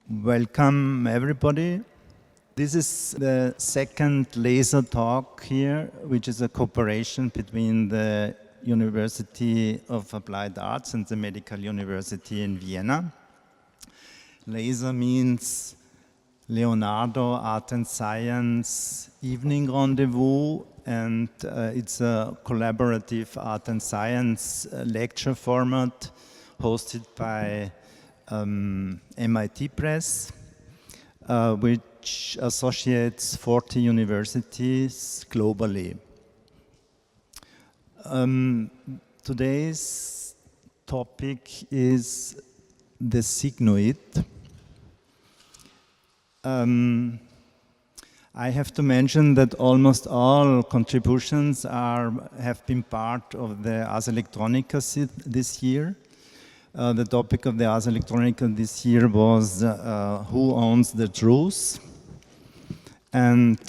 Welcome, everybody. This is the second laser talk here, which is a cooperation between the University of Applied Arts and the Medical University in Vienna. Laser means Leonardo Art and Science Evening Rendezvous, and it's a collaborative art and science lecture format hosted by MIT Press, which associates 40 universities globally. Today's topic is the SIGNOID. I have to mention that almost all contributions have been part of the Ars Electronica this year. The topic of the Ars Electronica this year was who owns the truth? And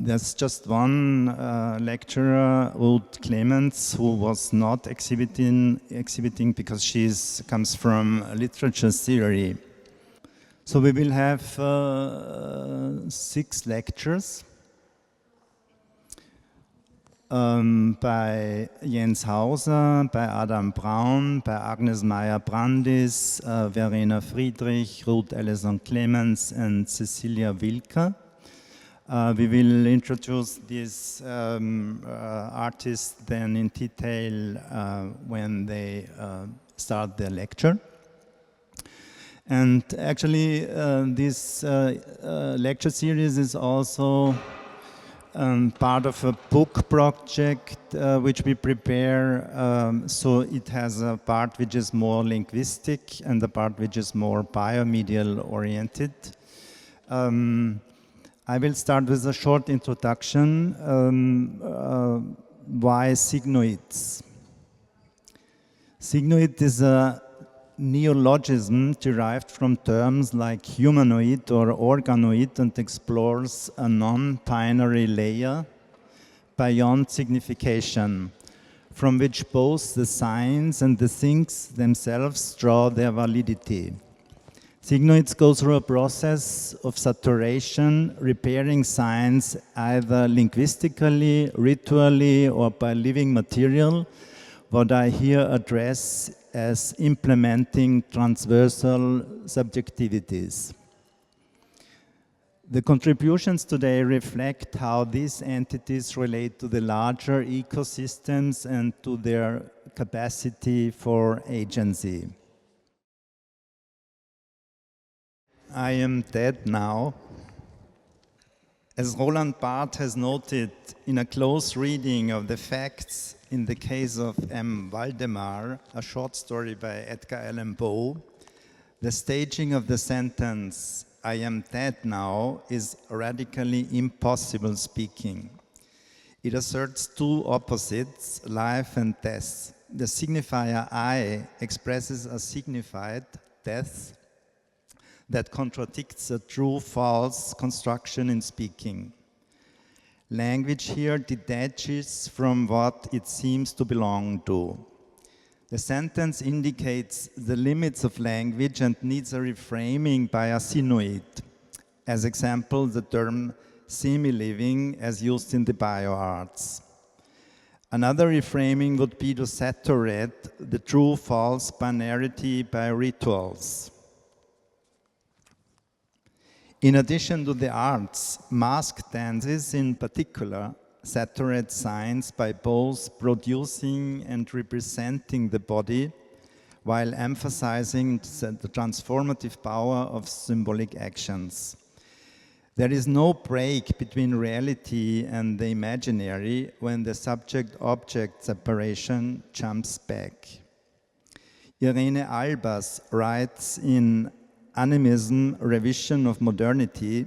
there's just one lecturer, Ruth Clements, who was not exhibiting because she comes from literature theory. So we will have 6 lectures by Jens Hauser, by Adam Braun, by Agnes Meyer-Brandis, Verena Friedrich, Ruth Ellison Clemens, and Cecilia Wilker. We will introduce these artists then in detail when they start their lecture. And actually, this lecture series is also part of a book project which we prepare. So it has a part which is more linguistic and a part which is more biomedial oriented. I will start with a short introduction. Why SIGNOIDS? SIGNOID is a neologism derived from terms like humanoid or organoid and explores a non-binary layer beyond signification, from which both the signs and the things themselves draw their validity. SIGNOIDS go through a process of saturation, repairing signs either linguistically, ritually, or by living material, what I here address as implementing transversal subjectivities. The contributions today reflect how these entities relate to the larger ecosystems and to their capacity for agency. I am dead now. As Roland Barthes has noted in a close reading of the facts in the case of M. Waldemar, a short story by Edgar Allan Poe, the staging of the sentence, "I am dead now," is radically impossible speaking. It asserts 2 opposites, life and death. The signifier I expresses a signified, death, that contradicts a true-false construction in speaking. Language here detaches from what it seems to belong to. The sentence indicates the limits of language and needs a reframing by a SIGNOID. As example, the term semi-living as used in the bioarts. Another reframing would be to saturate the true-false binarity by rituals. In addition to the arts, mask dances in particular saturate signs by both producing and representing the body while emphasizing the transformative power of symbolic actions. There is no break between reality and the imaginary when the subject-object separation jumps back. Irene Albers writes in Animism, Revision of Modernity,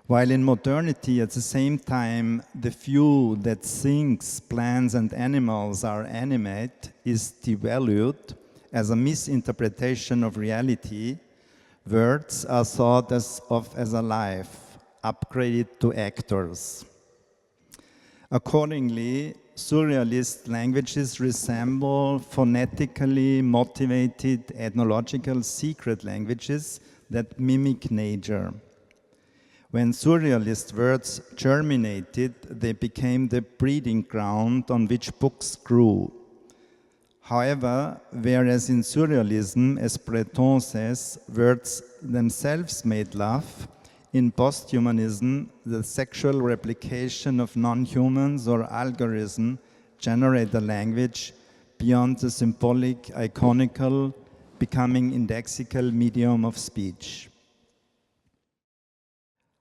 while in modernity at the same time the view that things, plants and animals are animate is devalued as a misinterpretation of reality, words are thought of as alive, upgraded to actors. Accordingly, surrealist languages resemble phonetically motivated ethnological secret languages that mimic nature. When surrealist words germinated, they became the breeding ground on which books grew. However, whereas in surrealism, as Breton says, words themselves made love, in posthumanism, the sexual replication of non-humans or algorithm generate a language beyond the symbolic, iconical, becoming indexical medium of speech.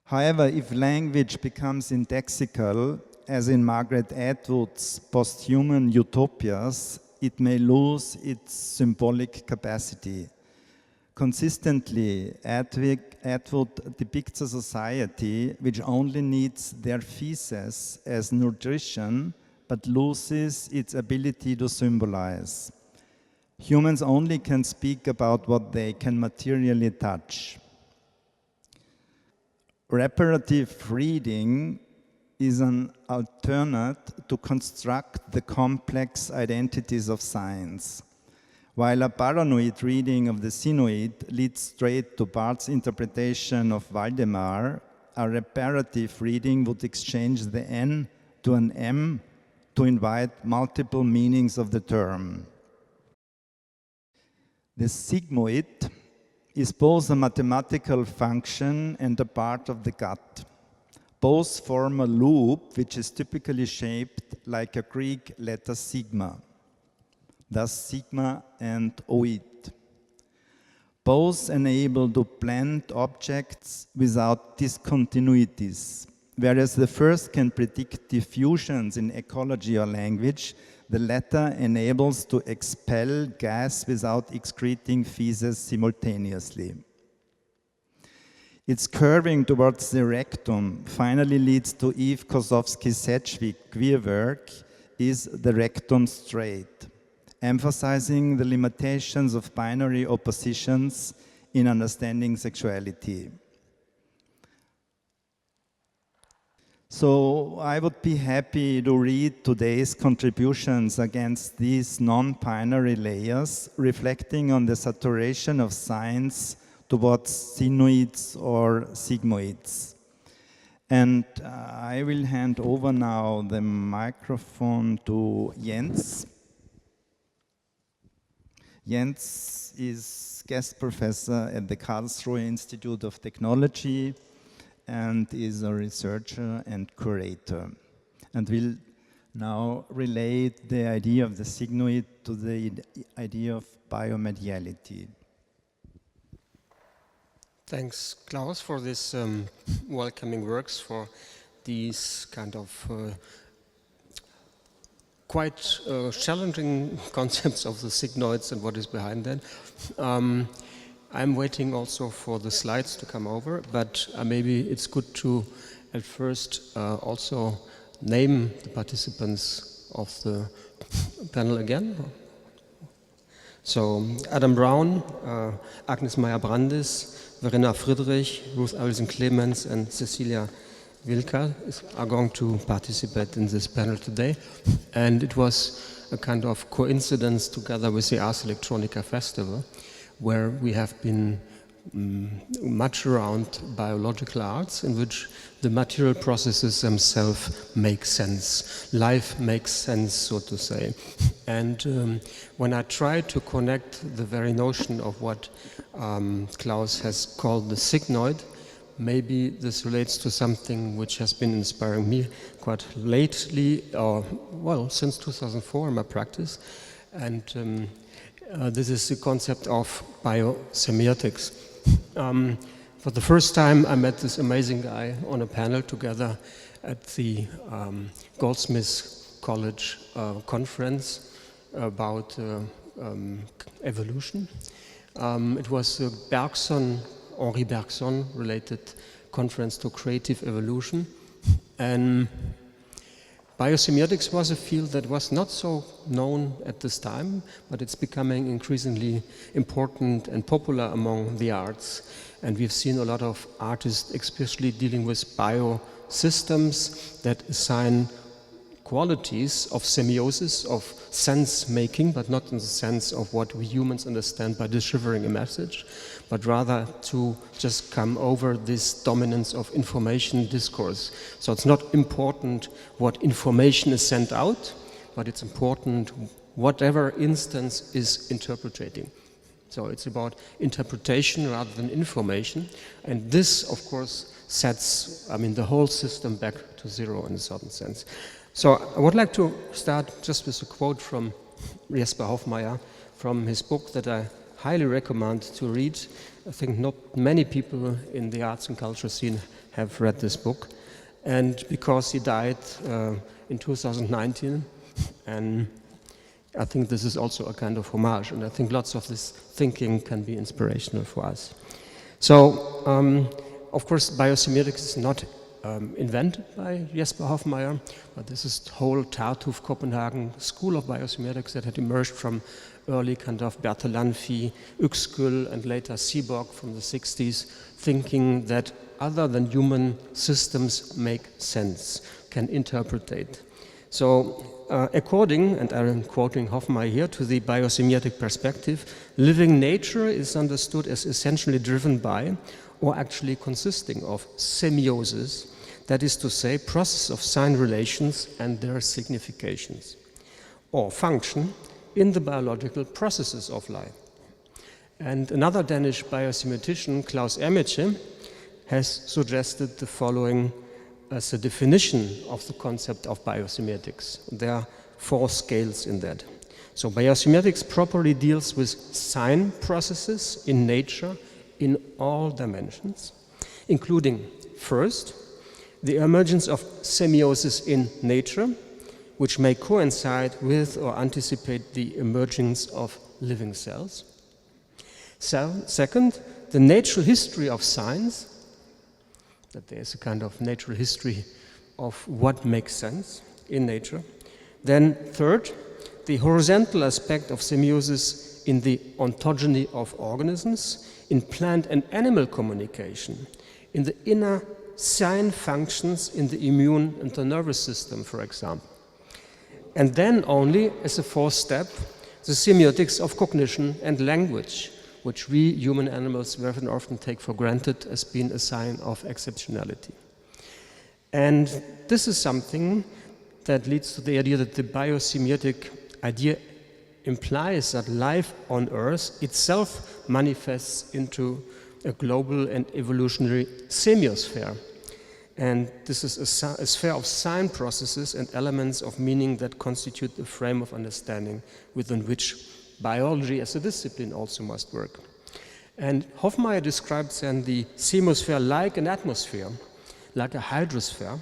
However, if language becomes indexical, as in Margaret Atwood's posthuman utopias, it may lose its symbolic capacity. Consistently, Atwood depicts a society which only needs their feces as nutrition, but loses its ability to symbolize. Humans only can speak about what they can materially touch. Reparative reading is an alternate to construct the complex identities of science. While a paranoid reading of the SIGNOID leads straight to Barth's interpretation of Waldemar, a reparative reading would exchange the N to an M to invite multiple meanings of the term. The sigmoid is both a mathematical function and a part of the gut. Both form a loop which is typically shaped like a Greek letter sigma, thus sigma and oid. Both enable to blend objects without discontinuities. Whereas the first can predict diffusions in ecology or language, the latter enables to expel gas without excreting feces simultaneously. Its curving towards the rectum finally leads to Eve Kosowski-Sedgwick's queer work is the rectum straight, emphasizing the limitations of binary oppositions in understanding sexuality. So I would be happy to read today's contributions against these non-binary layers, reflecting on the saturation of science towards SIGNOIDS or sigmoids. And I will hand over now the microphone to Jens. Jens is guest professor at the Karlsruhe Institute of Technology and is a researcher and curator, and will now relate the idea of the signoid to the idea of biomediality. Thanks, Klaus, for this welcoming works, for these kind of quite challenging concepts of the signoids and what is behind that. I'm waiting also for the slides to come over, but maybe it's good to at first also name the participants of the panel again. So Adam Brown, Agnes Meyer-Brandis, Verena Friedrich, Ruth Alison-Clemens and Cecilia Wilka are going to participate in this panel today. And it was a kind of coincidence together with the Ars Electronica Festival, where we have been much around biological arts in which the material processes themselves make sense. Life makes sense, so to say. And when I try to connect the very notion of what Klaus has called the signoid, maybe this relates to something which has been inspiring me quite lately, or well, since 2004 in my practice. And this is the concept of biosemiotics. For the first time, I met this amazing guy on a panel together at the Goldsmiths College conference about evolution. It was a Henri Bergson related conference to creative evolution. And biosemiotics was a field that was not so known at this time, but it's becoming increasingly important and popular among the arts. And we've seen a lot of artists, especially dealing with biosystems that assign qualities of semiosis, of sense making, but not in the sense of what we humans understand by deciphering a message, but rather to just come over this dominance of information discourse. So it's not important what information is sent out, but it's important whatever instance is interpreting. So it's about interpretation rather than information, and this, of course, sets, the whole system back to zero in a certain sense. So I would like to start just with a quote from Jesper Hoffmeier from his book that I highly recommend to read. I think not many people in the arts and culture scene have read this book, and because he died in 2019, and I think this is also a kind of homage, and I think lots of this thinking can be inspirational for us. So, of course, biosemiotics is not invented by Jesper Hoffmeier, but this is the whole Tartuffe Copenhagen school of biosemiotics that had emerged from early kind of Bertalanffy, Uexküll, and later Seaborg from the 60s, thinking that other than human systems make sense, can interpretate. So, according, and I'm quoting Hoffmeier here, to the biosemiotic perspective, living nature is understood as essentially driven by, or actually consisting of, semiosis, that is to say, process of sign relations and their significations, or function in the biological processes of life. And another Danish biosemiotician, Claus Ermiche, has suggested the following as a definition of the concept of biosemiotics. There are 4 scales in that. So biosemiotics properly deals with sign processes in nature in all dimensions, including, first, the emergence of semiosis in nature, which may coincide with or anticipate the emergence of living cells. Second, the natural history of signs, that there is a kind of natural history of what makes sense in nature. Then third, the horizontal aspect of semiosis in the ontogeny of organisms, in plant and animal communication, in the inner sign functions in the immune and the nervous system, for example. And then only, as a 4th step, the semiotics of cognition and language, which we human animals very often take for granted as being a sign of exceptionality. And this is something that leads to the idea that the biosemiotic idea implies that life on Earth itself manifests into a global and evolutionary semiosphere. And this is a sphere of sign processes and elements of meaning that constitute the frame of understanding within which biology as a discipline also must work. And Hoffmeier describes then the semiosphere like an atmosphere, like a hydrosphere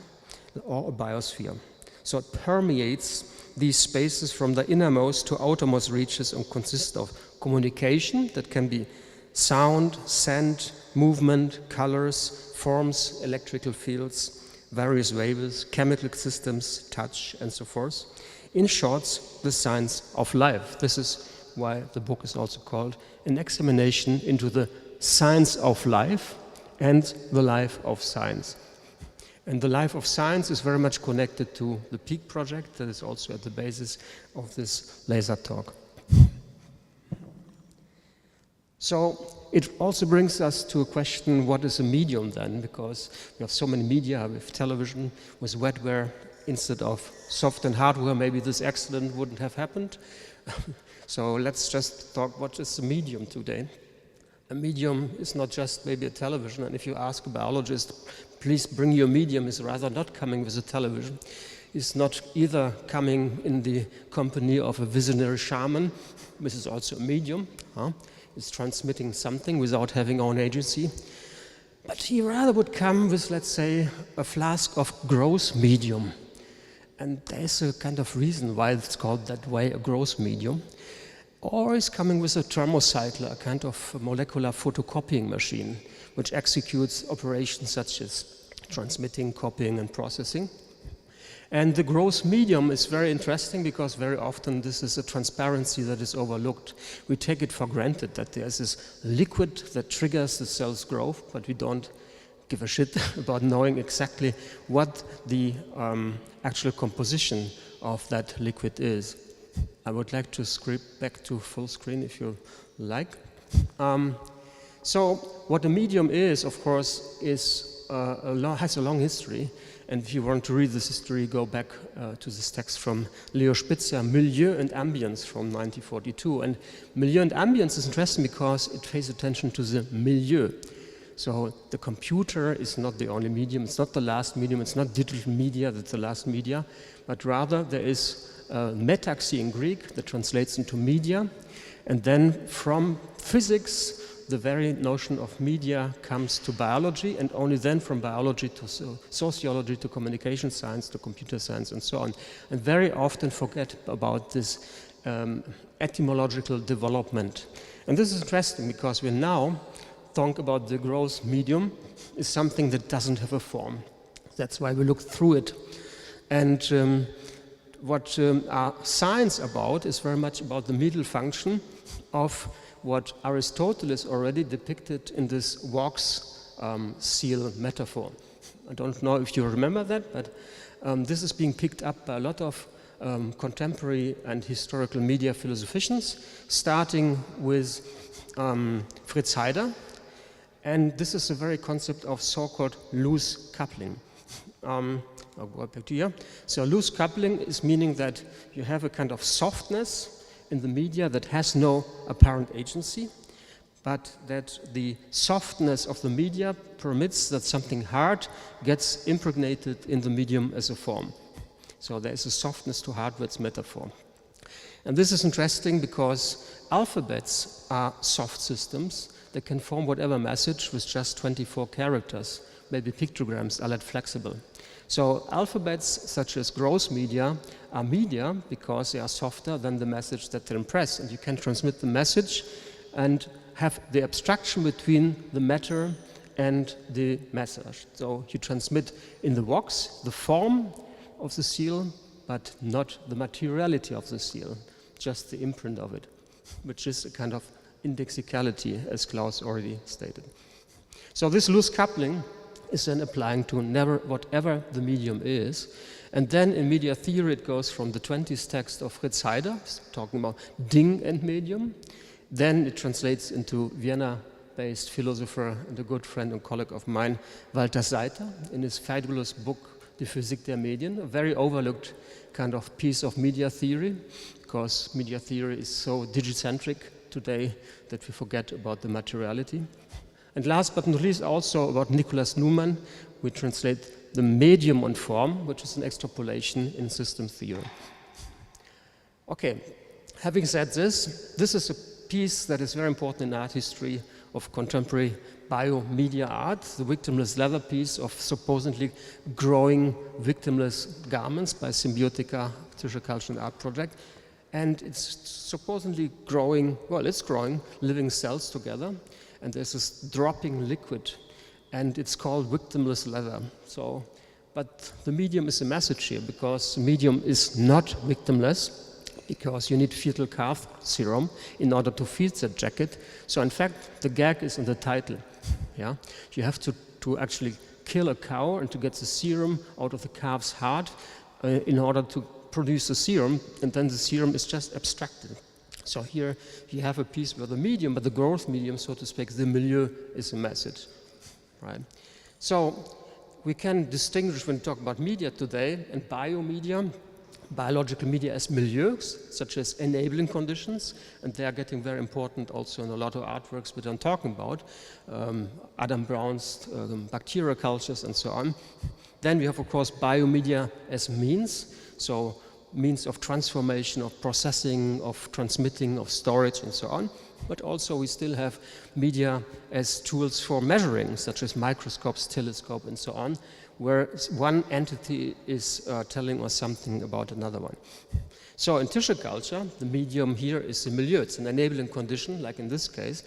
or a biosphere. So it permeates these spaces from the innermost to outermost reaches and consists of communication that can be sound, scent, movement, colors, forms, electrical fields, various waves, chemical systems, touch, and so forth. In short, the science of life. This is why the book is also called An Examination into the Science of Life and the Life of Science. And the life of science is very much connected to the PEAK project that is also at the basis of this laser talk. So it also brings us to a question, what is a medium then? Because we have so many media, we have television, with wetware instead of soft and hardware, maybe this accident wouldn't have happened. So let's just talk, what is a medium today? A medium is not just maybe a television, and if you ask a biologist, please bring your medium, is rather not coming with a television. It's not either coming in the company of a visionary shaman, which is also a medium. It's transmitting something without having own agency. But he rather would come with, let's say, a flask of gross medium. And there's a kind of reason why it's called that way, a gross medium. Or he's coming with a thermocycler, a kind of molecular photocopying machine, which executes operations such as transmitting, copying, and processing. And the gross medium is very interesting because very often this is a transparency that is overlooked. We take it for granted that there's this liquid that triggers the cell's growth, but we don't give a shit about knowing exactly what the actual composition of that liquid is. I would like to script back to full screen if you like. So what a medium is, of course, is has a long history. And if you want to read this history, go back to this text from Leo Spitzer, Milieu and Ambience from 1942. And Milieu and Ambience is interesting because it pays attention to the milieu. So the computer is not the only medium, it's not the last medium, it's not digital media that's the last media, but rather there is metaxy in Greek that translates into media. And then from physics, the very notion of media comes to biology, and only then from biology to sociology, to communication science, to computer science, and so on. And very often forget about this etymological development. And this is interesting because we now talk about the gross medium is something that doesn't have a form. That's why we look through it. And what our science about is very much about the middle function of what Aristotle has already depicted in this wax seal metaphor. I don't know if you remember that, but this is being picked up by a lot of contemporary and historical media philosophicians, starting with Fritz Heider. And this is the very concept of so-called loose coupling. I'll go back to here. So loose coupling is meaning that you have a kind of softness in the media that has no apparent agency, but that the softness of the media permits that something hard gets impregnated in the medium as a form. So there is a softness to hardware's metaphor. And this is interesting because alphabets are soft systems that can form whatever message with just 24 characters. Maybe pictograms are that flexible. So alphabets such as gross media are media because they are softer than the message that they impress. And you can transmit the message and have the abstraction between the matter and the message. So you transmit in the wax the form of the seal, but not the materiality of the seal, just the imprint of it, which is a kind of indexicality, as Klaus already stated. So this loose coupling is then applying to whatever the medium is. And then in media theory, it goes from the 20s text of Fritz Heider, talking about Ding and medium. Then it translates into Vienna-based philosopher and a good friend and colleague of mine, Walter Seiter, in his fabulous book, Die Physik der Medien, a very overlooked kind of piece of media theory, because media theory is so digicentric today that we forget about the materiality. And last but not least, also about Nikolaus Luhmann, we translate the medium on form, which is an extrapolation in system theory. Okay, having said this, this is a piece that is very important in art history of contemporary biomedia art, the victimless leather piece of supposedly growing victimless garments by Symbiotica Tissue Culture and Art Project. And it's supposedly growing, well, it's growing living cells together. And there's this dropping liquid, and it's called victimless leather. So, but the medium is a message here, because the medium is not victimless, because you need fetal calf serum in order to feed that jacket. So in fact, the gag is in the title. Yeah, you have to actually kill a cow and to get the serum out of the calf's heart in order to produce the serum, and then the serum is just abstracted. So here you have a piece where the medium, but the growth medium, so to speak, the milieu is a message, right? So we can distinguish when we talk about media today and biomedia, biological media as milieus, such as enabling conditions, and they are getting very important also in a lot of artworks that I'm talking about, Adam Brown's bacterial cultures and so on. Then we have, of course, biomedia as means, so means of transformation, of processing, of transmitting, of storage, and so on. But also we still have media as tools for measuring, such as microscopes, telescope, and so on, where one entity is telling us something about another one. So in tissue culture, the medium here is the milieu. It's an enabling condition, like in this case.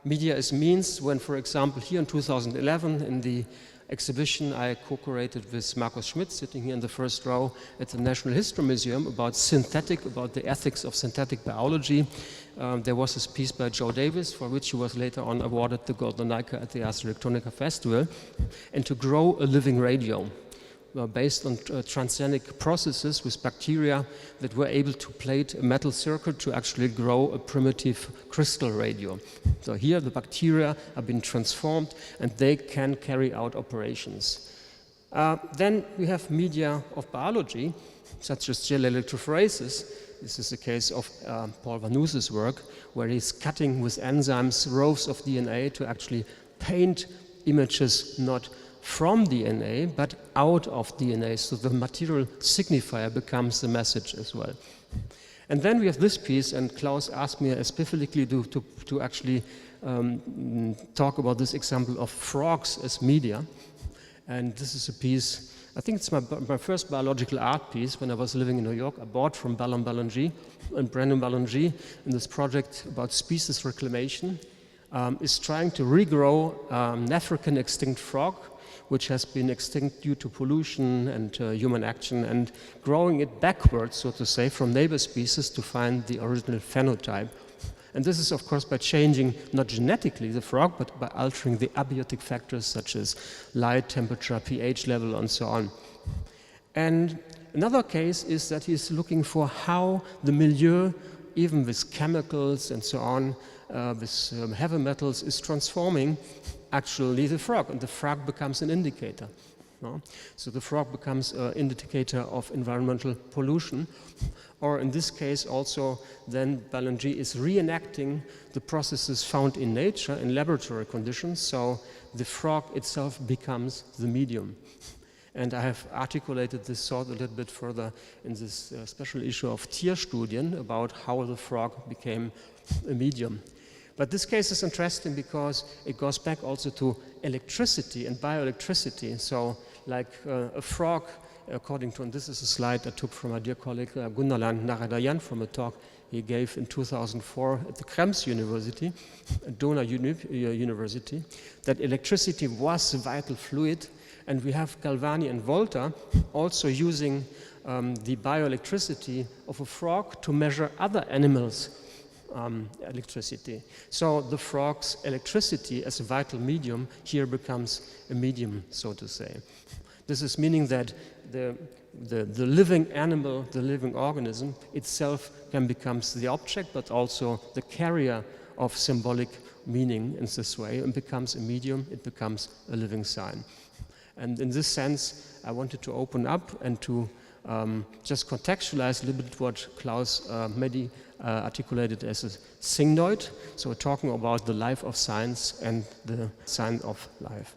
Media is means when, for example, here in 2011, in the exhibition I co-curated with Markus Schmidt, sitting here in the first row at the National History Museum, about the ethics of synthetic biology. There was this piece by Joe Davis, for which he was later on awarded the Golden Nika at the Ars Electronica Festival, and to grow a living radio. Based on transgenic processes with bacteria that were able to plate a metal circuit to actually grow a primitive crystal radio. So here the bacteria have been transformed and they can carry out operations. Then we have media of biology, such as gel electrophoresis. This is the case of Paul Van Nuys's work, where he's cutting with enzymes rows of DNA to actually paint images not from DNA, but out of DNA, so the material signifier becomes the message as well. And then we have this piece, and Klaus asked me specifically to actually talk about this example of frogs as media. And this is a piece, I think it's my first biological art piece when I was living in New York. I bought from Ballon Ballangy, and Brandon Ballangy, in this project about species reclamation, is trying to regrow an African extinct frog, which has been extinct due to pollution and human action, and growing it backwards, so to say, from neighbor species to find the original phenotype. And this is, of course, by changing not genetically the frog, but by altering the abiotic factors such as light, temperature, pH level, and so on. And another case is that he's looking for how the milieu, even with chemicals and so on, with heavy metals, is transforming actually the frog, and the frog becomes an indicator. No? So the frog becomes an indicator of environmental pollution, or in this case also then Ballangy is reenacting the processes found in nature in laboratory conditions, so the frog itself becomes the medium. And I have articulated this thought a little bit further in this special issue of Tierstudien about how the frog became a medium. But this case is interesting because it goes back also to electricity and bioelectricity. So like a frog, according to, and this is a slide I took from my dear colleague Gundalan Naradayan from a talk he gave in 2004 at the Krems University, Dona University, that electricity was a vital fluid. And we have Galvani and Volta also using the bioelectricity of a frog to measure other animals' electricity. So the frog's electricity as a vital medium here becomes a medium, so to say. This is meaning that the living animal, the living organism itself can become the object, but also the carrier of symbolic meaning in this way, and becomes a medium, it becomes a living sign. And in this sense, I wanted to open up and to just contextualize a little bit what Klaus Medi articulated as a SIGNOID. So we're talking about the life of science and the sign of life.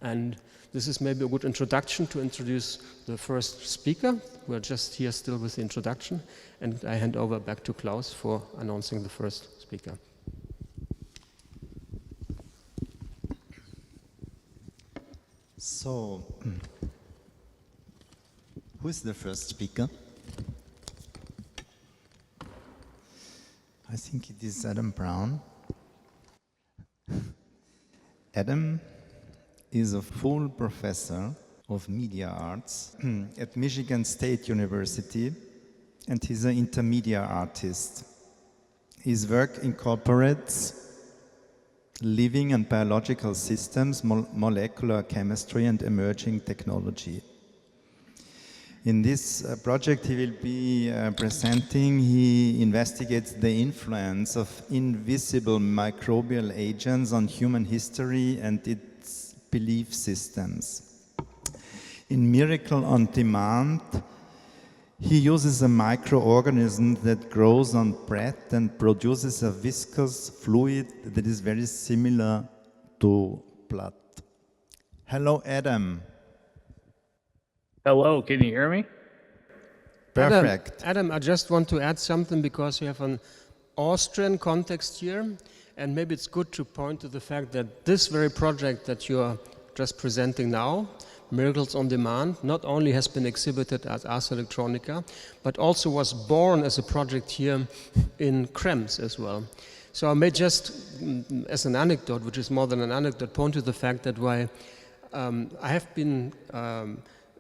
And this is maybe a good introduction to introduce the first speaker. We're just here still with the introduction. And I hand over back to Klaus for announcing the first speaker. So, who is the first speaker? I think it is Adam Brown. Adam is a full professor of media arts at Michigan State University, and he's an intermedia artist. His work incorporates living and biological systems, molecular chemistry, and emerging technology. In this project he will be presenting, he investigates the influence of invisible microbial agents on human history and its belief systems. In Miracle on Demand, he uses a microorganism that grows on bread and produces a viscous fluid that is very similar to blood. Hello, Adam. Hello, can you hear me? Perfect. Adam, I just want to add something because you have an Austrian context here, and maybe it's good to point to the fact that this very project that you are just presenting now, Miracles on Demand, not only has been exhibited at Ars Electronica, but also was born as a project here in Krems as well. So I may just, as an anecdote, which is more than an anecdote, point to the fact that I have been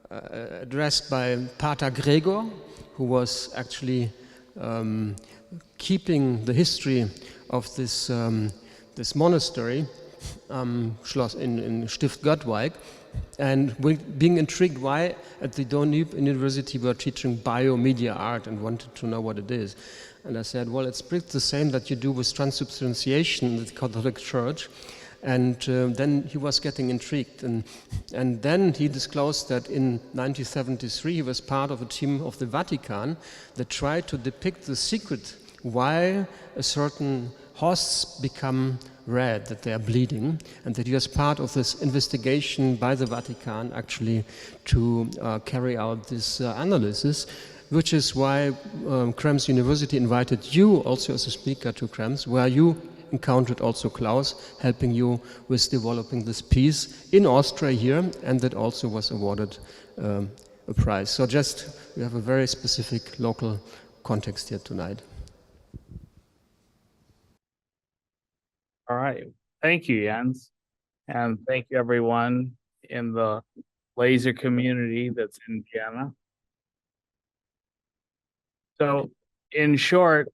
addressed by Pater Gregor, who was actually keeping the history of this, this monastery, Schloss in Stift Göttweig, and being intrigued why at the Danube University we were teaching biomedia art and wanted to know what it is. And I said, well, it's pretty the same that you do with transubstantiation in the Catholic Church. And then he was getting intrigued. And then he disclosed that in 1973 he was part of a team of the Vatican that tried to depict the secret why a certain hosts become red, that they are bleeding, and that he was part of this investigation by the Vatican actually to carry out this analysis, which is why Krems University invited you also as a speaker to Krems, where you encountered also Klaus, helping you with developing this piece in Austria here, and that also was awarded a prize. So just, we have a very specific local context here tonight. All right. Thank you, Jens. And thank you, everyone in the laser community that's in Vienna. So, in short,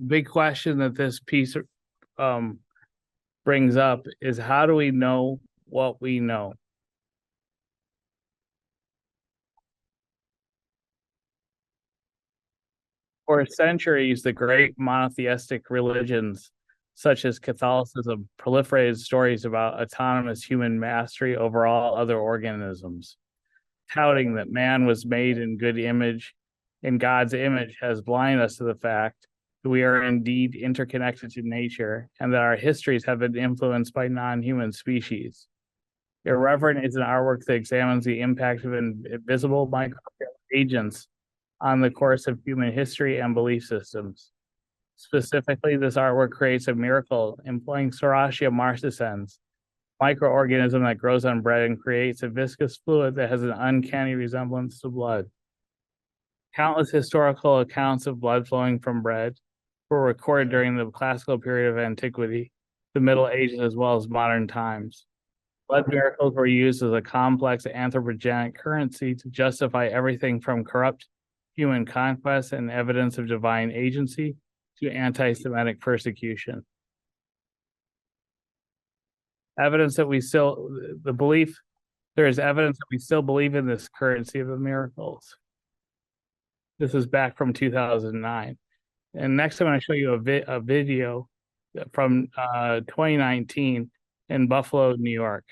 big question that this piece brings up is, how do we know what we know? For centuries, the great monotheistic religions, such as Catholicism, proliferated stories about autonomous human mastery over all other organisms. Touting that man was made in God's image, has blinded us to the fact that we are indeed interconnected to nature and that our histories have been influenced by non-human species. Irreverent is an artwork that examines the impact of invisible microbial agents on the course of human history and belief systems. Specifically, this artwork creates a miracle employing Serratia marcescens, microorganism that grows on bread and creates a viscous fluid that has an uncanny resemblance to blood. Countless historical accounts of blood flowing from bread were recorded during the classical period of antiquity, the Middle Ages, as well as modern times. Blood miracles were used as a complex anthropogenic currency to justify everything from corrupt human conquest and evidence of divine agency to anti-Semitic persecution. Evidence that there is evidence that we still believe in this currency of the miracles. This is back from 2009. And next I'm going to show you a video from 2019 in Buffalo, New York.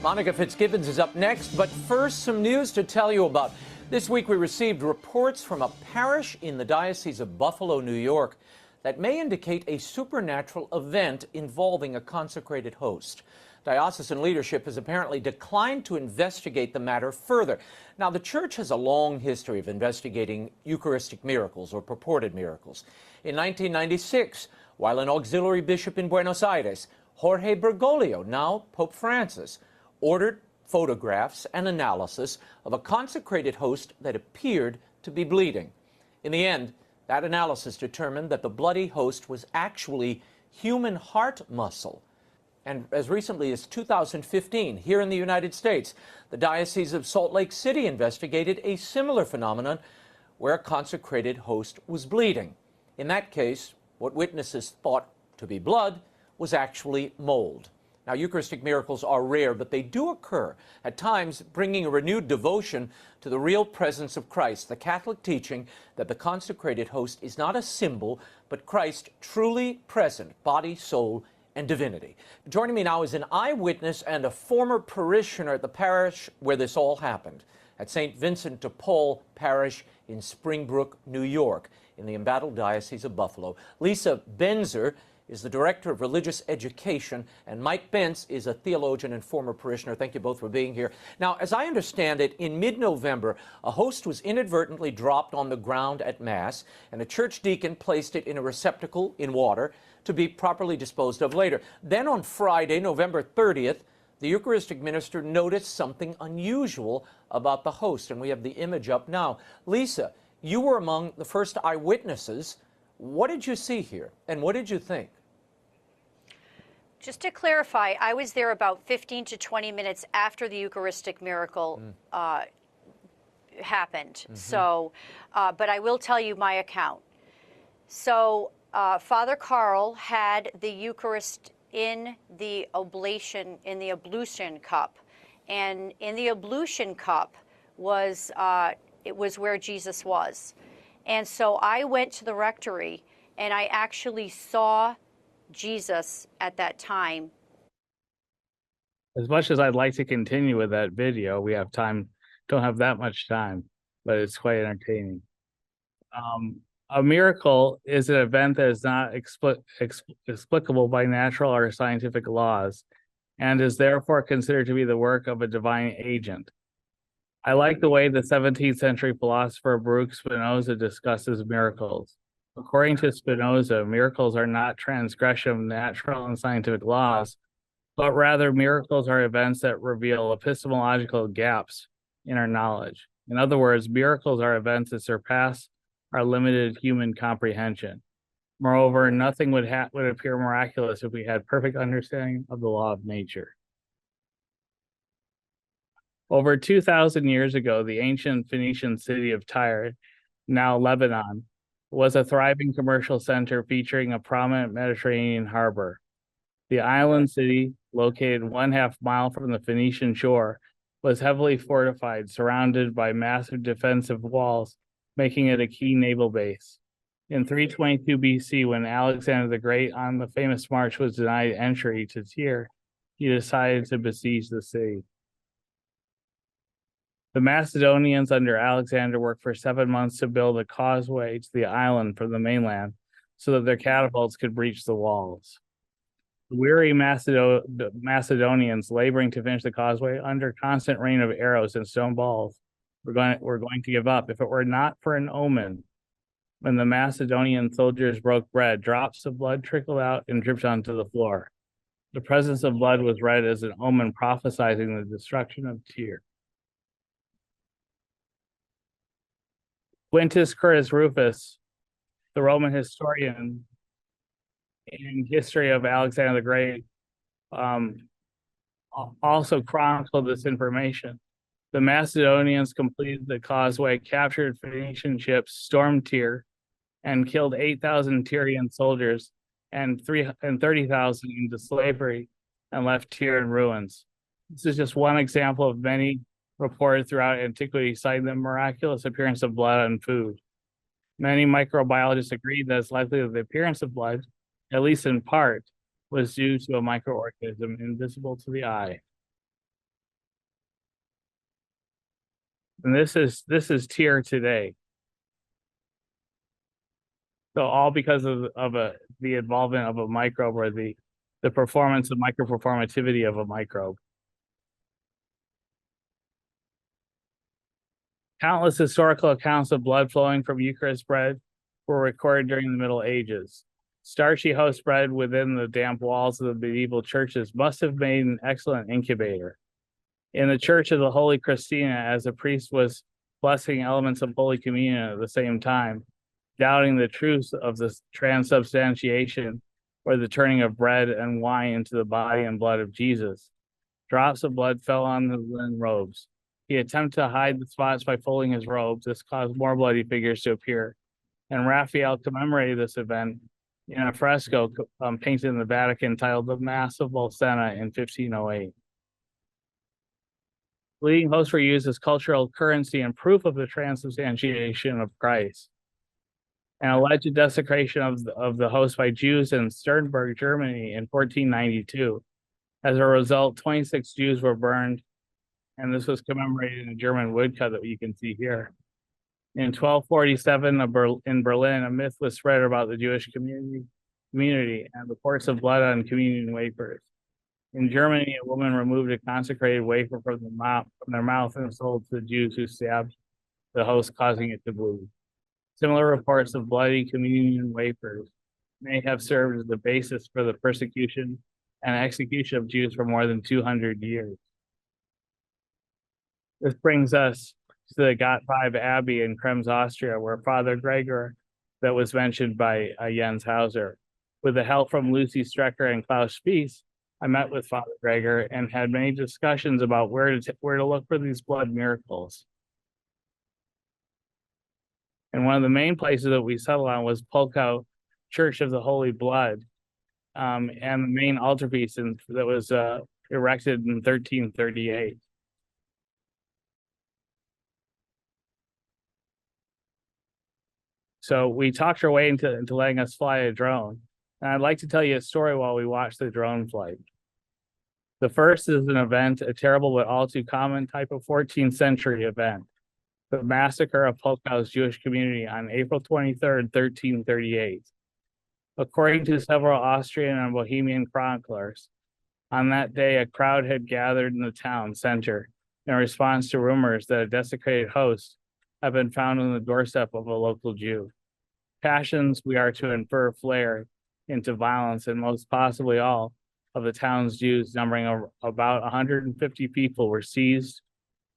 Monica Fitzgibbons is up next, but first some news to tell you about. This week we received reports from a parish in the Diocese of Buffalo, New York, that may indicate a supernatural event involving a consecrated host. Diocesan leadership has apparently declined to investigate the matter further. Now, the Church has a long history of investigating Eucharistic miracles or purported miracles. In 1996, while an auxiliary bishop in Buenos Aires, Jorge Bergoglio, now Pope Francis, ordered photographs and analysis of a consecrated host that appeared to be bleeding. In the end, that analysis determined that the bloody host was actually human heart muscle. And as recently as 2015, here in the United States, the Diocese of Salt Lake City investigated a similar phenomenon where a consecrated host was bleeding. In that case, what witnesses thought to be blood was actually mold. Now, Eucharistic miracles are rare, but they do occur, at times bringing a renewed devotion to the real presence of Christ, the Catholic teaching that the consecrated host is not a symbol, but Christ truly present, body, soul, and divinity. Joining me now is an eyewitness and a former parishioner at the parish where this all happened, at St. Vincent de Paul Parish in Springbrook, New York, in the embattled Diocese of Buffalo. Lisa Benzer is the Director of Religious Education, and Mike Bentz is a theologian and former parishioner. Thank you both for being here. Now, as I understand it, in mid-November, a host was inadvertently dropped on the ground at Mass, and a church deacon placed it in a receptacle in water to be properly disposed of later. Then on Friday, November 30th, the Eucharistic minister noticed something unusual about the host, and we have the image up now. Lisa, you were among the first eyewitnesses. What did you see here, and what did you think? Just to clarify, I was there about 15 to 20 minutes after the Eucharistic miracle happened. So, but I will tell you my account. So, Father Carl had the Eucharist in the ablution cup, and in the ablution cup was it was where Jesus was, and so I went to the rectory and I actually saw Jesus at that time. As much as I'd like to continue with that video, we have time, don't have that much time, but it's quite entertaining. A miracle is an event that is not explicable by natural or scientific laws, and is therefore considered to be the work of a divine agent. I like the way the 17th century philosopher Baruch Spinoza discusses miracles. According to Spinoza, miracles are not transgression of natural and scientific laws, but rather miracles are events that reveal epistemological gaps in our knowledge. In other words, miracles are events that surpass our limited human comprehension. Moreover, nothing would appear miraculous if we had perfect understanding of the law of nature. Over 2,000 years ago, the ancient Phoenician city of Tyre, now Lebanon, was a thriving commercial center featuring a prominent Mediterranean harbor. The island city, located 1/2 mile from the Phoenician shore, was heavily fortified, surrounded by massive defensive walls, making it a key naval base. In 322 BC, when Alexander the Great on the famous march was denied entry to Tyre, he decided to besiege the city. The Macedonians under Alexander worked for 7 months to build a causeway to the island from the mainland so that their catapults could breach the walls. The weary Macedonians, laboring to finish the causeway under constant rain of arrows and stone balls, were going to give up if it were not for an omen. When the Macedonian soldiers broke bread, drops of blood trickled out and dripped onto the floor. The presence of blood was read as an omen prophesying the destruction of Tyre. Quintus Curtius Rufus, the Roman historian in history of Alexander the Great, also chronicled this information. The Macedonians completed the causeway, captured Phoenician ships, stormed Tyre, and killed 8,000 Tyrian soldiers and 30,000 into slavery, and left Tyre in ruins. This is just one example of many reported throughout antiquity citing the miraculous appearance of blood on food. Many microbiologists agreed that it's likely that the appearance of blood, at least in part, was due to a microorganism invisible to the eye. And this is Tyre today. So all because of the involvement of a microbe, or the performance of microperformativity of a microbe. Countless historical accounts of blood flowing from Eucharist bread were recorded during the Middle Ages. Starchy host bread within the damp walls of the medieval churches must have made an excellent incubator. In the Church of the Holy Christina, as a priest was blessing elements of Holy Communion at the same time, doubting the truth of the transubstantiation, or the turning of bread and wine into the body and blood of Jesus, drops of blood fell on the linen robes. He attempted to hide the spots by folding his robes. This caused more bloody figures to appear, and Raphael commemorated this event in a fresco painted in the Vatican titled The Mass of Bolsena in 1508. Bleeding hosts were used as cultural currency and proof of the transubstantiation of Christ. An alleged desecration of the host by Jews in Sternberg, Germany in 1492. As a result, 26 Jews were burned, and this was commemorated in a German woodcut that you can see here. In 1247, in Berlin, a myth was spread about the Jewish community and reports of blood on communion wafers. In Germany, a woman removed a consecrated wafer from their mouth and sold to the Jews who stabbed the host, causing it to bleed. Similar reports of bloody communion wafers may have served as the basis for the persecution and execution of Jews for more than 200 years. This brings us to the Gottweib Abbey in Krems, Austria, where Father Gregor that was mentioned by Jens Hauser. With the help from Lucy Strecker and Klaus Spies, I met with Father Gregor and had many discussions about where to look for these blood miracles. And one of the main places that we settled on was Polkow Church of the Holy Blood, and the main altarpiece that was erected in 1338. So we talked our way into letting us fly a drone. And I'd like to tell you a story while we watch the drone flight. The first is an event, a terrible but all too common type of 14th century event, the massacre of Polkow's Jewish community on April 23rd, 1338. According to several Austrian and Bohemian chroniclers, on that day, a crowd had gathered in the town center in response to rumors that a desecrated host had been found on the doorstep of a local Jew. Passions, we are to infer, flared into violence, and most possibly all of the town's Jews, numbering about 150 people, were seized,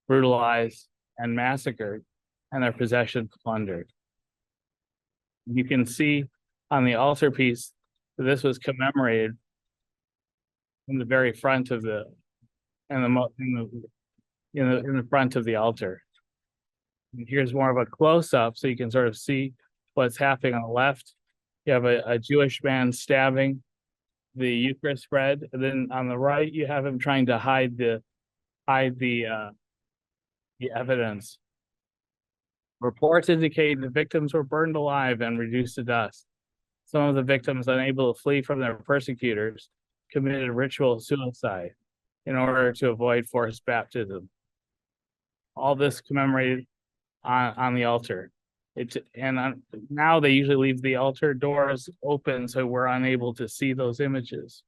brutalized, and massacred, and their possessions plundered. You can see on the altarpiece that this was commemorated in the very front of the front of the altar. And here's more of a close-up, so you can sort of see what's happening on the left. You have a Jewish man stabbing the Eucharist bread, and then on the right you have him trying to hide the evidence. Reports indicate the victims were burned alive and reduced to dust. Some of the victims, unable to flee from their persecutors, committed ritual suicide in order to avoid forced baptism. All this commemorated on the altar. Now they usually leave the altar doors open, so we're unable to see those images.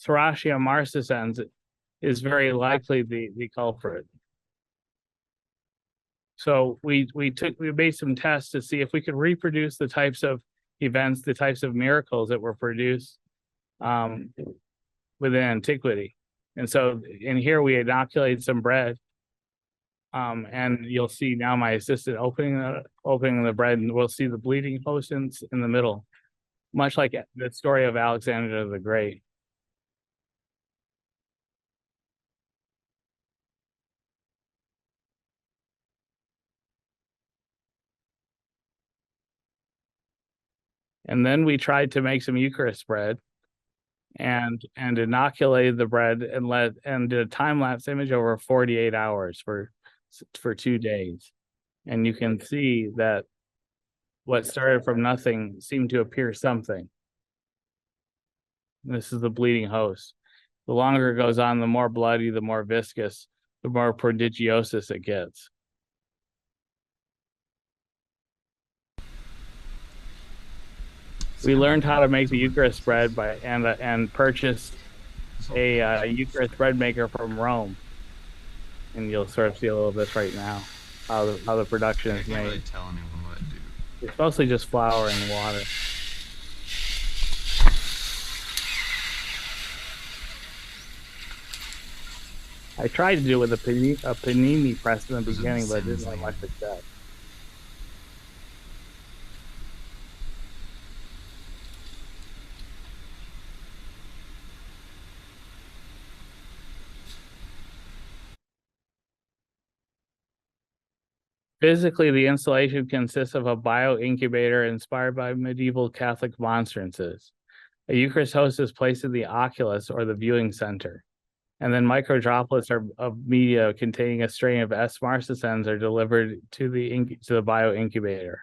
Serratia marcescens is very likely the culprit. So we made some tests to see if we could reproduce the types of events, the types of miracles that were produced within antiquity. And so in here we inoculated some bread. And you'll see now my assistant opening the bread, and we'll see the bleeding host in the middle, much like the story of Alexander the Great. And then we tried to make some Eucharist bread and inoculated the bread and did a time-lapse image over 48 hours for 2 days. And you can see that what started from nothing seemed to appear something. This is the bleeding host. The longer it goes on, the more bloody, the more viscous, the more prodigiosis it gets. We learned how to make the Eucharist bread and purchased a Eucharist bread maker from Rome. And you'll sort of see a little bit right now how the production is made. I can't really tell anyone what to do. It's mostly just flour and water. I tried to do it with a panini press in the beginning, but it didn't have much success. Physically, the installation consists of a bioincubator inspired by medieval Catholic monstrances. A Eucharist host is placed in the oculus, or the viewing center, and then microdroplets of media containing a strain of S. marcescens are delivered to the bioincubator.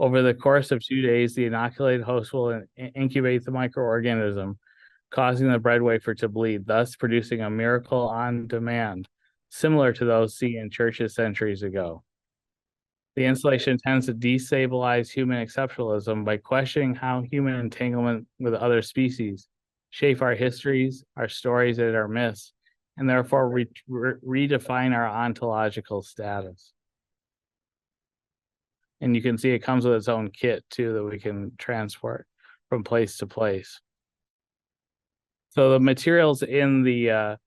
Over the course of 2 days, the inoculated host will incubate the microorganism, causing the bread wafer to bleed, thus producing a miracle on demand, similar to those seen in churches centuries ago. The installation tends to destabilize human exceptionalism by questioning how human entanglement with other species shape our histories, our stories, and our myths, and therefore redefine our ontological status. And you can see it comes with its own kit too that we can transport from place to place. So the materials in the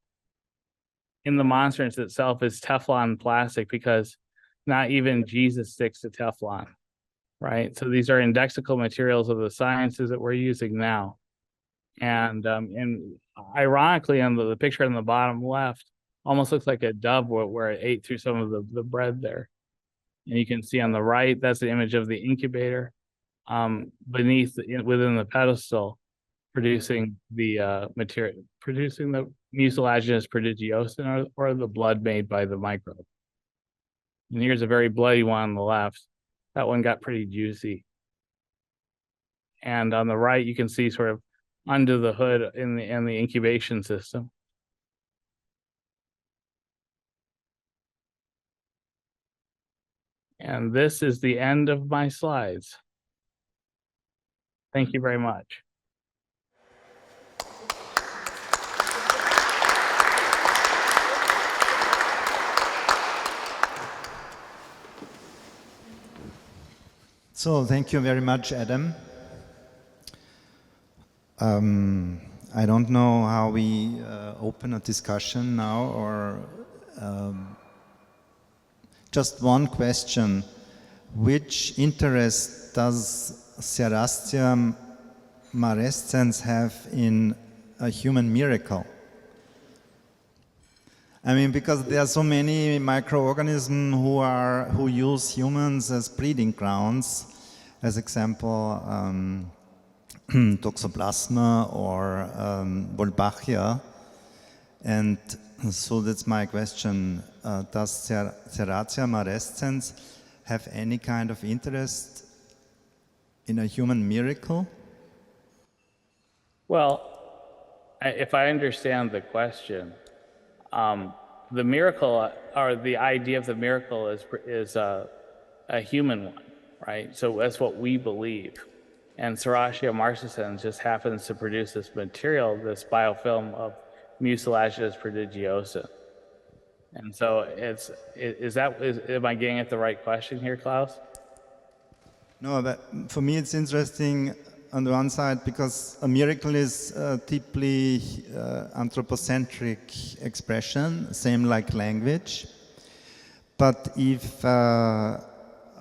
monstrance itself is Teflon plastic, because Not even Jesus sticks to Teflon, right? So these are indexical materials of the sciences that we're using now. And ironically, on the picture on the bottom left, almost looks like a dove where it ate through some of the bread there. And you can see on the right, that's the image of the incubator beneath, within the pedestal, producing the material, producing the mucilaginous prodigiosin, or the blood made by the microbe. And here's a very bloody one on the left. That one got pretty juicy. And on the right, you can see sort of under the hood in the incubation system. And this is the end of my slides. Thank you very much. So thank you very much, Adam. I don't know how we open a discussion now, or just one question. Which interest does Serratia marescens have in a human miracle? I mean, because there are so many microorganisms who use humans as breeding grounds. As example, Toxoplasma or Wolbachia. And so that's my question. Does Serratia marescens have any kind of interest in a human miracle? Well, if I understand the question, the miracle, or the idea of the miracle, is a human one, right? So that's what we believe. And Serratia marescens just happens to produce this material, this biofilm of mucilaginous prodigiosin. And so am I getting at the right question here, Klaus? No, but for me it's interesting on the one side because a miracle is a deeply anthropocentric expression, same like language. But if a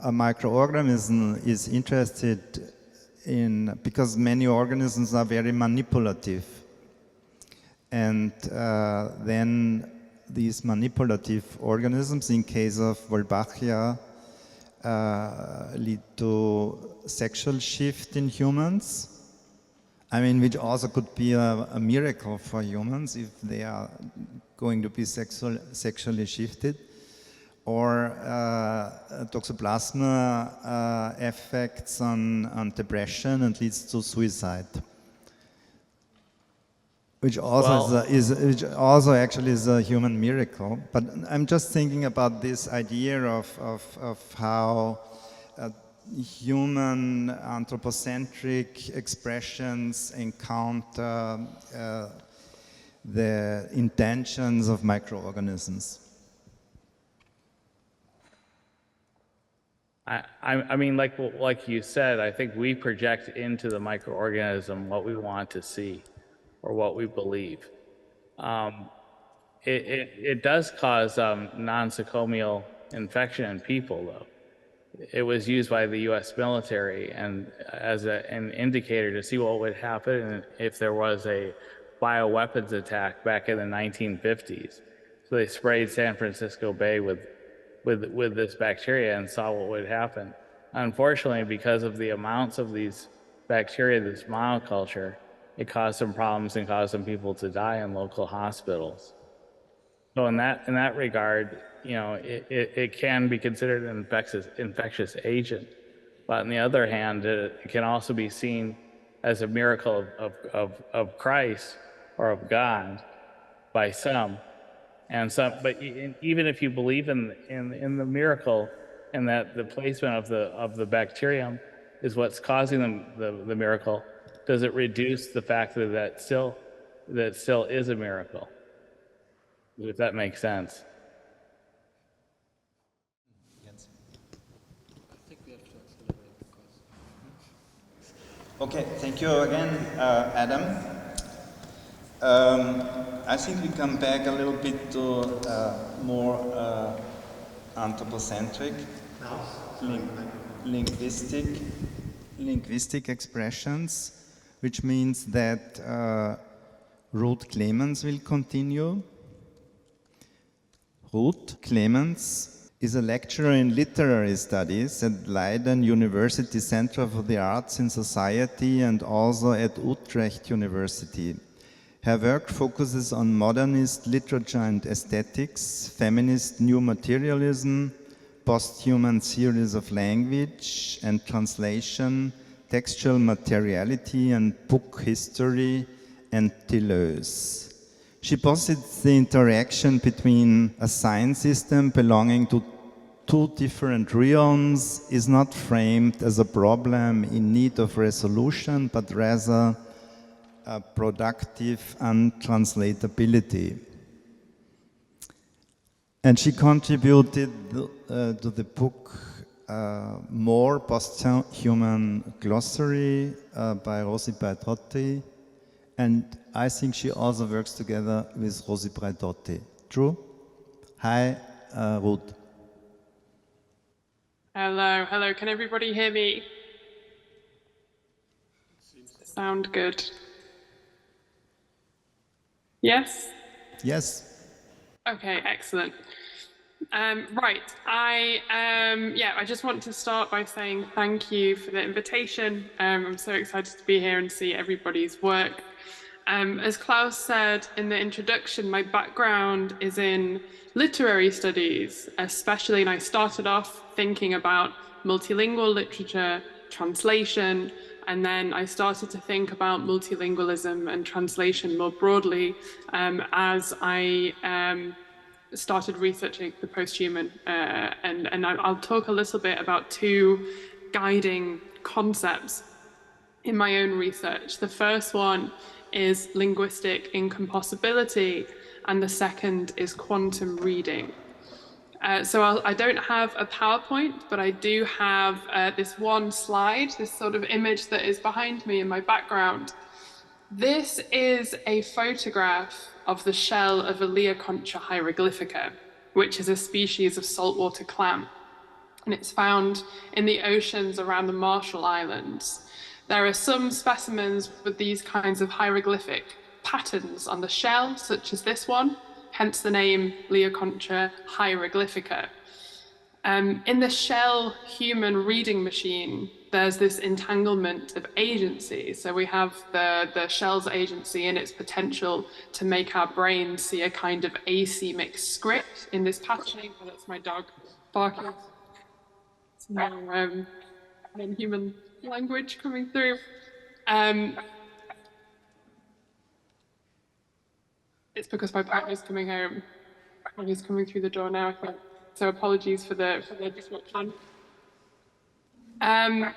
microorganism is interested in, because many organisms are very manipulative, and then these manipulative organisms, in case of Wolbachia, lead to sexual shift in humans. I mean, which also could be a miracle for humans if they are going to be sexually shifted. Or Toxoplasma effects on depression and leads to suicide. Which also actually is a human miracle. But I'm just thinking about this idea of how human anthropocentric expressions encounter the intentions of microorganisms. I mean, like you said, I think we project into the microorganism what we want to see, or what we believe. It does cause nosocomial infection in people, though. It was used by the U.S. military and as an indicator to see what would happen if there was a bioweapons attack back in the 1950s. So they sprayed San Francisco Bay with this bacteria and saw what would happen. Unfortunately, because of the amounts of these bacteria, this monoculture, it caused some problems and caused some people to die in local hospitals. So in that regard, you know, it can be considered an infectious agent. But on the other hand, it can also be seen as a miracle of Christ or of God by some. And some, but even if you believe in the miracle, and that the placement of the bacterium is what's causing the miracle, does it reduce the fact that still is a miracle? If that makes sense. Okay, thank you again, Adam. I think we come back a little bit to more anthropocentric, linguistic expressions, which means that Ruth Clemens will continue. Ruth Clemens is a lecturer in literary studies at Leiden University Center for the Arts in Society and also at Utrecht University. Her work focuses on modernist literature and aesthetics, feminist new materialism, post-human theories of language and translation, textual materiality and book history, and Deleuze. She posits the interaction between a sign system belonging to two different realms is not framed as a problem in need of resolution, but rather a productive untranslatability. And she contributed to the book More Post-Human Glossary by Rosi Braidotti, and I think she also works together with Rosi Braidotti. True? Hi, Ruth. Hello, hello. Can everybody hear me? Sound good? Yes? Yes. Okay, excellent. Right, I just want to start by saying thank you for the invitation. I'm so excited to be here and see everybody's work. As Klaus said in the introduction, my background is in literary studies, especially, and I started off thinking about multilingual literature, translation, and then I started to think about multilingualism and translation more broadly as I started researching the post-human, and I'll talk a little bit about two guiding concepts in my own research. The first one is linguistic incompossibility, and the second is quantum reading. So I don't have a PowerPoint, but I do have this one slide, this sort of image that is behind me in my background. This is a photograph of the shell of a Leoconcha hieroglyphica, which is a species of saltwater clam, and it's found in the oceans around the Marshall Islands. There are some specimens with these kinds of hieroglyphic patterns on the shell, such as this one, hence the name Leoconcha hieroglyphica. In the shell human reading machine, there's this entanglement of agency. So we have the shell's agency and its potential to make our brains see a kind of asemic script in this patterning. Oh, that's my dog barking. It's no human language coming through. It's because my partner's coming home. And he's coming through the door now, I think. So apologies for the disruption. Can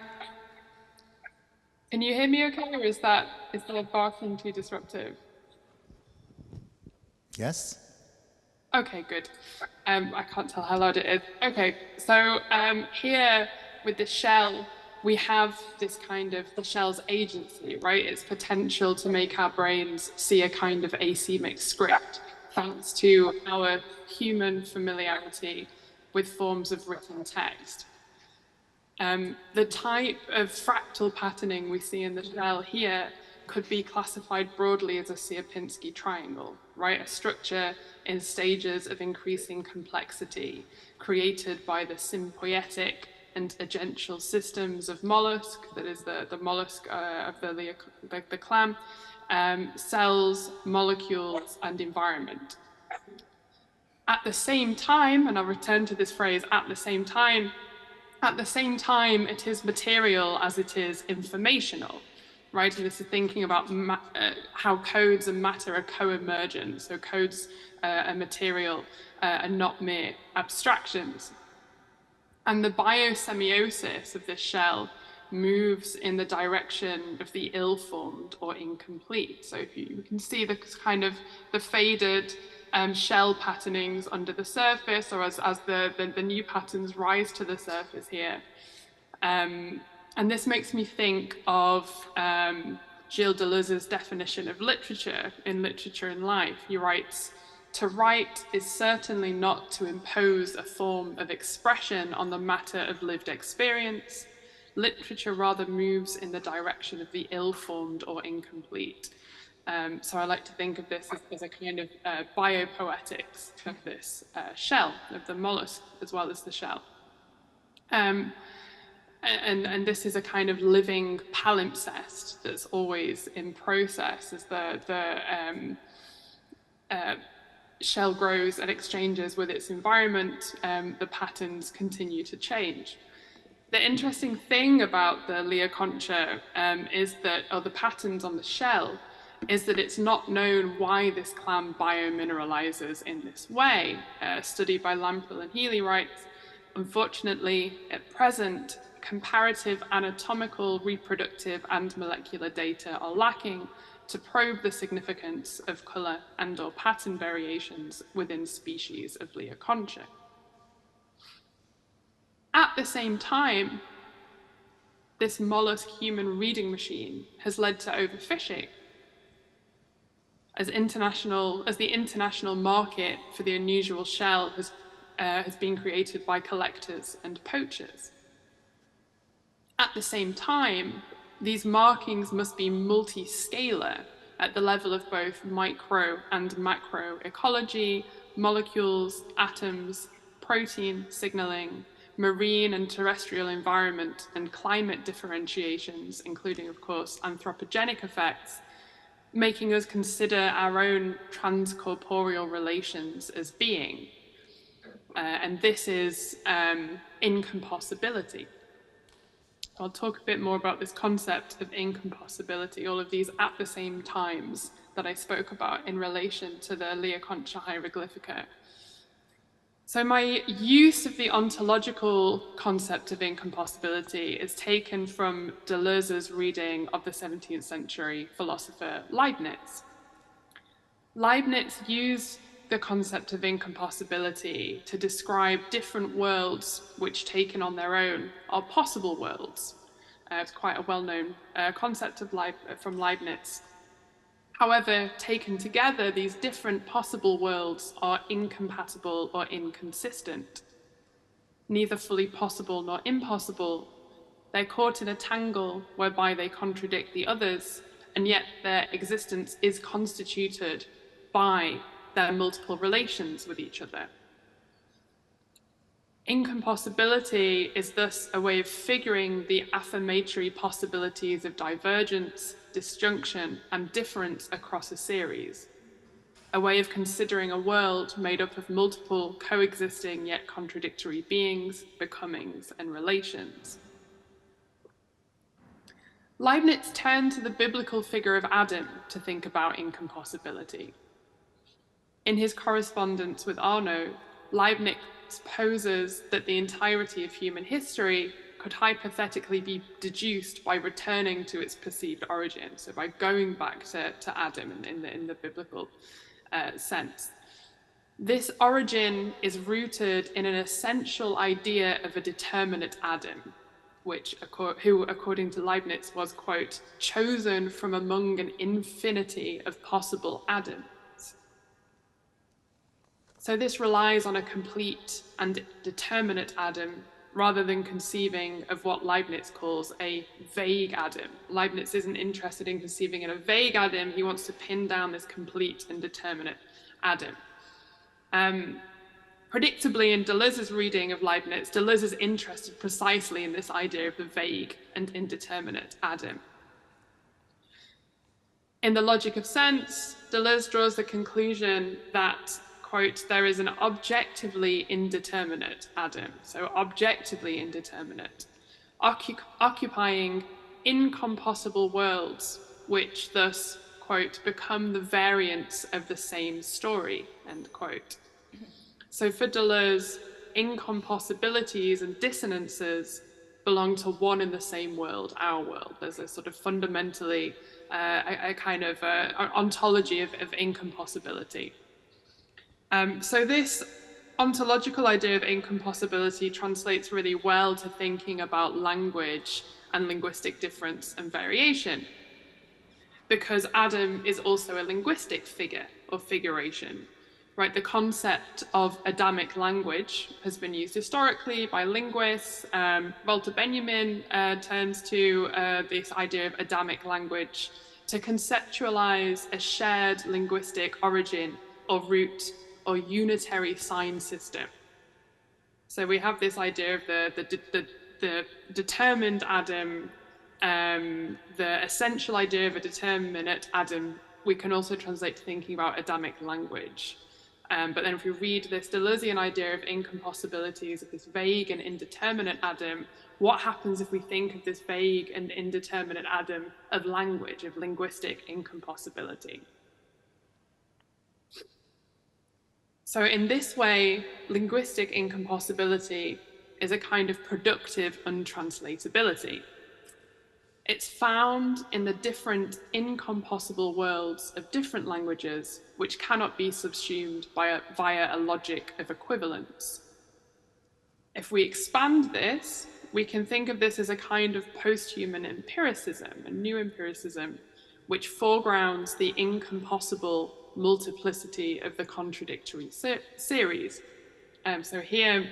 you hear me okay, or is the barking too disruptive? Yes. Okay, good. I can't tell how loud it is. Okay, so here with the shell, we have this kind of the shell's agency, right? Its potential to make our brains see a kind of asemic script, thanks to our human familiarity with forms of written text. The type of fractal patterning we see in the shell here could be classified broadly as a Sierpinski triangle, right? A structure in stages of increasing complexity created by the symbiotic and agential systems of mollusk, that is the mollusk of the clam, cells, molecules, and environment. At the same time, and I'll return to this phrase, at the same time it is material as it is informational, right? And this is thinking about how codes and matter are co-emergent, so codes are material and not mere abstractions. And the biosemiosis of this shell moves in the direction of the ill-formed or incomplete. So if you can see the kind of the faded shell patternings under the surface, or as the new patterns rise to the surface here. And this makes me think of Gilles Deleuze's definition of literature in Literature and Life. He writes, To write is certainly not to impose a form of expression on the matter of lived experience. Literature rather moves in the direction of the ill-formed or incomplete. So I like to think of this as a kind of biopoetics of this shell, of the mollusk, as well as the shell. And this is a kind of living palimpsest that's always in process as the shell grows and exchanges with its environment. The patterns continue to change. The interesting thing about the Leoconcha is that, or the patterns on the shell, is that it's not known why this clam biomineralizes in this way. A study by Lamprell and Healy writes, unfortunately, at present, comparative anatomical, reproductive, and molecular data are lacking to probe the significance of colour and or pattern variations within species of Leoconcha. At the same time, this mollusk human reading machine has led to overfishing, as the international market for the unusual shell has been created by collectors and poachers. At the same time, these markings must be multi-scalar at the level of both micro and macro ecology, molecules, atoms, protein signaling, marine and terrestrial environment, and climate differentiations, including, of course, anthropogenic effects, making us consider our own transcorporeal relations as being. And this is incompossibility. I'll talk a bit more about this concept of incompossibility, all of these at the same times that I spoke about in relation to the Leoconcha hieroglyphica. So my use of the ontological concept of incompossibility is taken from Deleuze's reading of the 17th century philosopher Leibniz. Leibniz used the concept of incompossibility to describe different worlds which, taken on their own, are possible worlds. It's quite a well-known concept from Leibniz. However, taken together, these different possible worlds are incompatible or inconsistent. Neither fully possible nor impossible. They're caught in a tangle whereby they contradict the others, and yet their existence is constituted by their multiple relations with each other. Incompossibility is thus a way of figuring the affirmatory possibilities of divergence, disjunction, and difference across a series. A way of considering a world made up of multiple coexisting yet contradictory beings, becomings, and relations. Leibniz turned to the biblical figure of Adam to think about incompossibility. In his correspondence with Arnaud, Leibniz poses that the entirety of human history could hypothetically be deduced by returning to its perceived origin, so by going back to Adam in the biblical sense. This origin is rooted in an essential idea of a determinate Adam, who, according to Leibniz, was, quote, chosen from among an infinity of possible Adams. So this relies on a complete and determinate Adam rather than conceiving of what Leibniz calls a vague Adam. Leibniz isn't interested in conceiving in a vague Adam, he wants to pin down this complete and determinate Adam. Predictably, in Deleuze's reading of Leibniz, Deleuze is interested precisely in this idea of the vague and indeterminate Adam. In The Logic of Sense, Deleuze draws the conclusion that, quote, there is an objectively indeterminate Adam, so objectively indeterminate, occupying incompossible worlds, which thus, quote, become the variants of the same story, end quote. So for Deleuze, incompossibilities and dissonances belong to one and the same world, our world. There's a sort of fundamentally, a kind of ontology of incompossibility. So this ontological idea of incompossibility translates really well to thinking about language and linguistic difference and variation, because Adam is also a linguistic figure or figuration. right? The concept of Adamic language has been used historically by linguists. Walter Benjamin turns to this idea of Adamic language to conceptualize a shared linguistic origin or root or unitary sign system. So we have this idea of the determined Adam, the essential idea of a determinate Adam. We can also translate to thinking about Adamic language. But then if we read this Deleuzian idea of incompossibilities, of this vague and indeterminate Adam, what happens if we think of this vague and indeterminate Adam of language, of linguistic incompossibility? So in this way, linguistic incompossibility is a kind of productive untranslatability. It's found in the different incompossible worlds of different languages, which cannot be subsumed via a logic of equivalence. If we expand this, we can think of this as a kind of post-human empiricism, a new empiricism, which foregrounds the incompossible multiplicity of the contradictory series. So here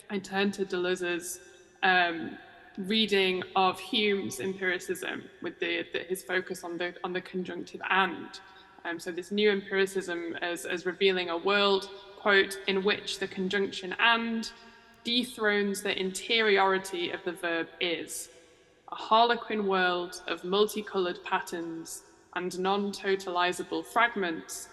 I turn to Deleuze's reading of Hume's empiricism with his focus on the conjunctive and. So this new empiricism as revealing a world, quote, in which the conjunction and dethrones the interiority of the verb is, a harlequin world of multicolored patterns and non-totalizable fragments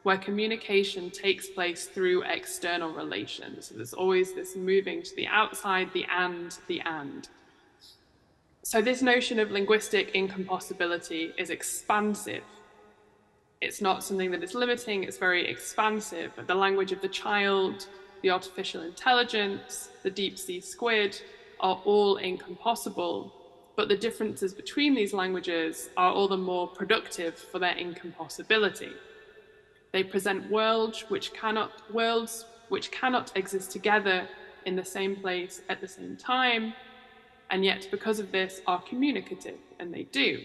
where communication takes place through external relations. So there's always this moving to the outside, the and, the and. So this notion of linguistic incompossibility is expansive. It's not something that is limiting, it's very expansive. The language of the child, the artificial intelligence, the deep sea squid are all incompossible, but the differences between these languages are all the more productive for their incompossibility. They present worlds which cannot exist together in the same place at the same time, and yet because of this are communicative, and they do.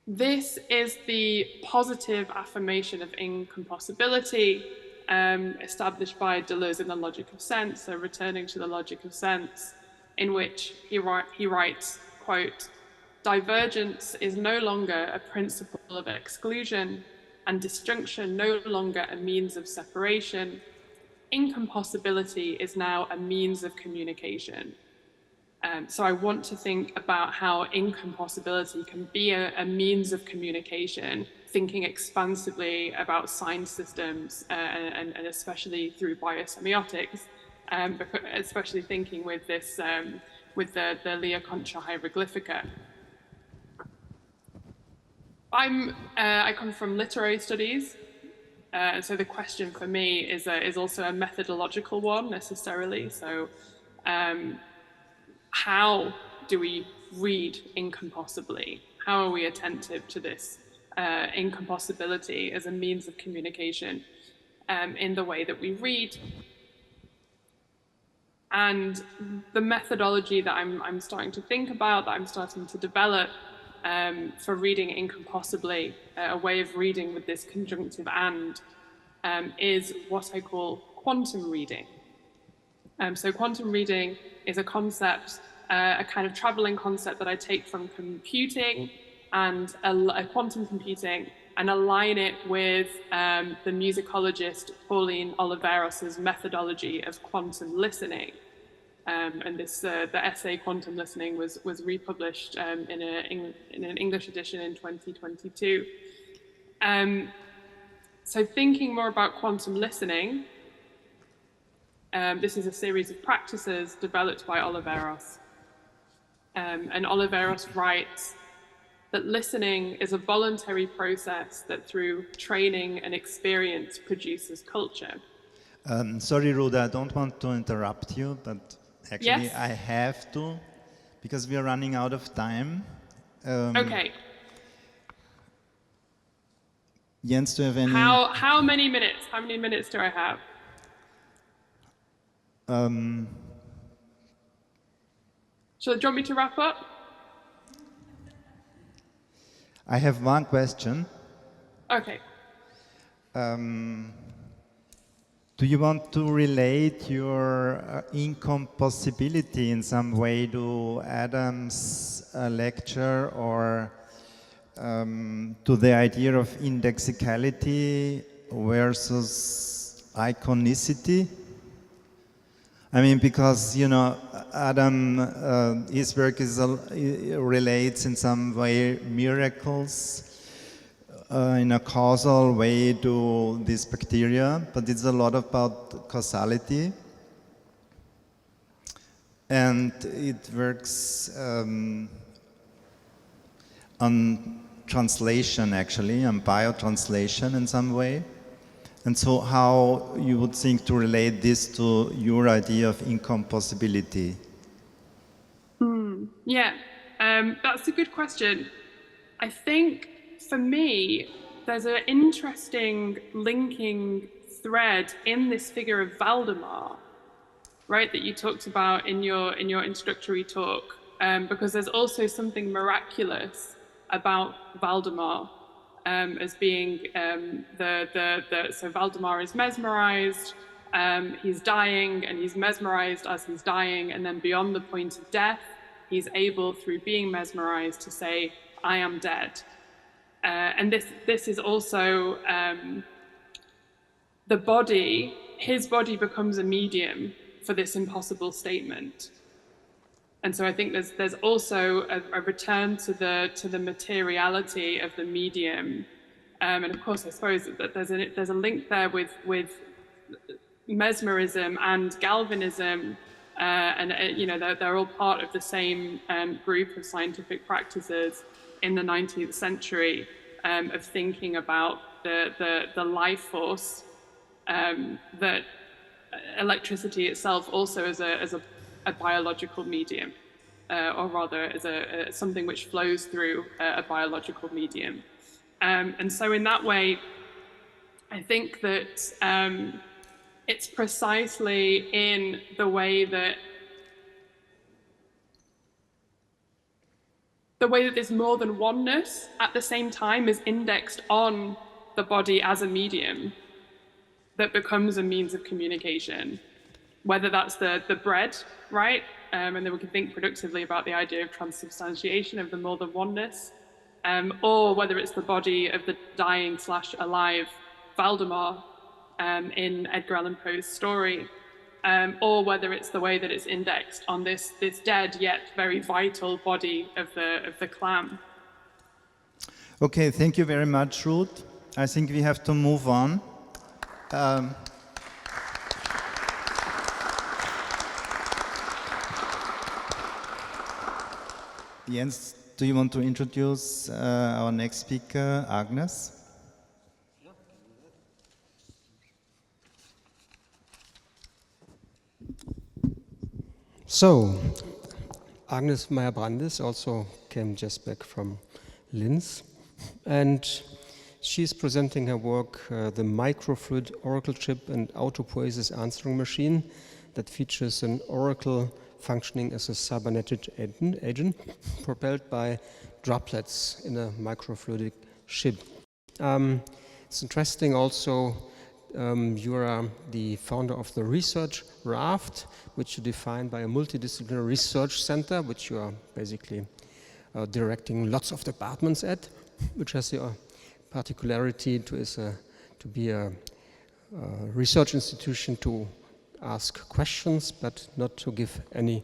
This is the positive affirmation of incompossibility established by Deleuze in the logic of sense, so returning to the logic of sense, in which he writes, quote, divergence is no longer a principle of exclusion and disjunction no longer a means of separation. Incompossibility is now a means of communication. So I want to think about how incompossibility can be a means of communication, thinking expansively about sign systems and especially through biosemiotics, especially thinking with this with the Lea Concha hieroglyphica. I come from literary studies, so the question for me is also a methodological one necessarily. So how do we read incompossibly? How are we attentive to this incompossibility as a means of communication in the way that we read? And the methodology that I'm starting to think about, that I'm starting to develop for reading incompossibly, a way of reading with this conjunctive and, is what I call quantum reading. So quantum reading is a concept, a kind of traveling concept that I take from computing and a quantum computing and align it with the musicologist Pauline Oliveiros's methodology of quantum listening. And this, the essay Quantum Listening was republished in an English edition in 2022. So thinking more about quantum listening, this is a series of practices developed by Oliveiros. And Oliveiros writes that listening is a voluntary process that through training and experience produces culture. Sorry, Ruda, I don't want to interrupt you, but actually yes? I have to, because we are running out of time. Okay. Jens, do you have any... How many minutes? How many minutes do I have? So do you want me to wrap up? I have one question. Okay. do you want to relate your incompossibility in some way to Adam's lecture, or to the idea of indexicality versus iconicity? I mean, because, you know, Adam, his work relates in some way miracles in a causal way to this bacteria, but it's a lot about causality. And it works on translation, actually, on biotranslation in some way. And so how you would think to relate this to your idea of incompossibility? Yeah, that's a good question. I think for me, there's an interesting linking thread in this figure of Valdemar, right, that you talked about in your introductory talk, because there's also something miraculous about Valdemar as being so Valdemar is mesmerized, he's dying, and he's mesmerized as he's dying, and then beyond the point of death, he's able, through being mesmerized, to say, I am dead. And this is also the body, his body becomes a medium for this impossible statement. And so I think there's also a return to the materiality of the medium. And of course, I suppose that there's a link there with mesmerism and galvanism, and you know, they're all part of the same group of scientific practices in the 19th century of thinking about the life force that electricity itself also as a biological medium, or rather as something which flows through a biological medium. And so in that way, I think that it's precisely in the way that this more than oneness at the same time is indexed on the body as a medium that becomes a means of communication, whether that's the bread, right? And then we can think productively about the idea of transubstantiation of the more than oneness, or whether it's the body of the dying/alive Valdemar in Edgar Allan Poe's story, or whether it's the way that it's indexed on this dead yet very vital body of the clam. Okay, thank you very much, Ruth. I think we have to move on. Jens, do you want to introduce our next speaker, Agnes? So, Agnes Meyer-Brandis also came just back from Linz, and she's presenting her work, The Microfluid Oracle Chip and Autopoiesis Answering Machine, that features an oracle functioning as a cybernetic agent propelled by droplets in a microfluidic chip. It's interesting also, you are the founder of the Research Raft, which you define by a multidisciplinary research center, which you are basically directing lots of departments at, which has the particularity to be a research institution to ask questions, but not to give any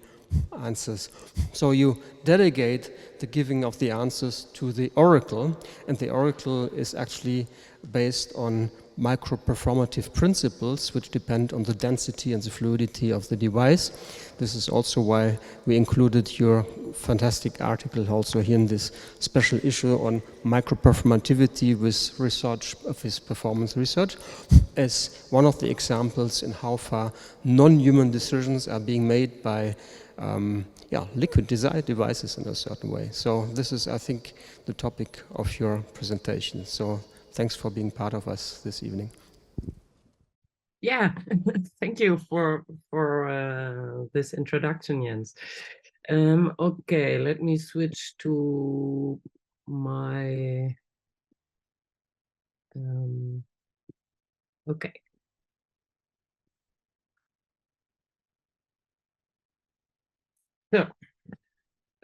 answers. So you delegate the giving of the answers to the oracle, and the oracle is actually based on micro-performative principles which depend on the density and the fluidity of the device. This is also why we included your fantastic article also here in this special issue on micro-performativity with research, with performance research, as one of the examples in how far non-human decisions are being made by liquid devices in a certain way. So this is, I think, the topic of your presentation. So thanks for being part of us this evening. Yeah, thank you for this introduction, Jens. Okay, let me switch to my Okay. So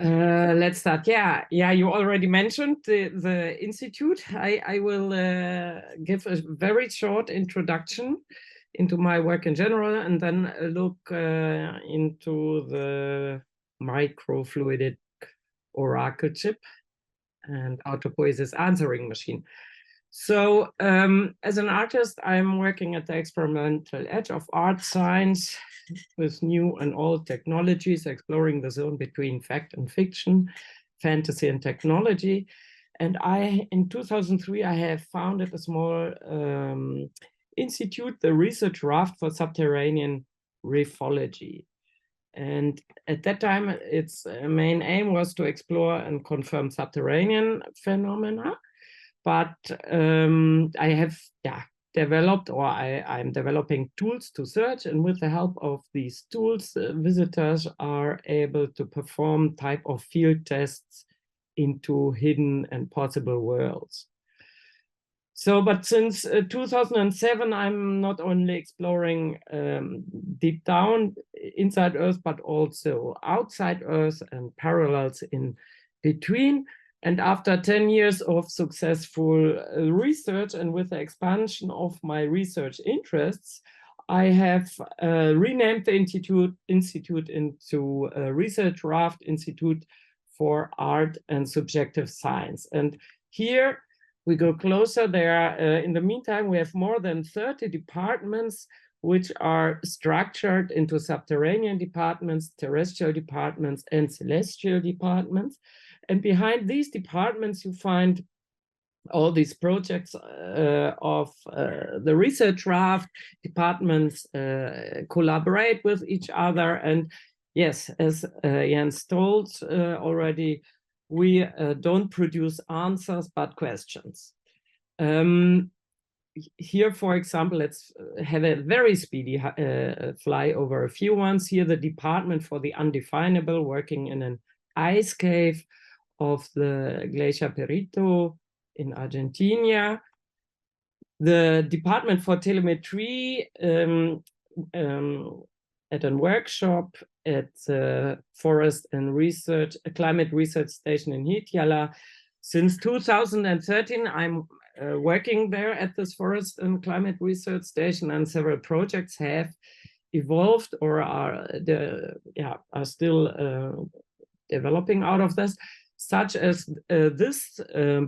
let's start. Yeah, you already mentioned the institute. I will give a very short introduction into my work in general, and then look into the microfluidic oracle chip and autopoiesis answering machine. So as an artist, I'm working at the experimental edge of art science with new and old technologies, exploring the zone between fact and fiction, fantasy and technology. And in 2003, I have founded a small institute, the Research Raft for Subterranean Refology. And at that time, its main aim was to explore and confirm subterranean phenomena. But I have developed, or I'm developing tools to search, and with the help of these tools, visitors are able to perform type of field tests into hidden and possible worlds. So, but since 2007, I'm not only exploring deep down inside Earth, but also outside Earth and parallels in between. And after 10 years of successful research, and with the expansion of my research interests, I have renamed the institute into Research Raft Institute for Art and Subjective Science. And here we go closer. There, in the meantime, we have more than 30 departments which are structured into subterranean departments, terrestrial departments, and celestial departments. And behind these departments, you find all these projects of the Research Raft. Departments collaborate with each other. And yes, as Jens told already, we don't produce answers, but questions. Here, for example, let's have a very speedy fly over a few ones. Here, the Department for the Undefinable, working in an ice cave of the Glacier Perito in Argentina. The Department for Telemetry at a workshop at the Forest and Climate Research Station in Hietiala. Since 2013, I'm working there at this Forest and Climate Research Station, and several projects have evolved or are still developing out of this, such as this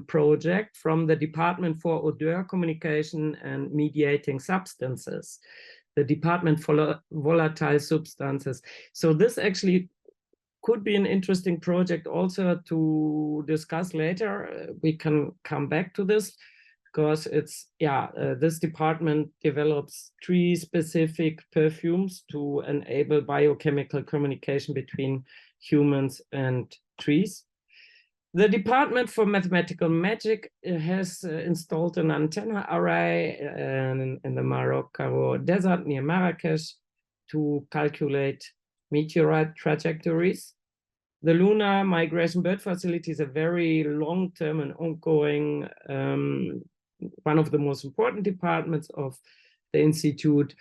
project from the Department for Odor Communication and Mediating Substances, the Department for Volatile Substances. So this actually could be an interesting project also to discuss later. We can come back to this, because it's, this department develops tree-specific perfumes to enable biochemical communication between humans and trees. The Department for Mathematical Magic has installed an antenna array in the Morocco desert near Marrakesh to calculate meteorite trajectories. The Lunar Migration Bird Facility is a very long-term and ongoing, one of the most important departments of the Institute.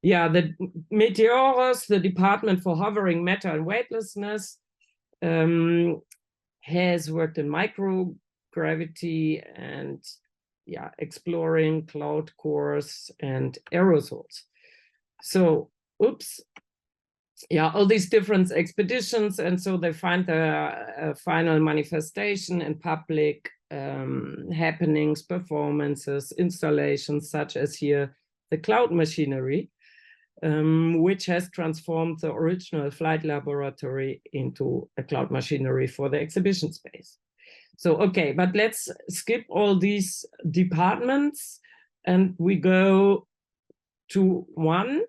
Yeah, the Meteoros, the Department for Hovering Matter and Weightlessness, has worked in microgravity and exploring cloud cores and aerosols. So, all these different expeditions, and so they find the final manifestation in public happenings, performances, installations, such as here the cloud machinery, which has transformed the original flight laboratory into a cloud machinery for the exhibition space. So, okay, but let's skip all these departments and we go to one,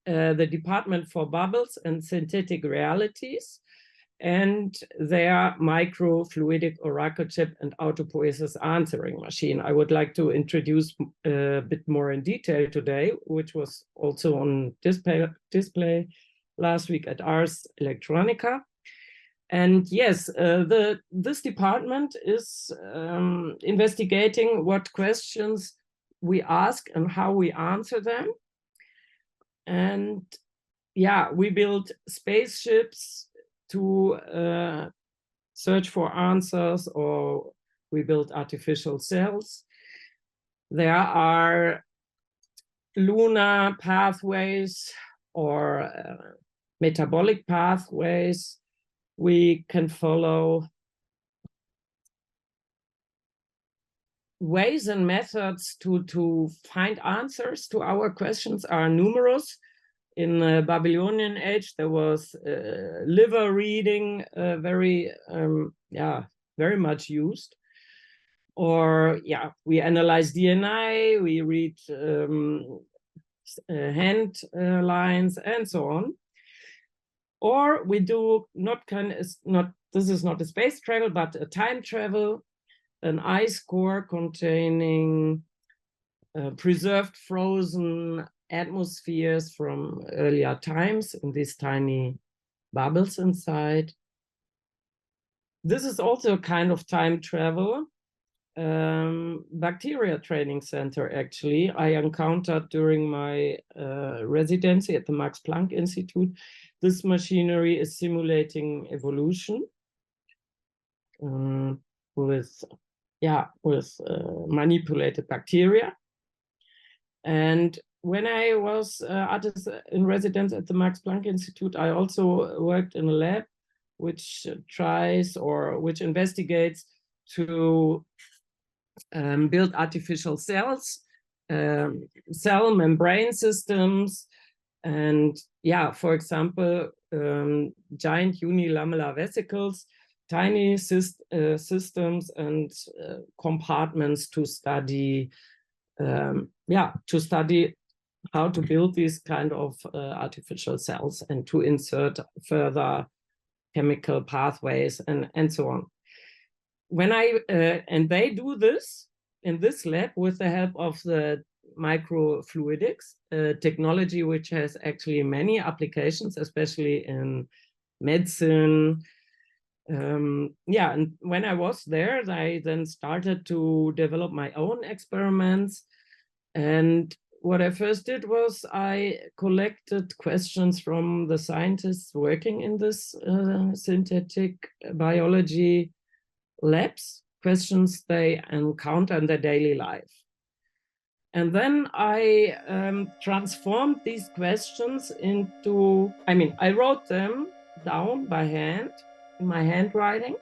the Department for Bubbles and Synthetic Realities, and their microfluidic oracle chip and autopoiesis answering machine. I would like to introduce a bit more in detail today, which was also on display last week at Ars Electronica. And yes, this department is investigating what questions we ask and how we answer them. And yeah, we build spaceships to search for answers, or we build artificial cells. There are lunar pathways or metabolic pathways we can follow. Ways and methods to find answers to our questions are numerous. In the Babylonian age, there was liver reading, very much used. Or we analyze DNA, we read hand lines, and so on. Or we do this is not a space travel, but a time travel, an ice core containing preserved frozen atmospheres from earlier times in these tiny bubbles inside. This is also a kind of time travel. Bacteria training center, actually, I encountered during my residency at the Max Planck Institute. This machinery is simulating evolution with manipulated bacteria. And when I was in residence at the Max Planck Institute, I also worked in a lab which investigates to build artificial cells, cell membrane systems, and for example, giant unilamellar vesicles, tiny systems and compartments to study how to build these kind of artificial cells and to insert further chemical pathways and so on. And they do this in this lab with the help of the microfluidics technology, which has actually many applications, especially in medicine. And when I was there, I then started to develop my own experiments. And what I first did was I collected questions from the scientists working in this synthetic biology labs, questions they encounter in their daily life. And then I transformed these questions into, I wrote them down by hand, in my handwriting.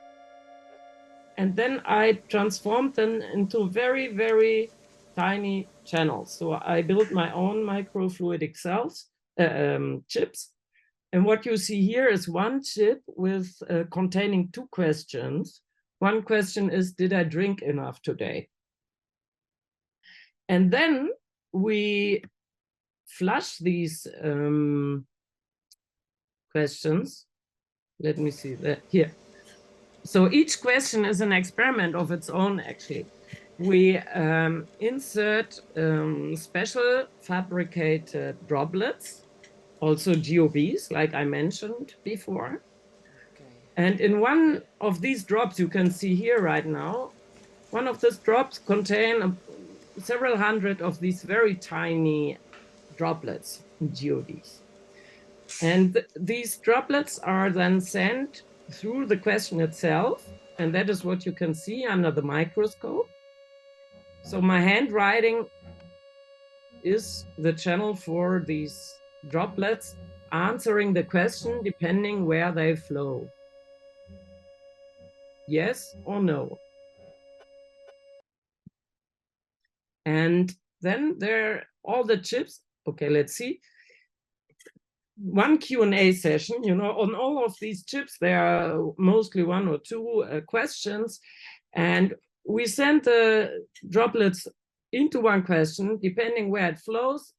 And then I transformed them into very, very tiny channels. So I built my own microfluidic cells, chips. And what you see here is one chip with containing two questions. One question is, did I drink enough today? And then we flush these questions. Let me see that here. So each question is an experiment of its own, actually. We insert special fabricated droplets, also GOVs, like I mentioned before. And in one of these drops, you can see here right now, one of these drops contain several hundred of these very tiny droplets, GOVs. And these droplets are then sent through the question itself, and that is what you can see under the microscope. So my handwriting is the channel for these droplets answering the question depending where they flow. Yes or no. And then there are all the chips. Okay, let's see. One Q&A session, on all of these chips, there are mostly one or two questions, and we send the droplets into one question. Depending where it flows,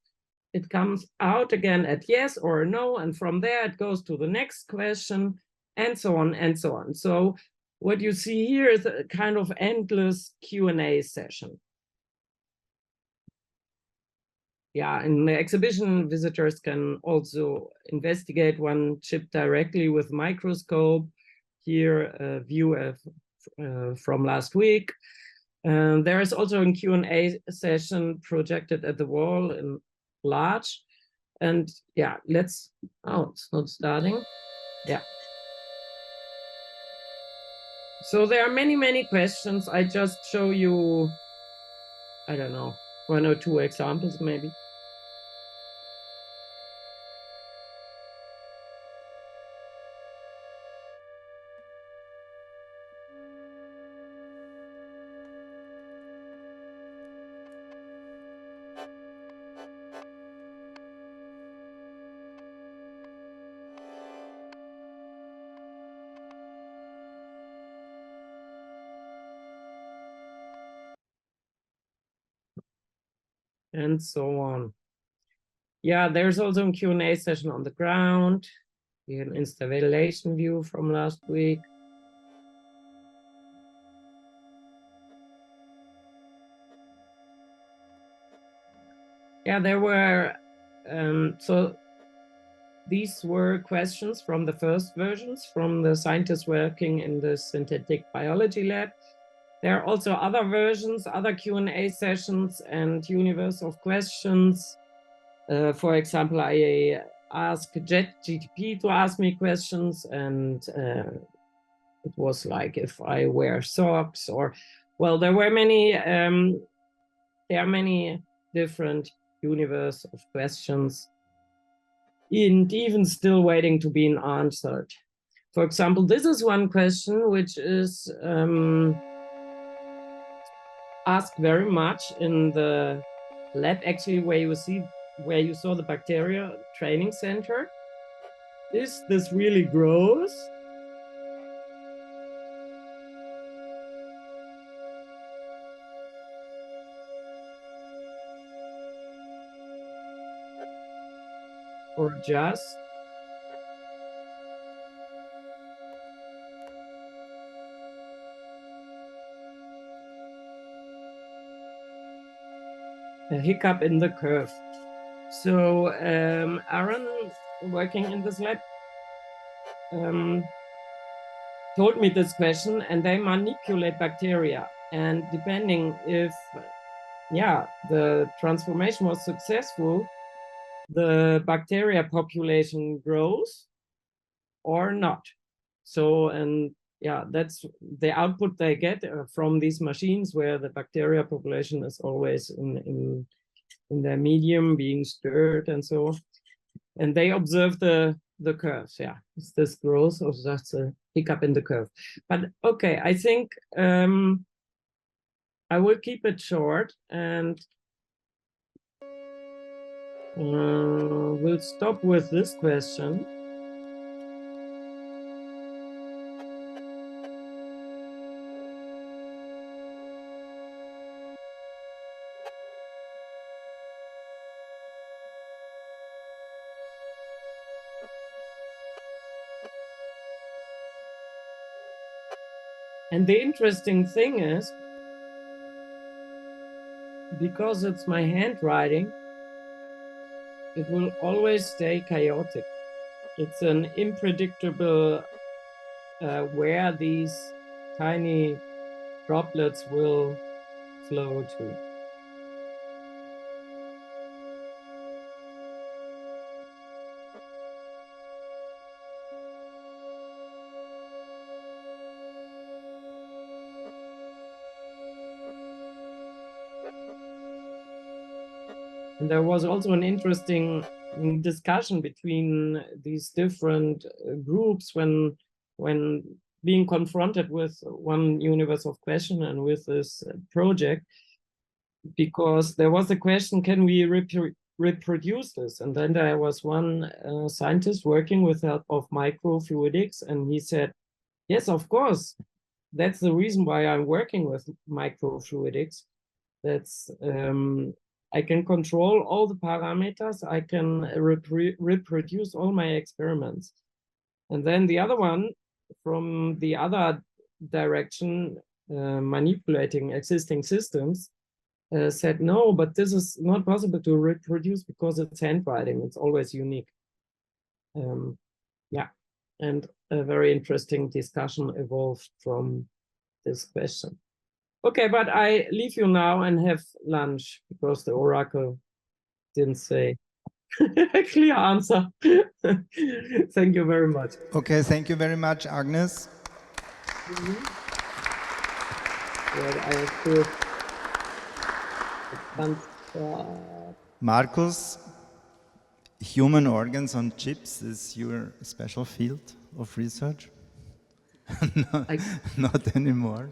it comes out again at yes or no, and from there it goes to the next question, and so on and so on. So what you see here is a kind of endless Q&A session. Yeah, in the exhibition, visitors can also investigate one chip directly with microscope. Here, a view from last week. There is also a Q&A session projected at the wall in large. And yeah, let's, oh, it's not starting. Yeah. So there are many, many questions. I just show you, I don't know, 1 or 2 examples maybe. And so on. Yeah, there's also a Q&A session on the ground, an installation view from last week. Yeah, there were, so these were questions from the first versions from the scientists working in the synthetic biology lab. There are also other versions, other Q&A sessions and universe of questions. For example, I asked JetGTP to ask me questions, and it was like if I wear socks, or, well, there were many, there are many different universe of questions, and even still waiting to be answered. For example, this is one question which is asked very much in the lab, actually, where you saw the bacteria training center. Is this really gross? Or just a hiccup in the curve? So Aaron, working in this lab, told me this question, and they manipulate bacteria. And depending if, yeah, the transformation was successful, the bacteria population grows or not. So, and yeah, that's the output they get from these machines, where the bacteria population is always in their medium being stirred and so on. And they observe the curves. Yeah, is this growth or just a hiccup in the curve? But okay, I think I will keep it short, and we'll stop with this question. And the interesting thing is, because it's my handwriting, it will always stay chaotic. It's an unpredictable where these tiny droplets will flow to. And there was also an interesting discussion between these different groups when being confronted with one universe of question and with this project, because there was a question, can we reproduce this? And then there was one scientist working with help of microfluidics, and he said, yes, of course. That's the reason why I'm working with microfluidics. That's I can control all the parameters. I can reproduce all my experiments. And then the other one from the other direction, manipulating existing systems, said, no, but this is not possible to reproduce because it's handwriting. It's always unique. Yeah, and a very interesting discussion evolved from this question. Okay, but I leave you now and have lunch because the oracle didn't say a clear answer. Thank you very much. Okay, thank you very much, Agnes. Well, I have to Markus, human organs on chips is your special field of research? No, not anymore.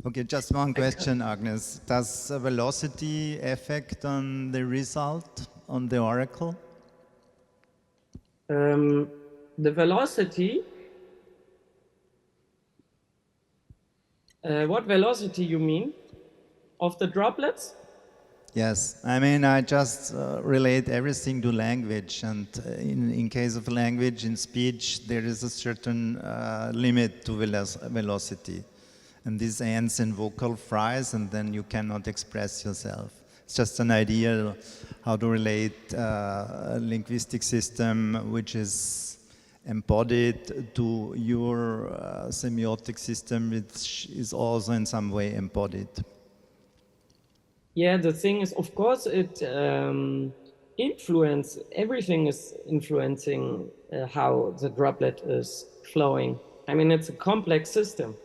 Okay, just one question, Agnes. Does velocity affect on the result, on the oracle? the velocity. What velocity you mean? Of the droplets? Yes, I mean, I just relate everything to language, and in case of language, in speech, there is a certain limit to velocity. And this ends in vocal fries, and then you cannot express yourself. It's just an idea how to relate a linguistic system which is embodied to your semiotic system, which is also in some way embodied. Yeah, the thing is, of course, it everything is influencing how the droplet is flowing. I mean, it's a complex system.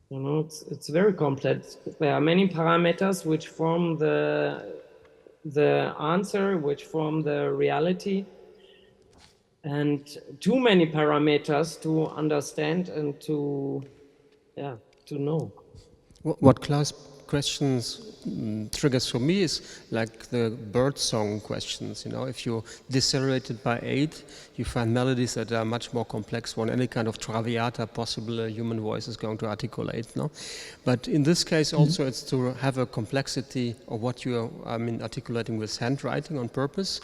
You know, it's very complex. There are many parameters which form the answer, which form the reality, and too many parameters to understand and to know. What Klaus questions triggers for me is like the bird song questions. You know, if you decelerate it by 8, you find melodies that are much more complex than any kind of traviata possible a human voice is going to articulate. No, but in this case also it's to have a complexity of what you are articulating with handwriting on purpose,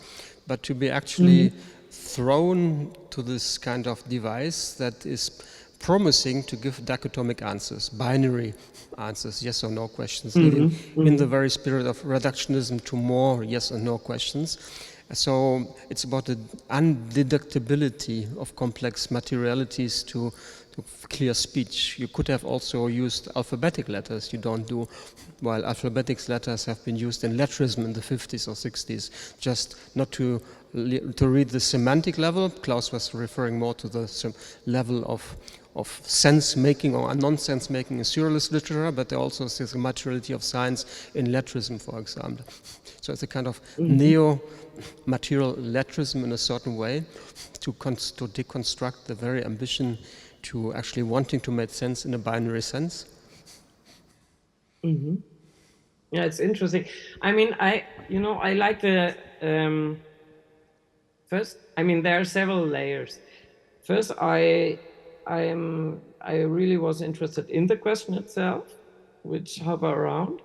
but to be actually thrown to this kind of device that is promising to give dichotomic answers, binary answers, yes or no questions, in the very spirit of reductionism to more yes or no questions. So it's about the undeductibility of complex materialities to clear speech. You could have also used alphabetic letters. You don't do, while alphabetic letters have been used in lettrism in the 50s or 60s, just not to read the semantic level. Klaus was referring more to the level of sense-making or nonsense-making in surrealist literature, but there also is a materiality of science in lettrism, for example. So it's a kind of neo-material lettrism in a certain way to deconstruct the very ambition to actually wanting to make sense in a binary sense. Yeah, it's interesting. I mean, I like the first. I mean, there are several layers. First, I really was interested in the question itself, which hover around,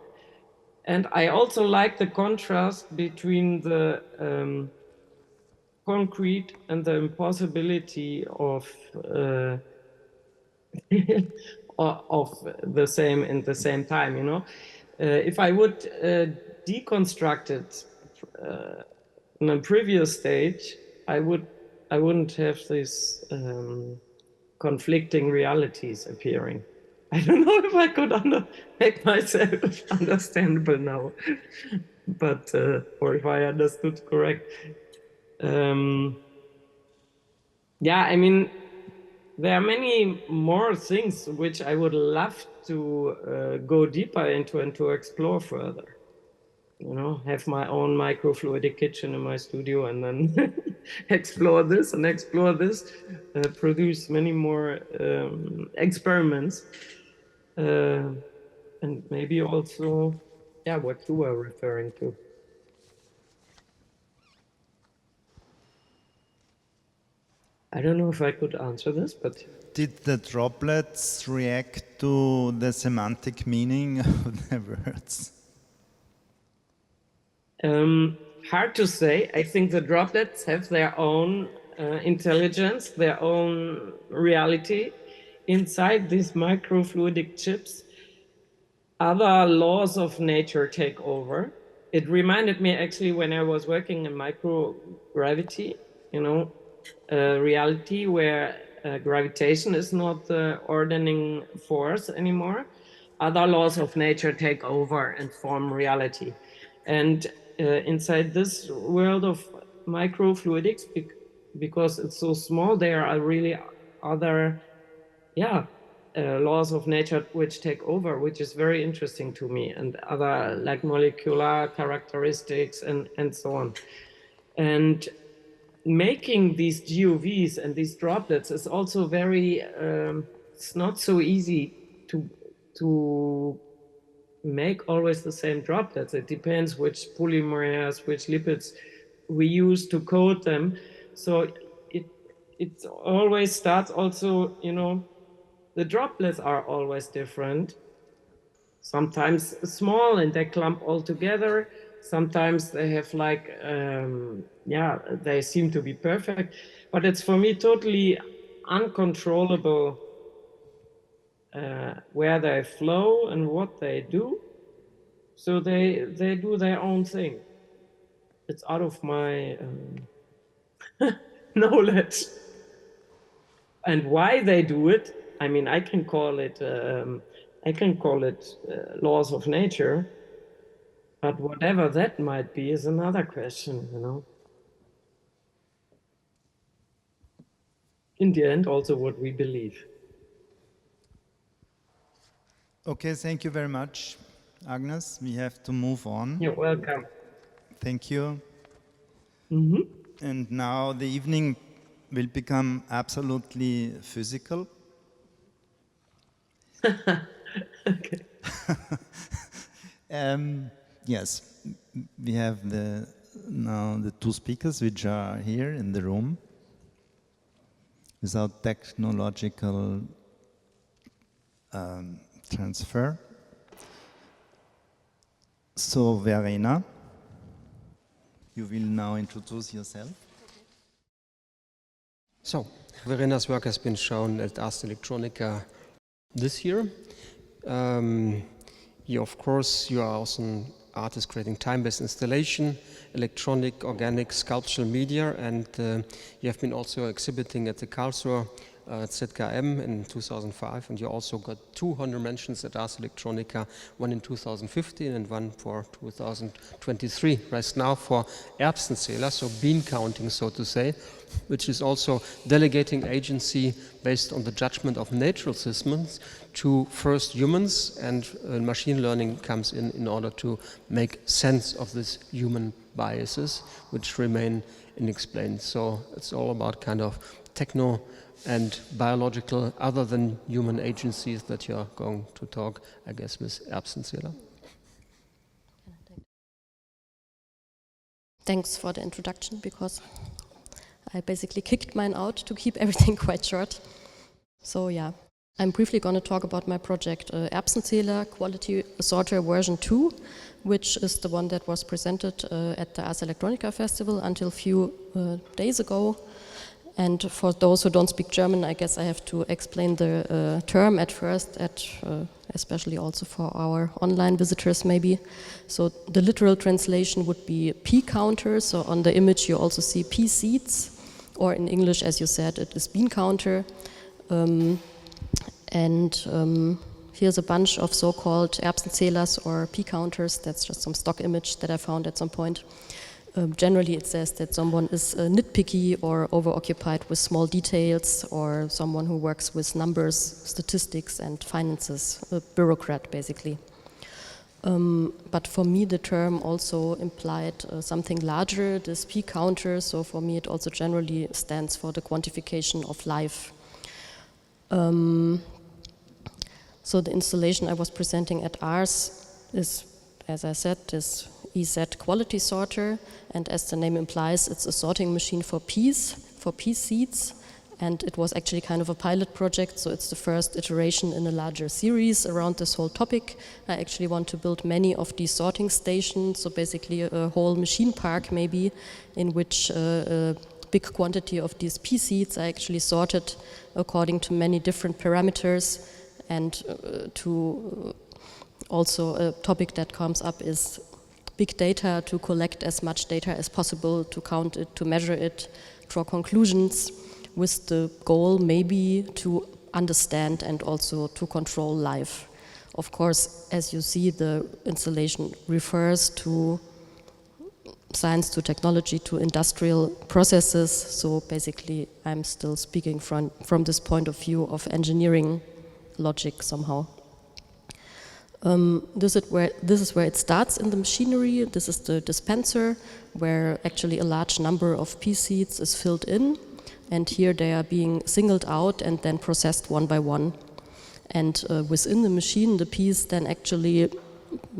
and I also like the contrast between the concrete and the impossibility of the same in the same time. You know, if I would deconstruct it in a previous stage, I wouldn't have these conflicting realities appearing. I don't know if I could make myself understandable now, but or if I understood correct. Yeah, I mean, there are many more things which I would love to go deeper into and to explore further. You know, have my own microfluidic kitchen in my studio and then explore this and explore this, produce many more experiments. And maybe also, yeah, what you were referring to. I don't know if I could answer this, but... Did the droplets react to the semantic meaning of the words? Hard to say. I think the droplets have their own intelligence, their own reality. Inside these microfluidic chips, other laws of nature take over. It reminded me actually when I was working in microgravity, you know, reality where gravitation is not the ordering force anymore. Other laws of nature take over and form reality. And inside this world of microfluidics, because it's so small, there are really other laws of nature which take over, which is very interesting to me, and other like molecular characteristics and so on. And making these GOVs and these droplets is also very, it's not so easy to make always the same droplets. It depends which polymers, which lipids we use to coat them. So it always starts also, you know, the droplets are always different. Sometimes small and they clump all together. Sometimes they have like, they seem to be perfect, but it's for me totally uncontrollable where they flow and what they do. So they do their own thing. It's out of my knowledge. And why they do it, I mean, I can call it laws of nature, but whatever that might be is another question, you know. In the end, also what we believe. Okay, thank you very much, Agnes. We have to move on. You're welcome. Thank you. Mm-hmm. And now the evening will become absolutely physical. Okay. Yes, we have now the two speakers which are here in the room. Without technological transfer. So Verena, you will now introduce yourself. So, Verena's work has been shown at Ars Electronica this year. Of course, you are also an artist creating time-based installation, electronic, organic, sculptural media, and you have been also exhibiting at the Karlsruhe ZKM in 2005, and you also got 200 mentions at Ars Electronica, one in 2015 and one for 2023. Right now for Erbsenzähler, so bean counting, so to say, which is also delegating agency based on the judgment of natural systems to first humans, and machine learning comes in order to make sense of these human biases, which remain unexplained. So it's all about kind of techno and biological, other than human agencies that you're going to talk, I guess, with Erbsenzähler. Thanks for the introduction, because I basically kicked mine out to keep everything quite short. So yeah, I'm briefly going to talk about my project Erbsenzähler Quality Sorter version 2, which is the one that was presented at the Ars Electronica Festival until a few days ago. And for those who don't speak German, I guess I have to explain the term at first, especially also for our online visitors maybe. So the literal translation would be P counter. So on the image you also see P seeds, or in English, as you said, it is bean counter. Here's a bunch of so-called Erbsenzählers or P counters. That's just some stock image that I found at some point. Generally, it says that someone is nitpicky or overoccupied with small details, or someone who works with numbers, statistics, and finances, a bureaucrat, basically. But for me, the term also implied something larger, this P counter. So for me, it also generally stands for the quantification of life. So the installation I was presenting at Ars is, as I said, this EZ quality sorter, and as the name implies, it's a sorting machine for peas seeds, and it was actually kind of a pilot project, so it's the first iteration in a larger series around this whole topic. I actually want to build many of these sorting stations, so basically a whole machine park maybe, in which a big quantity of these pea seeds are actually sorted according to many different parameters, and to also a topic that comes up is big data, to collect as much data as possible, to count it, to measure it, draw conclusions, with the goal maybe to understand and also to control life. Of course, as you see, the installation refers to science, to technology, to industrial processes. So basically, I'm still speaking from this point of view of engineering logic somehow. This is where it starts in the machinery. This is the dispenser, where actually a large number of pea seeds is filled in. And here they are being singled out and then processed one by one. And within the machine, the peas then actually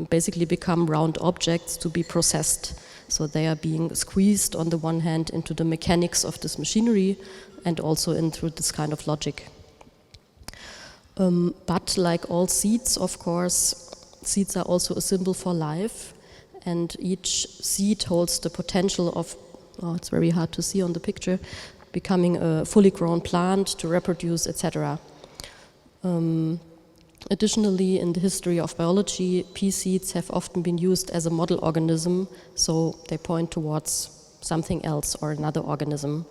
basically become round objects to be processed. So they are being squeezed on the one hand into the mechanics of this machinery and also into this kind of logic. But like all seeds, of course, seeds are also a symbol for life, and each seed holds the potential of, it's very hard to see on the picture, becoming a fully grown plant to reproduce, etc. Additionally, in the history of biology, pea seeds have often been used as a model organism, so they point towards something else or another organism.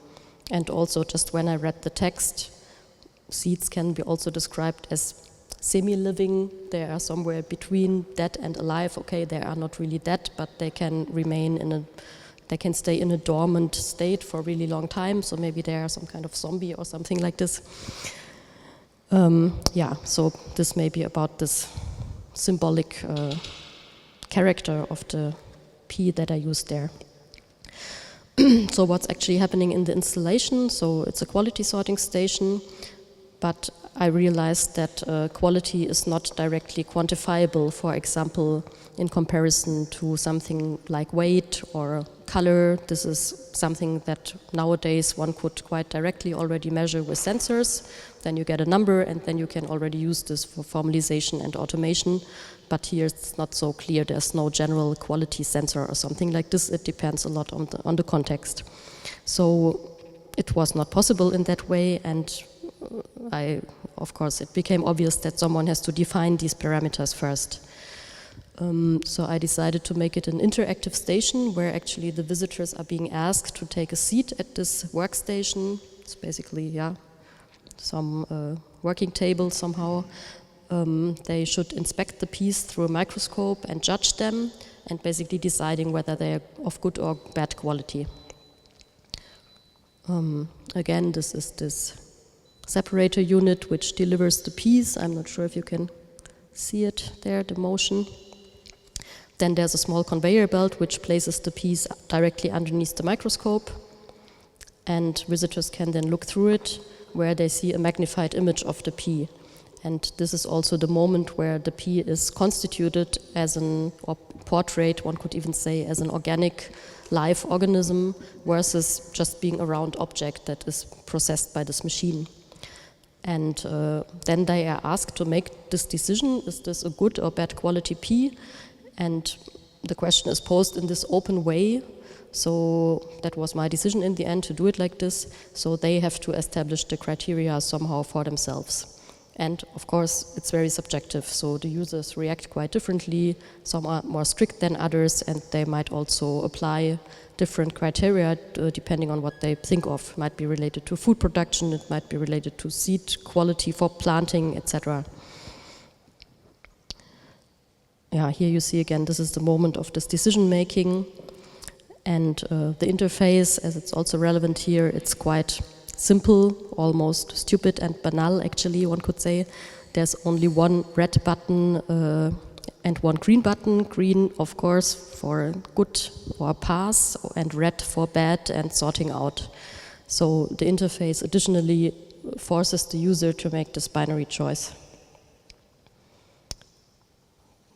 And also, just when I read the text, seeds can be also described as semi-living. They are somewhere between dead and alive. Okay, they are not really dead, but they can remain they can stay in a dormant state for a really long time. So maybe they are some kind of zombie or something like this. Yeah, so this may be about this symbolic character of the pea that I used there. So what's actually happening in the installation? So it's a quality sorting station, but I realized that quality is not directly quantifiable, for example, in comparison to something like weight or color. This is something that nowadays one could quite directly already measure with sensors. Then you get a number, and then you can already use this for formalization and automation. But here it's not so clear. There's no general quality sensor or something like this. It depends a lot on the context. So it was not possible in that way, and of course, it became obvious that someone has to define these parameters first. So I decided to make it an interactive station where actually the visitors are being asked to take a seat at this workstation. It's basically, yeah, some working table somehow. They should inspect the peas through a microscope and judge them, and basically deciding whether they are of good or bad quality. Again, this is this separator unit which delivers the peas. I'm not sure if you can see it there, the motion. Then there's a small conveyor belt which places the peas directly underneath the microscope, and visitors can then look through it where they see a magnified image of the pea. And this is also the moment where the pea is constituted as or portrayed, one could even say, as an organic live organism versus just being a round object that is processed by this machine. And then they are asked to make this decision, is this a good or bad quality pea? And the question is posed in this open way. So that was my decision in the end, to do it like this. So they have to establish the criteria somehow for themselves. And of course, it's very subjective. So the users react quite differently. Some are more strict than others, and they might also apply different criteria depending on what they think of. It might be related to food production, it might be related to seed quality for planting, etc. Yeah, here you see again, this is the moment of this decision making. And the interface, as it's also relevant here, it's quite simple, almost stupid and banal, actually, one could say. There's only one red button and one green button. Green, of course, for good or pass, and red for bad and sorting out. So the interface additionally forces the user to make this binary choice.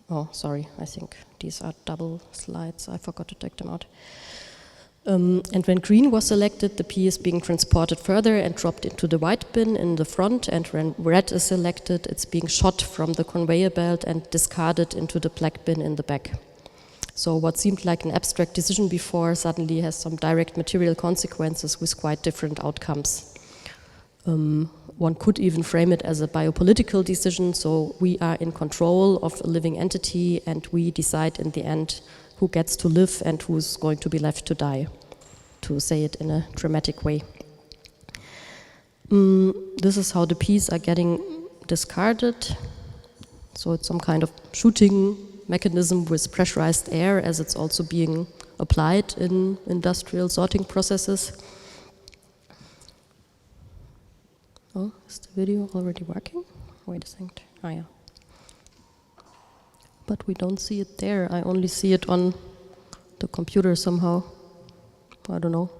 Oh, sorry, I think these are double slides. I forgot to take them out. And when green was selected, the pea is being transported further and dropped into the white bin in the front, and when red is selected, it's being shot from the conveyor belt and discarded into the black bin in the back. So what seemed like an abstract decision before suddenly has some direct material consequences with quite different outcomes. One could even frame it as a biopolitical decision, so we are in control of a living entity and we decide in the end who gets to live and who's going to be left to die, to say it in a dramatic way. This is how the P's are getting discarded. So it's some kind of shooting mechanism with pressurized air, as it's also being applied in industrial sorting processes. Oh, is the video already working? Wait a second. Ah, yeah. But we don't see it there. I only see it on the computer somehow. I don't know.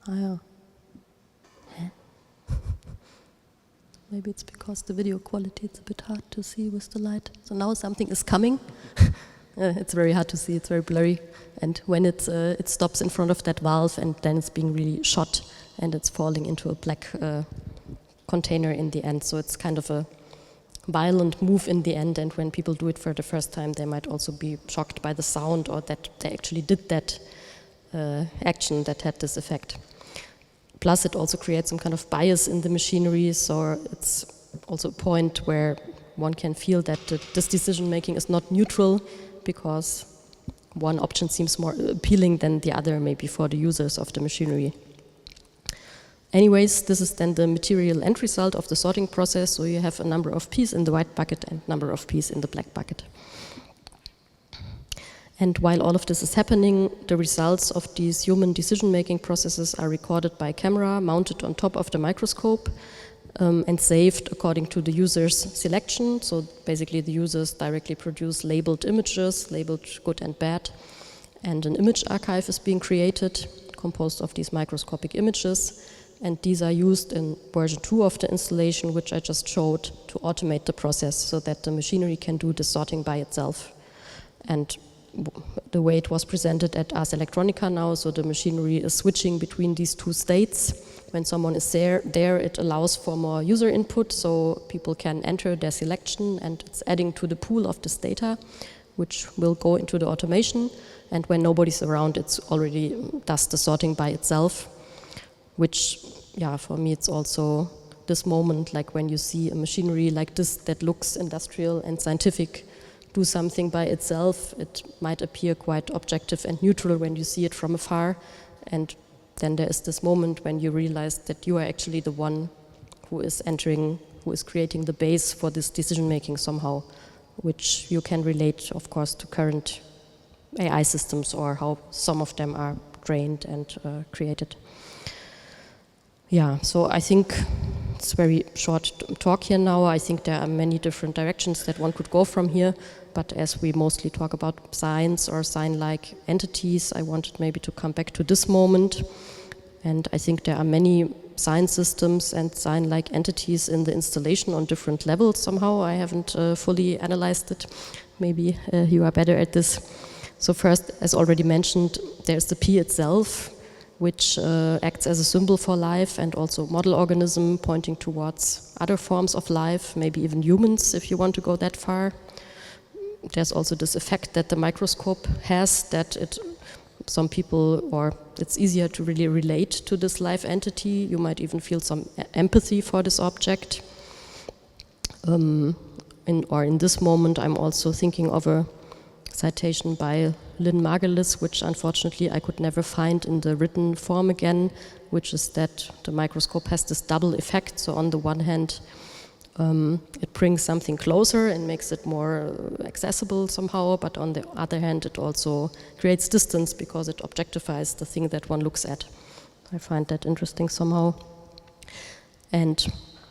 Ah, yeah. Maybe it's because the video quality is a bit hard to see with the light. So now something is coming. It's very hard to see, it's very blurry. And when it stops in front of that valve, and then it's being really shot and it's falling into a black container in the end. So it's kind of a violent move in the end, and when people do it for the first time, they might also be shocked by the sound, or that they actually did that action that had this effect. Plus, it also creates some kind of bias in the machinery, so it's also a point where one can feel that this decision-making is not neutral, because one option seems more appealing than the other, maybe for the users of the machinery. Anyways, this is then the material end result of the sorting process, so you have a number of P's in the white bucket and number of P's in the black bucket. And while all of this is happening, the results of these human decision-making processes are recorded by camera, mounted on top of the microscope, and saved according to the user's selection. So basically the users directly produce labeled images, labeled good and bad, and an image archive is being created, composed of these microscopic images, and these are used in version 2 of the installation, which I just showed, to automate the process so that the machinery can do the sorting by itself. And the way it was presented at Ars Electronica now, so the machinery is switching between these two states. When someone is there, it allows for more user input, so people can enter their selection, and it's adding to the pool of this data, which will go into the automation. And when nobody's around, it's already does the sorting by itself, which, yeah, for me, it's also this moment, like when you see a machinery like this that looks industrial and scientific do something by itself, it might appear quite objective and neutral when you see it from afar. And then there is this moment when you realize that you are actually the one who is entering, who is creating the base for this decision-making somehow, which you can relate, of course, to current AI systems or how some of them are trained and created. Yeah, so I think it's very short talk here now. I think there are many different directions that one could go from here, but as we mostly talk about signs or sign-like entities, I wanted maybe to come back to this moment. And I think there are many sign systems and sign-like entities in the installation on different levels somehow. I haven't fully analyzed it. Maybe you are better at this. So first, as already mentioned, there's the P itself, which acts as a symbol for life and also model organism pointing towards other forms of life, maybe even humans if you want to go that far. There's also this effect that the microscope has, that some people, or it's easier to really relate to this live entity. You might even feel some empathy for this object. In this moment, I'm also thinking of a citation by Lynn Margulis, which unfortunately I could never find in the written form again, which is that the microscope has this double effect. So on the one hand, it brings something closer and makes it more accessible somehow, but on the other hand, it also creates distance because it objectifies the thing that one looks at. I find that interesting somehow. And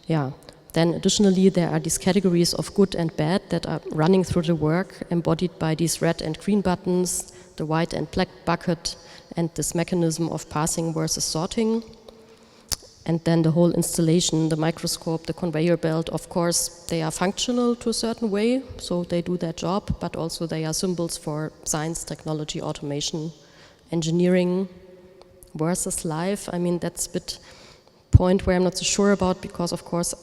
yeah, then additionally, there are these categories of good and bad that are running through the work, embodied by these red and green buttons, the white and black bucket, and this mechanism of parsing versus sorting. And then the whole installation, the microscope, the conveyor belt, of course, they are functional to a certain way, so they do their job, but also they are symbols for science, technology, automation, engineering versus life. I mean, that's a bit point where I'm not so sure about, because of course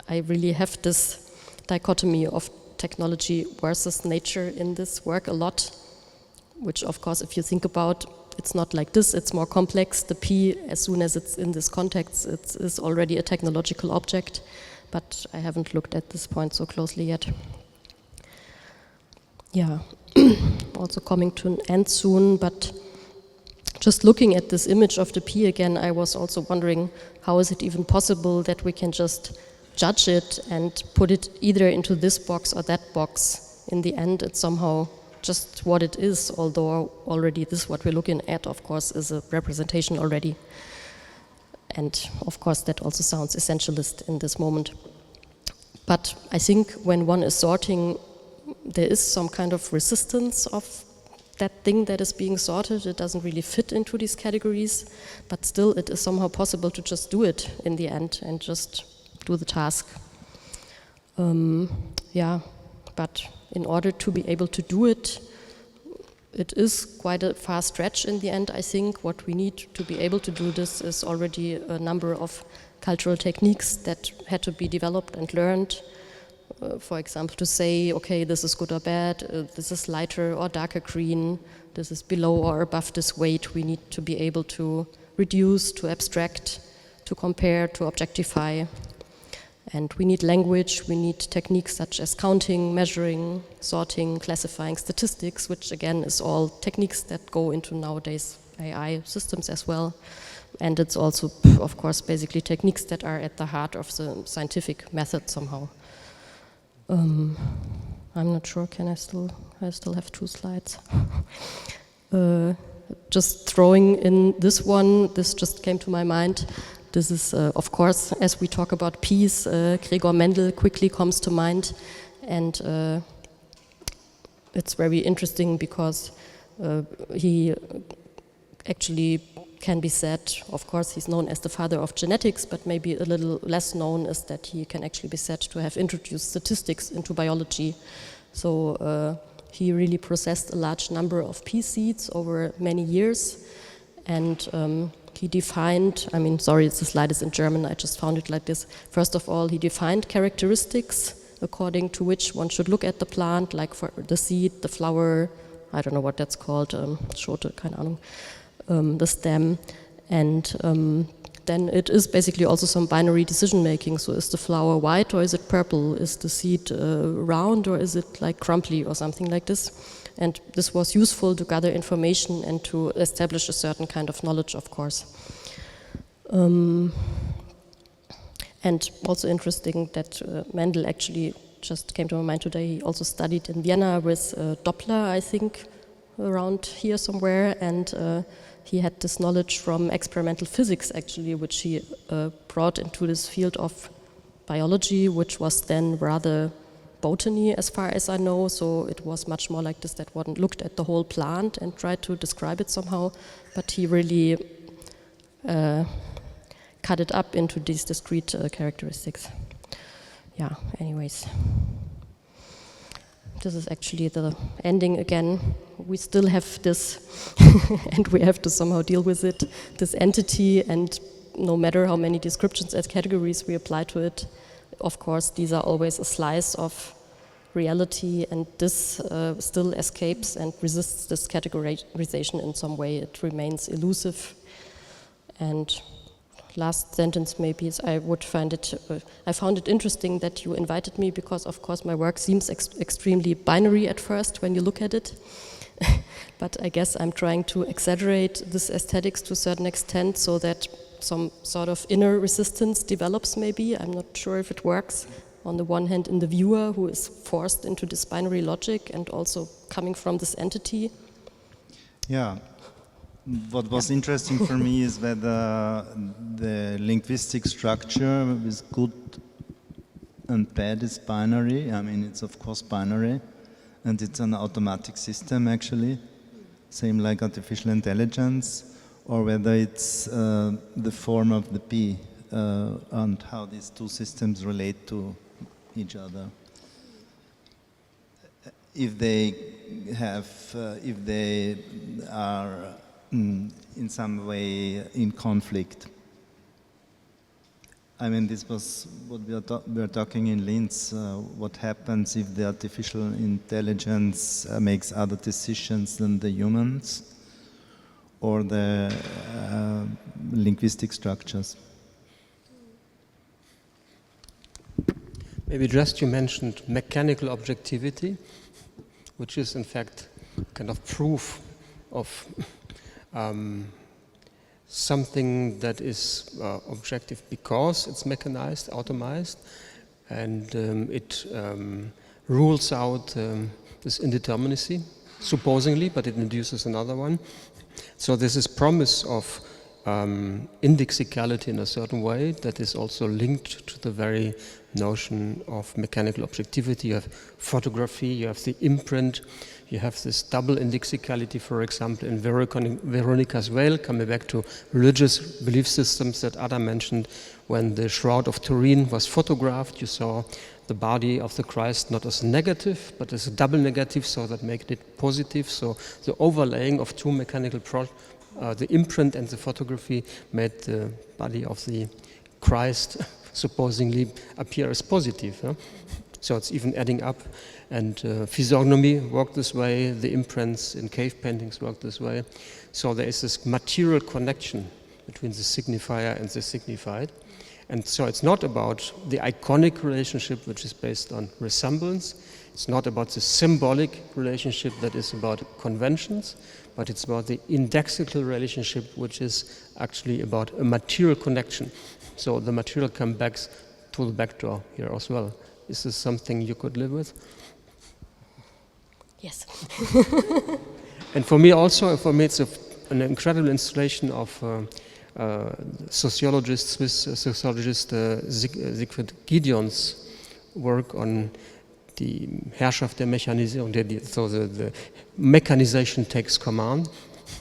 I really have this dichotomy of technology versus nature in this work a lot, which of course, if you think about, it's not like this, it's more complex. The P, as soon as it's in this context, it is already a technological object, but I haven't looked at this point so closely yet. Yeah, also coming to an end soon, but just looking at this image of the P again, I was also wondering, how is it even possible that we can just judge it and put it either into this box or that box? In the end, it's somehow just what it is, although already this, what we're looking at, of course, is a representation already. And of course, that also sounds essentialist in this moment. But I think when one is sorting, there is some kind of resistance of that thing that is being sorted. It doesn't really fit into these categories, but still it is somehow possible to just do it in the end and just do the task. Yeah, but in order to be able to do it, it is quite a far stretch in the end, I think. What we need to be able to do this is already a number of cultural techniques that had to be developed and learned. For example, to say, okay, this is good or bad, this is lighter or darker green, this is below or above this weight. We need to be able to reduce, to abstract, to compare, to objectify. And we need language, we need techniques such as counting, measuring, sorting, classifying, statistics, which again is all techniques that go into nowadays AI systems as well. And it's also, of course, basically techniques that are at the heart of the scientific method somehow. I'm not sure, I still have 2 slides. Just throwing in this one, this just came to my mind. This is, of course, as we talk about peace, Gregor Mendel quickly comes to mind. And it's very interesting because he actually can be said, of course, he's known as the father of genetics, but maybe a little less known is that he can actually be said to have introduced statistics into biology. So he really processed a large number of pea seeds over many years. And he defined, I mean, sorry, the slide is in German, I just found it like this. First of all, he defined characteristics according to which one should look at the plant, like for the seed, the flower, I don't know what that's called, Schote, keine Ahnung, the stem. And then it is basically also some binary decision making. So is the flower white or is it purple? Is the seed round or is it like crumbly or something like this? And this was useful to gather information and to establish a certain kind of knowledge, of course. And also interesting that Mendel actually just came to my mind today. He also studied in Vienna with Doppler, I think, around here somewhere. And he had this knowledge from experimental physics, actually, which he brought into this field of biology, which was then rather botany, as far as I know, so it was much more like this, that one looked at the whole plant and tried to describe it somehow, but he really cut it up into these discrete characteristics. Yeah, anyways. This is actually the ending again. We still have this, and we have to somehow deal with it, this entity, and no matter how many descriptions as categories we apply to it, of course, these are always a slice of reality, and this still escapes and resists this categorization in some way. It remains elusive. And last sentence maybe is I found it interesting that you invited me because, of course, my work seems extremely binary at first when you look at it. But I guess I'm trying to exaggerate this aesthetics to a certain extent so that some sort of inner resistance develops maybe. I'm not sure if it works. On the one hand, in the viewer who is forced into this binary logic and also coming from this entity. Yeah. What was interesting for me is whether the linguistic structure with good and bad is binary. I mean, it's of course binary, and it's an automatic system actually, same like artificial intelligence, or whether it's the form of the P and how these two systems relate to each other. If they are in some way in conflict. I mean, this was what we are talking in Linz. What happens if the artificial intelligence makes other decisions than the humans or the linguistic structures? Maybe just you mentioned mechanical objectivity, which is in fact kind of proof of something that is objective because it's mechanized, automized, and it rules out this indeterminacy, supposedly, but it induces another one. So there's this promise of indexicality in a certain way that is also linked to the very notion of mechanical objectivity. You have photography, you have the imprint, you have this double indexicality, for example, in Veronica's Veil, coming back to religious belief systems that Ada mentioned. When the Shroud of Turin was photographed, you saw the body of the Christ not as negative, but as a double negative, so that made it positive. So the overlaying of two mechanical the imprint and the photography made the body of the Christ supposedly appear as positive. Huh? So it's even adding up. And physiognomy worked this way, the imprints in cave paintings worked this way. So there is this material connection between the signifier and the signified. And so it's not about the iconic relationship, which is based on resemblance. It's not about the symbolic relationship that is about conventions, but it's about the indexical relationship, which is actually about a material connection. So the material comes back to the back door here as well. Is this something you could live with? Yes. And for me also, it's an incredible installation of Swiss sociologist Siegfried Gideon's work on the Herrschaft der Mechanisierung, so the mechanization takes command,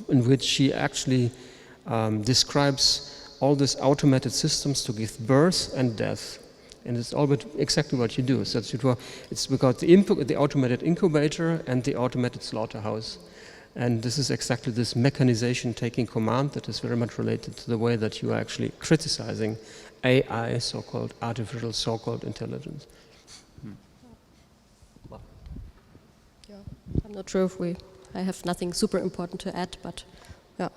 in which she actually describes all these automated systems to give birth and death. And it's all about exactly what you do. So it's because the automated incubator and the automated slaughterhouse. And this is exactly this mechanization taking command that is very much related to the way that you are actually criticizing AI, so-called artificial, so-called intelligence. Yeah, I'm not sure if I have nothing super important to add, but yeah,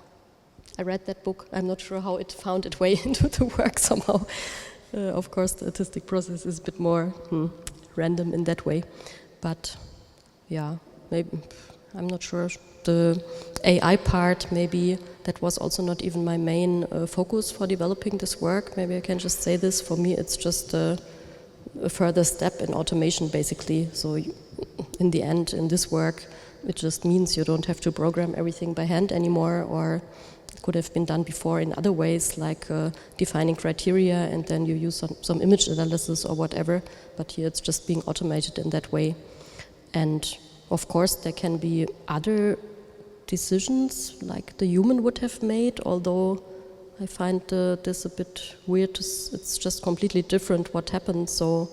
I read that book. I'm not sure how it found its way into the work somehow. Of course, the artistic process is a bit more random in that way. But yeah, maybe, I'm not sure. The AI part, maybe that was also not even my main focus for developing this work. Maybe I can just say this. For me, it's just a further step in automation, basically. So in the end, in this work, it just means you don't have to program everything by hand anymore, or it could have been done before in other ways, like defining criteria, and then you use some image analysis or whatever. But here it's just being automated in that way. And of course, there can be other decisions like the human would have made, although I find this a bit weird. It's just completely different what happens. So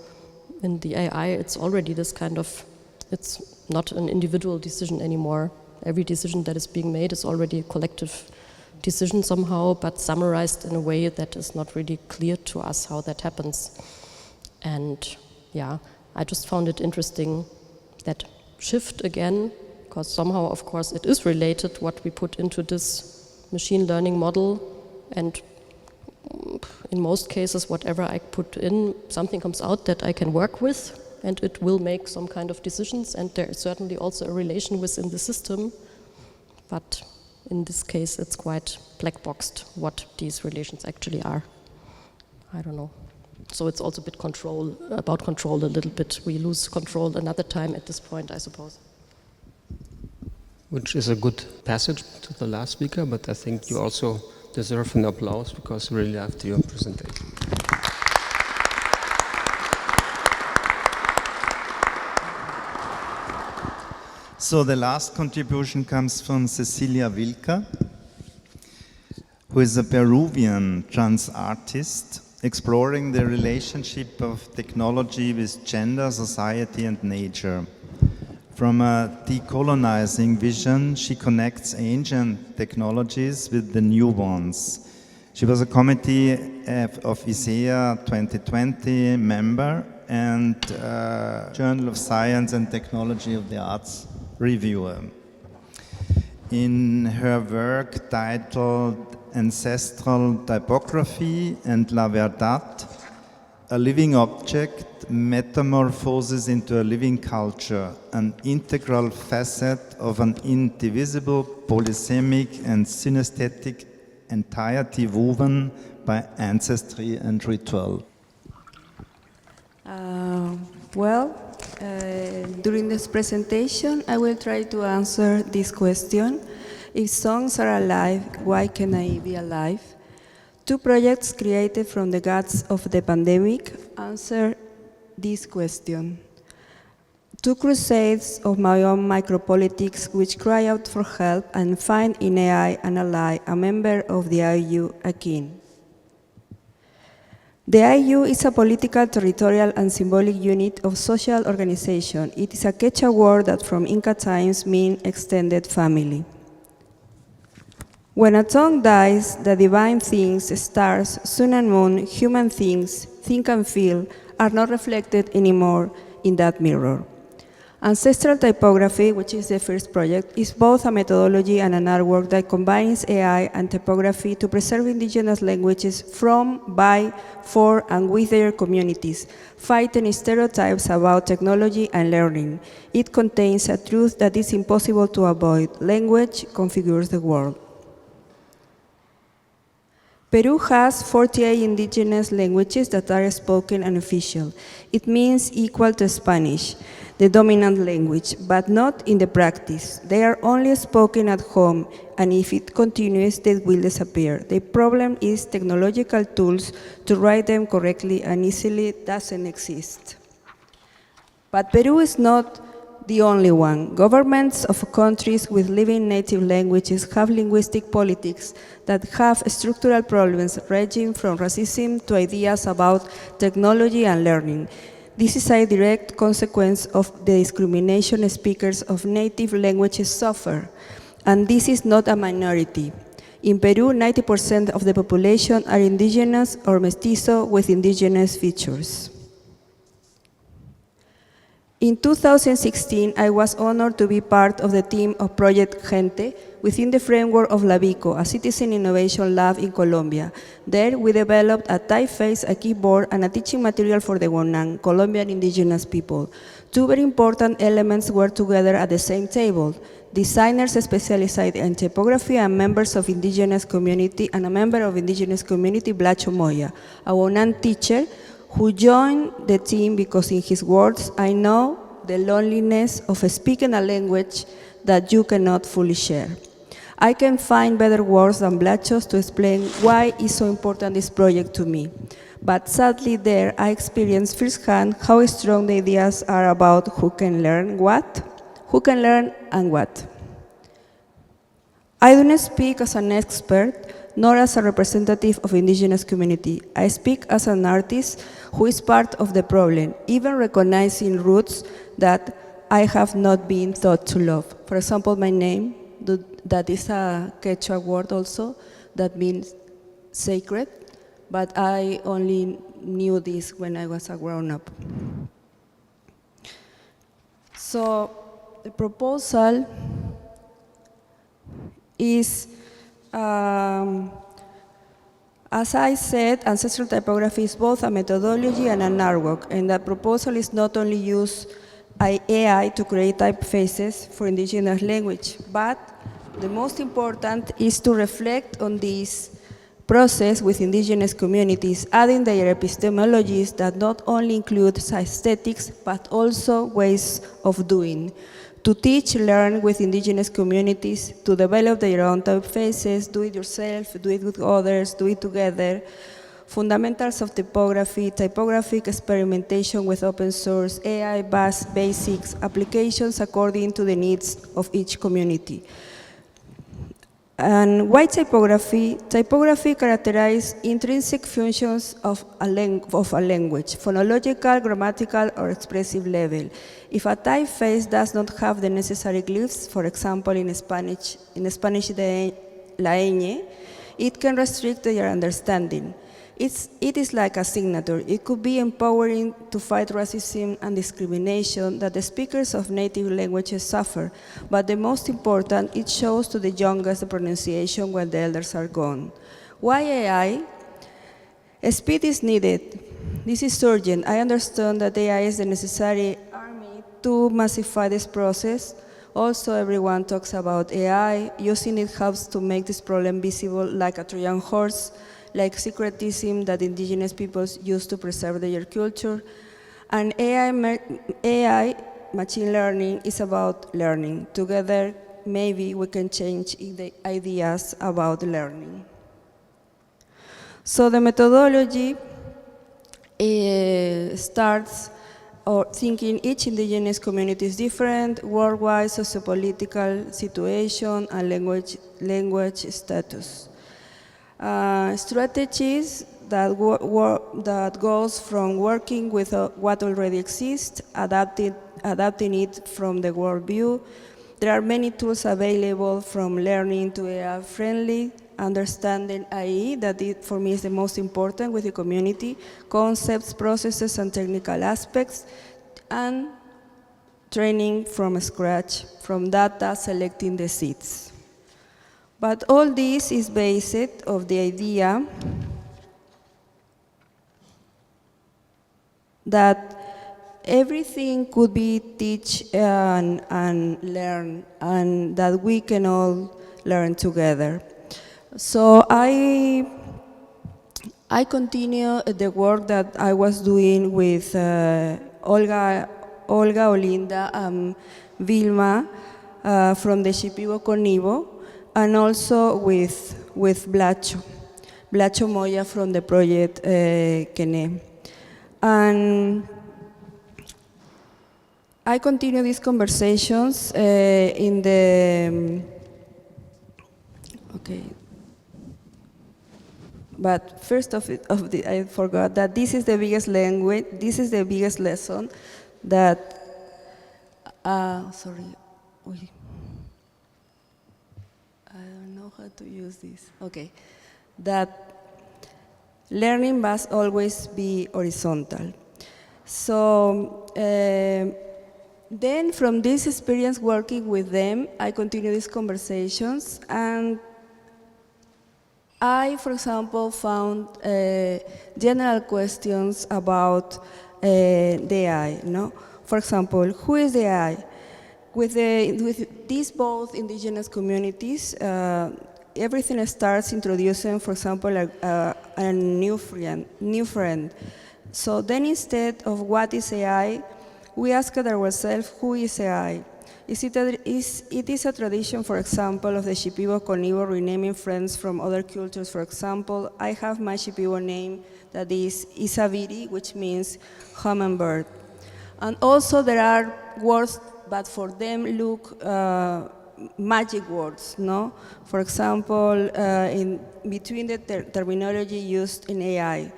in the AI, it's already this kind of, it's not an individual decision anymore. Every decision that is being made is already a collective decision somehow, but summarized in a way that is not really clear to us how that happens. And yeah, I just found it interesting, that shift again, because somehow, of course, it is related what we put into this machine learning model, and in most cases, whatever I put in, something comes out that I can work with, and it will make some kind of decisions, and there is certainly also a relation within the system, but in this case, it's quite black-boxed what these relations actually are. I don't know. So it's also a bit about control a little bit. We lose control another time at this point, I suppose. Which is a good passage to the last speaker, but I think you also deserve an applause because you really loved your presentation. So the last contribution comes from Cecilia Wilka, who is a Peruvian trans artist exploring the relationship of technology with gender, society, and nature. From a decolonizing vision, she connects ancient technologies with the new ones. She was a committee of ISEA 2020 member and Journal of Science and Technology of the Arts reviewer. In her work titled Ancestral Typography and La Verdad, a living object metamorphoses into a living culture, an integral facet of an indivisible, polysemic and synesthetic entirety woven by ancestry and ritual. During this presentation, I will try to answer this question. If songs are alive, why can I be alive? Two projects created from the guts of the pandemic answer this question. Two crusades of my own micropolitics which cry out for help and find in AI an ally, a member of the IU, a kin. The IU is a political, territorial, and symbolic unit of social organization. It is a Quechua word that from Inca times means extended family. When a tongue dies, the divine things, stars, sun and moon, human things, think and feel, are not reflected anymore in that mirror. Ancestral typography, which is the first project, is both a methodology and an artwork that combines AI and typography to preserve indigenous languages from, by, for, and with their communities, fighting stereotypes about technology and learning. It contains a truth that is impossible to avoid. Language configures the world. Peru has 48 indigenous languages that are spoken and official. It means equal to Spanish, the dominant language, but not in the practice. They are only spoken at home, and if it continues, they will disappear. The problem is technological tools to write them correctly and easily doesn't exist. But Peru is not the only one. Governments of countries with living native languages have linguistic politics that have structural problems ranging from racism to ideas about technology and learning. This is a direct consequence of the discrimination speakers of native languages suffer, and this is not a minority. In Peru, 90% of the population are indigenous or mestizo with indigenous features. In 2016, I was honored to be part of the team of Project Gente within the framework of LABICO, a citizen innovation lab in Colombia. There, we developed a typeface, a keyboard, and a teaching material for the Wonan, Colombian indigenous people. Two very important elements were together at the same table. Designers specialized in typography and members of indigenous community, and a member of indigenous community, Blacho Moya, a Wonan teacher who joined the team because, in his words, I know the loneliness of speaking a language that you cannot fully share. I can find better words than Blacho's to explain why is so important this project to me. But sadly there, I experienced firsthand how strong the ideas are about who can learn what, who can learn and what. I do not speak as an expert, nor as a representative of indigenous community. I speak as an artist who is part of the problem, even recognizing roots that I have not been taught to love. For example, my name, that is a Quechua word also, that means sacred, but I only knew this when I was a grown-up. So the proposal is, as I said, ancestral typography is both a methodology and an artwork, and that proposal is not only use AI to create typefaces for indigenous language, but the most important is to reflect on this process with indigenous communities, adding their epistemologies that not only include aesthetics, but also ways of doing. To teach, learn with indigenous communities, to develop their own typefaces, do it yourself, do it with others, do it together. Fundamentals of typography, typographic experimentation with open source, AI basics, applications according to the needs of each community. And why typography? Typography characterizes intrinsic functions of a language, phonological, grammatical, or expressive level. If a typeface does not have the necessary glyphs, for example, in Spanish la ñ, it can restrict their understanding. It is like a signature. It could be empowering to fight racism and discrimination that the speakers of native languages suffer, but the most important, it shows to the youngest the pronunciation when the elders are gone. Why AI? Speed is needed. this is urgent. I understand that AI is the necessary army to massify this process. Also, everyone talks about AI. Using it helps to make this problem visible like a Trojan horse, like secretism that indigenous peoples use to preserve their culture. And AI, machine learning, is about learning. Together, maybe we can change the ideas about learning. So the methodology starts or thinking each indigenous community is different, worldwide sociopolitical situation, and language status. Strategies that goes from working with what already exists, adapting it from the world view. There are many tools available, from learning to AI-friendly, understanding, i.e., that for me is the most important with the community, concepts, processes, and technical aspects, and training from scratch, from data, selecting the seeds. But all this is based on the idea that everything could be teach and learn, and that we can all learn together. So I continue the work that I was doing with Olga, Olinda, and Vilma from the Shipibo Conibo, and also with Blacho Moya from the project Kene. And I continue these conversations in the, okay. But first I forgot that this is the biggest language, this is the biggest lesson that, sorry, I don't know how to use this. Okay, that learning must always be horizontal. So then from this experience working with them, I continue these conversations, and I, for example, found general questions about the AI. No? For example, who is the AI? With these both indigenous communities, everything starts introducing, for example, a new friend. So then instead of what is AI, we asked ourselves, who is AI? It is a tradition, for example, of the Shipibo Conibo renaming friends from other cultures. For example, I have my Shipibo name that is Isaviri, which means hummingbird. And also there are words, but for them look magic words, no? For example, in between the terminology used in AI.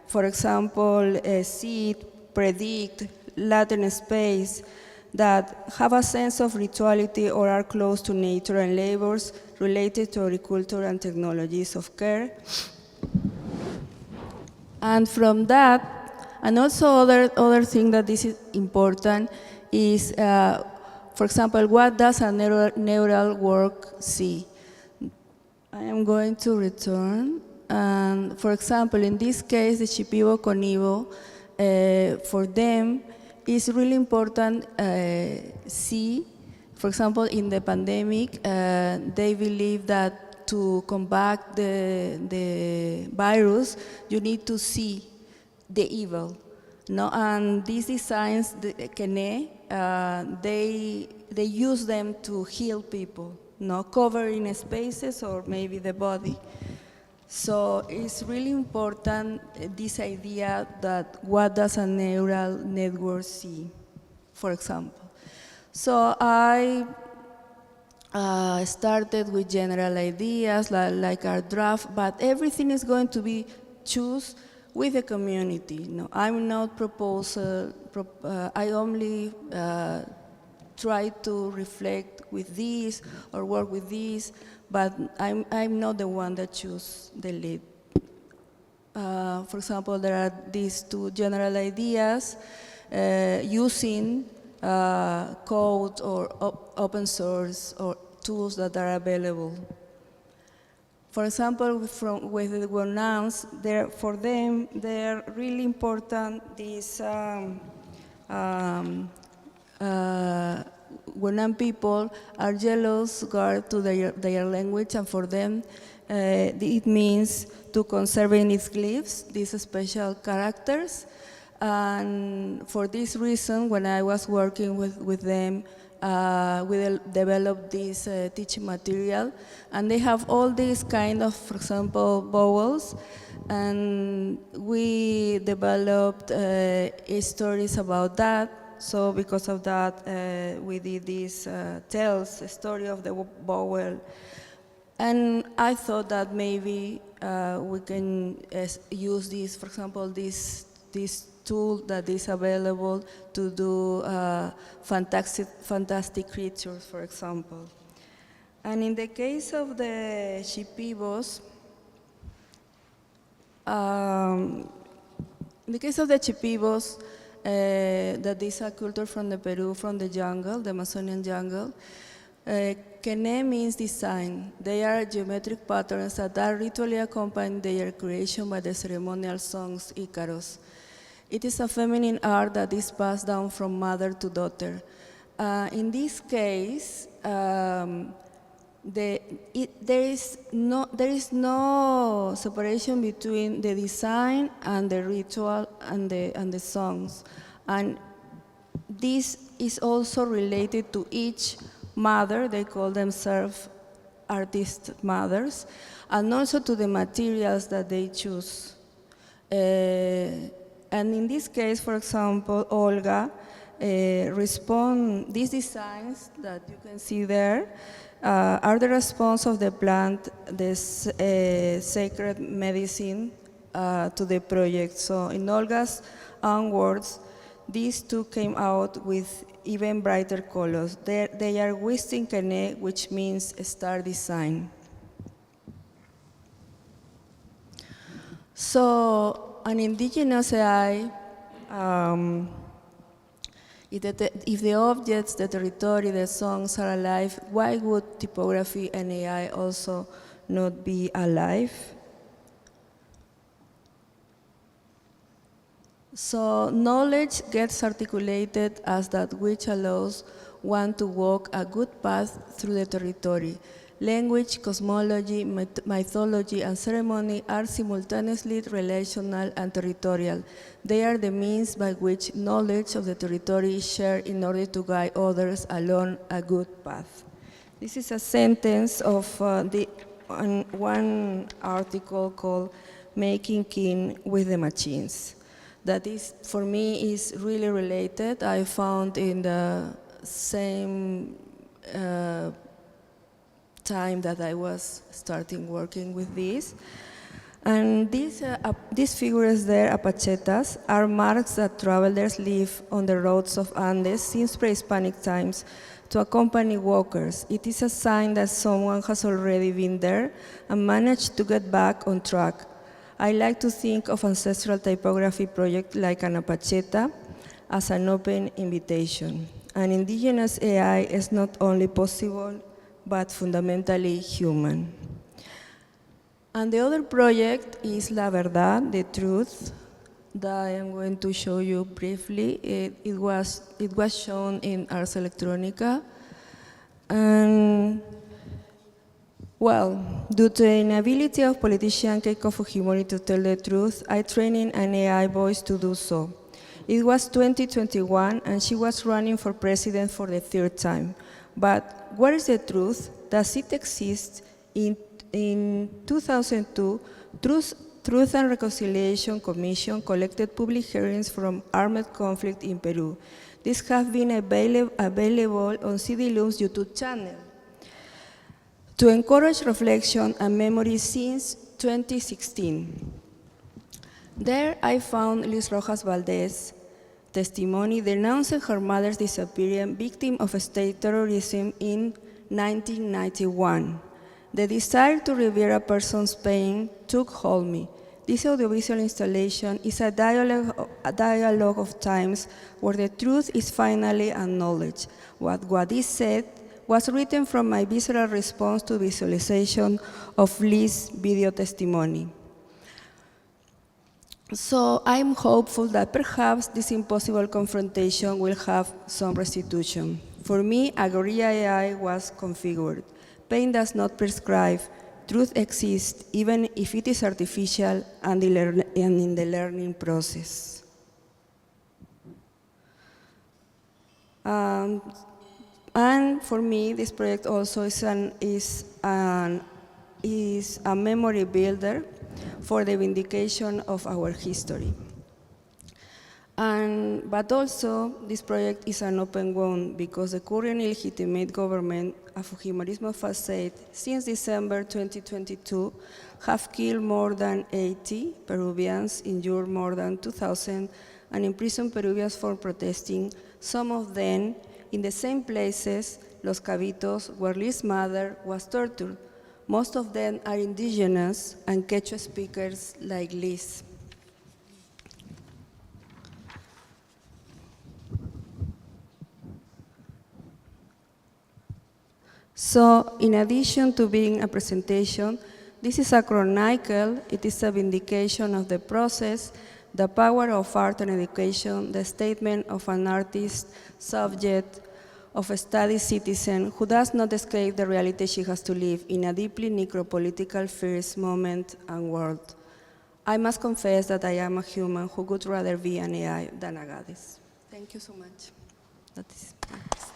For example, seed, predict, latent space, that have a sense of rituality or are close to nature, and labors related to agriculture and technologies of care. And from that, and also other thing that this is important is, for example, what does a neural work see? I am going to return. And for example, in this case, the Shipibo Conibo, for them, it's really important see, for example, in the pandemic, they believe that to combat the virus, you need to see the evil. No? And these designs, the Kene, they use them to heal people, no? Covering spaces or maybe the body. So it's really important, this idea that what does a neural network see, for example. So I started with general ideas like our draft, but everything is going to be choose with the community. No, I'm not I only try to reflect with this or work with this, but I'm not the one that choose the lead. For example, there are these two general ideas using code or open source or tools that are available. For example, with the nouns, for them, they're really important. These Guanan people are jealous regard to their language, and for them, it means to conserve its glyphs, these special characters. And for this reason, when I was working with them, we developed this teaching material, and they have all these kind of, for example, vowels, and we developed stories about that. So because of that, we did this tells a story of the vowel. And I thought that maybe we can use this, for example, this tool that is available to do fantastic creatures, for example. And in the case of the chipivos, that is a culture from the Peru, from the jungle, the Amazonian jungle. Kene means design. They are geometric patterns that are ritually accompanying their creation by the ceremonial songs Icaros. It is a feminine art that is passed down from mother to daughter. In this case, there is no separation between the design and the ritual and the songs, and this is also related to each mother. They call themselves artist mothers, and also to the materials that they choose. And in this case, for example, Olga these designs that you can see there are the response of the plant, this sacred medicine, to the project. So in Olga's own words, these two came out with even brighter colors. They are Wisting Kene, which means star design. So an indigenous AI, if the objects, the territory, the songs are alive, why would typography and AI also not be alive? So knowledge gets articulated as that which allows one to walk a good path through the territory. Language, cosmology, mythology, and ceremony are simultaneously relational and territorial. They are the means by which knowledge of the territory is shared in order to guide others along a good path. This is a sentence of one article called Making Kin with the Machines. That is, for me, is really related. I found in the same time that I was starting working with this. And these figures there, apachetas, are marks that travelers leave on the roads of Andes since pre-Hispanic times to accompany walkers. It is a sign that someone has already been there and managed to get back on track. I like to think of ancestral typography project like an apacheta as an open invitation. An indigenous AI is not only possible, but fundamentally human. And the other project is La Verdad, the truth, that I am going to show you briefly. It was shown in Ars Electronica. And, well, due to the inability of politician Keiko Fujimori to tell the truth, I trained an AI voice to do so. It was 2021, and she was running for president for the third time. But what is the truth? Does it exist? In 2002, Truth and Reconciliation Commission collected public hearings from armed conflict in Peru. These have been available on CD-Lum's YouTube channel to encourage reflection and memory since 2016. There I found Liz Rojas Valdez testimony denouncing her mother's disappearance, victim of state terrorism in 1991. The desire to revere a person's pain took hold me. This audiovisual installation is a dialogue of times where the truth is finally acknowledged. What is said was written from my visceral response to visualization of Lee's video testimony. So I'm hopeful that perhaps this impossible confrontation will have some restitution. For me, a guerrilla AI was configured. Pain does not prescribe. Truth exists, even if it is artificial and in the learning process. And for me, this project also is a memory builder for the vindication of our history. But also, this project is an open wound because the current illegitimate government of Fujimorismo facade since December 2022 have killed more than 80 Peruvians, injured more than 2,000, and imprisoned Peruvians for protesting, some of them in the same places, Los Cabitos, where Lee's mother was tortured. Most of them are indigenous and Quechua speakers like Liz. So, in addition to being a presentation, this is a chronicle. It is a vindication of the process, the power of art and education, the statement of an artist, subject, of a study citizen who does not escape the reality she has to live in a deeply necropolitical first moment and world. I must confess that I am a human who would rather be an AI than a goddess. Thank you so much. That is my presentation.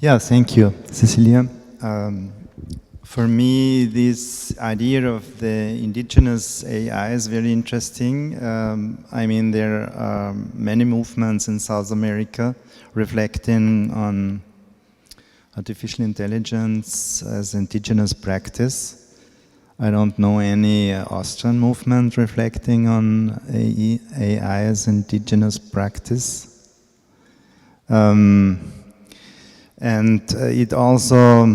Yeah, thank you, Cecilia. For me, this idea of the indigenous AI is very interesting. I mean, there are many movements in South America reflecting on artificial intelligence as indigenous practice. I don't know any Austrian movement reflecting on AI as indigenous practice. And it also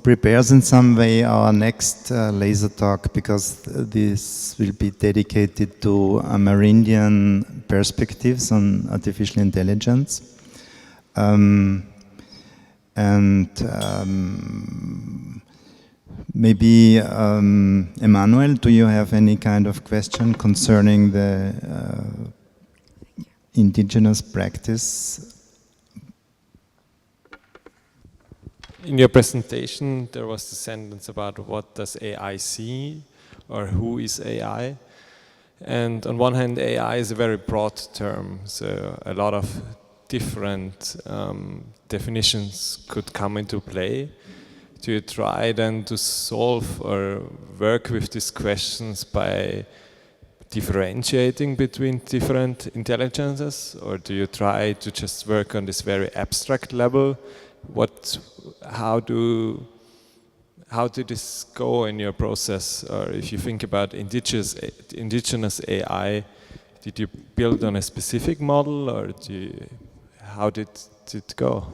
prepares in some way our next laser talk, because this will be dedicated to Amerindian perspectives on artificial intelligence. Maybe, Emmanuel, do you have any kind of question concerning the indigenous practice? In your presentation, there was the sentence about what does AI see, or who is AI. And on one hand, AI is a very broad term, so a lot of different definitions could come into play. Do you try then to solve or work with these questions by differentiating between different intelligences, or do you try to just work on this very abstract level? How did this go in your process? Or if you think about indigenous AI, did you build on a specific model, or how did it go?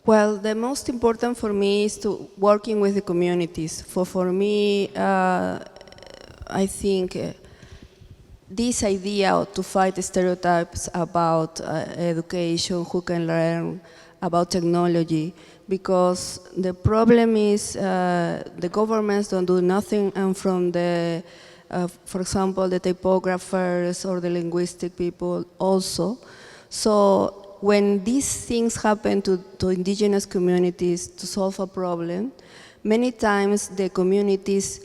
Well, the most important for me is to working with the communities. For me, I think this idea to fight stereotypes about education, who can learn, about technology, because the problem is the governments don't do nothing, and from the, for example, the typographers or the linguistic people also. So when these things happen to indigenous communities to solve a problem, many times the communities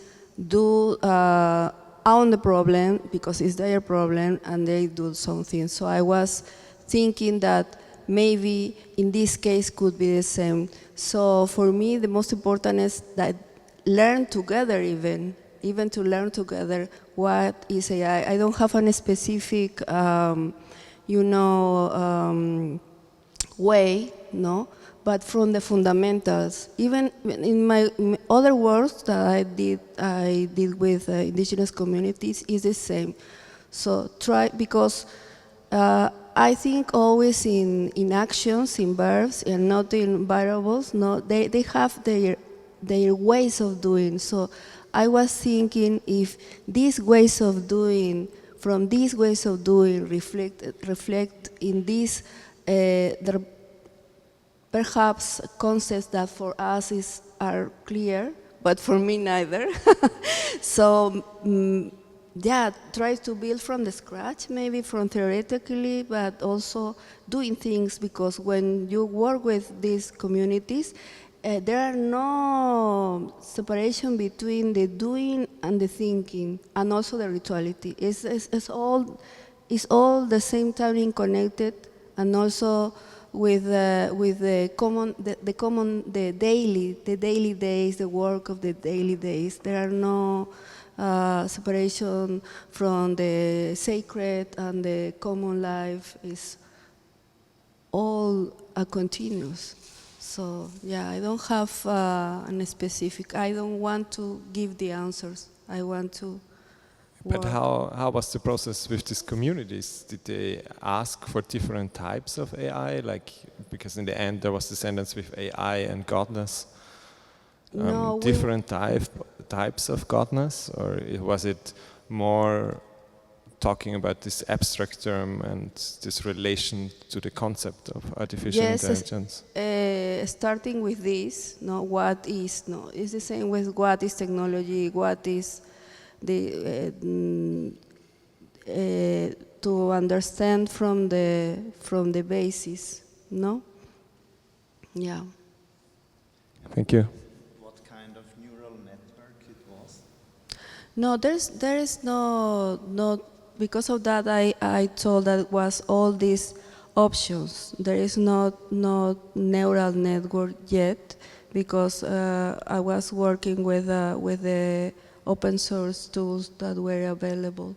do own the problem because it's their problem and they do something. So I was thinking that maybe in this case could be the same. So for me, the most important is that learn together, even to learn together what is AI. I don't have any specific, way, no, but from the fundamentals. Even in my other works that I did with indigenous communities is the same. So try, because I think always in actions, in verbs, and not in variables. No, they have their ways of doing. So I was thinking if these ways of doing, from these ways of doing, reflect in these, there perhaps concepts that for us are clear, but for me neither. So yeah, try to build from the scratch, maybe from theoretically, but also doing things, because when you work with these communities, there are no separation between the doing and the thinking, and also the rituality. It's all the same time connected, and also with the daily days, the work of the daily days. There are no separation from the sacred and the common life. Is all a continuous. So yeah, I don't have a specific. I don't want to give the answers. I want to. But how was the process with these communities? Did they ask for different types of AI? Like, because in the end there was the sentence with AI and godness. No, different types of godness, or was it more talking about this abstract term and this relation to the concept of artificial intelligence? Starting with this, no, what is, no, it's the same with what is technology, what is the to understand from the basis, no? Yeah. Thank you. What kind of neural network it was? No, there is no. Because of that, I told that it was all these options. There is not neural network yet, because I was working with the open source tools that were available,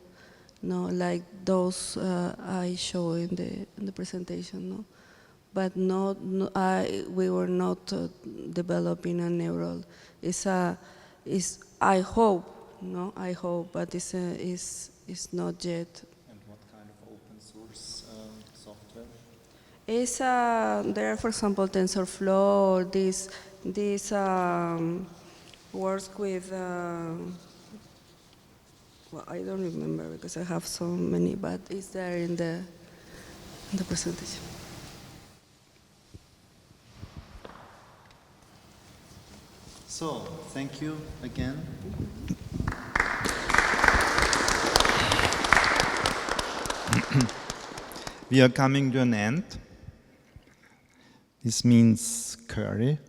no, like those I show in the presentation, no, but we were not developing a neural. I hope, no, I hope, but it's not yet. And what kind of open source software? There are, for example, TensorFlow, or this works with, well, I don't remember because I have so many, but it's there in the presentation. So, thank you again. We are coming to an end. This means curry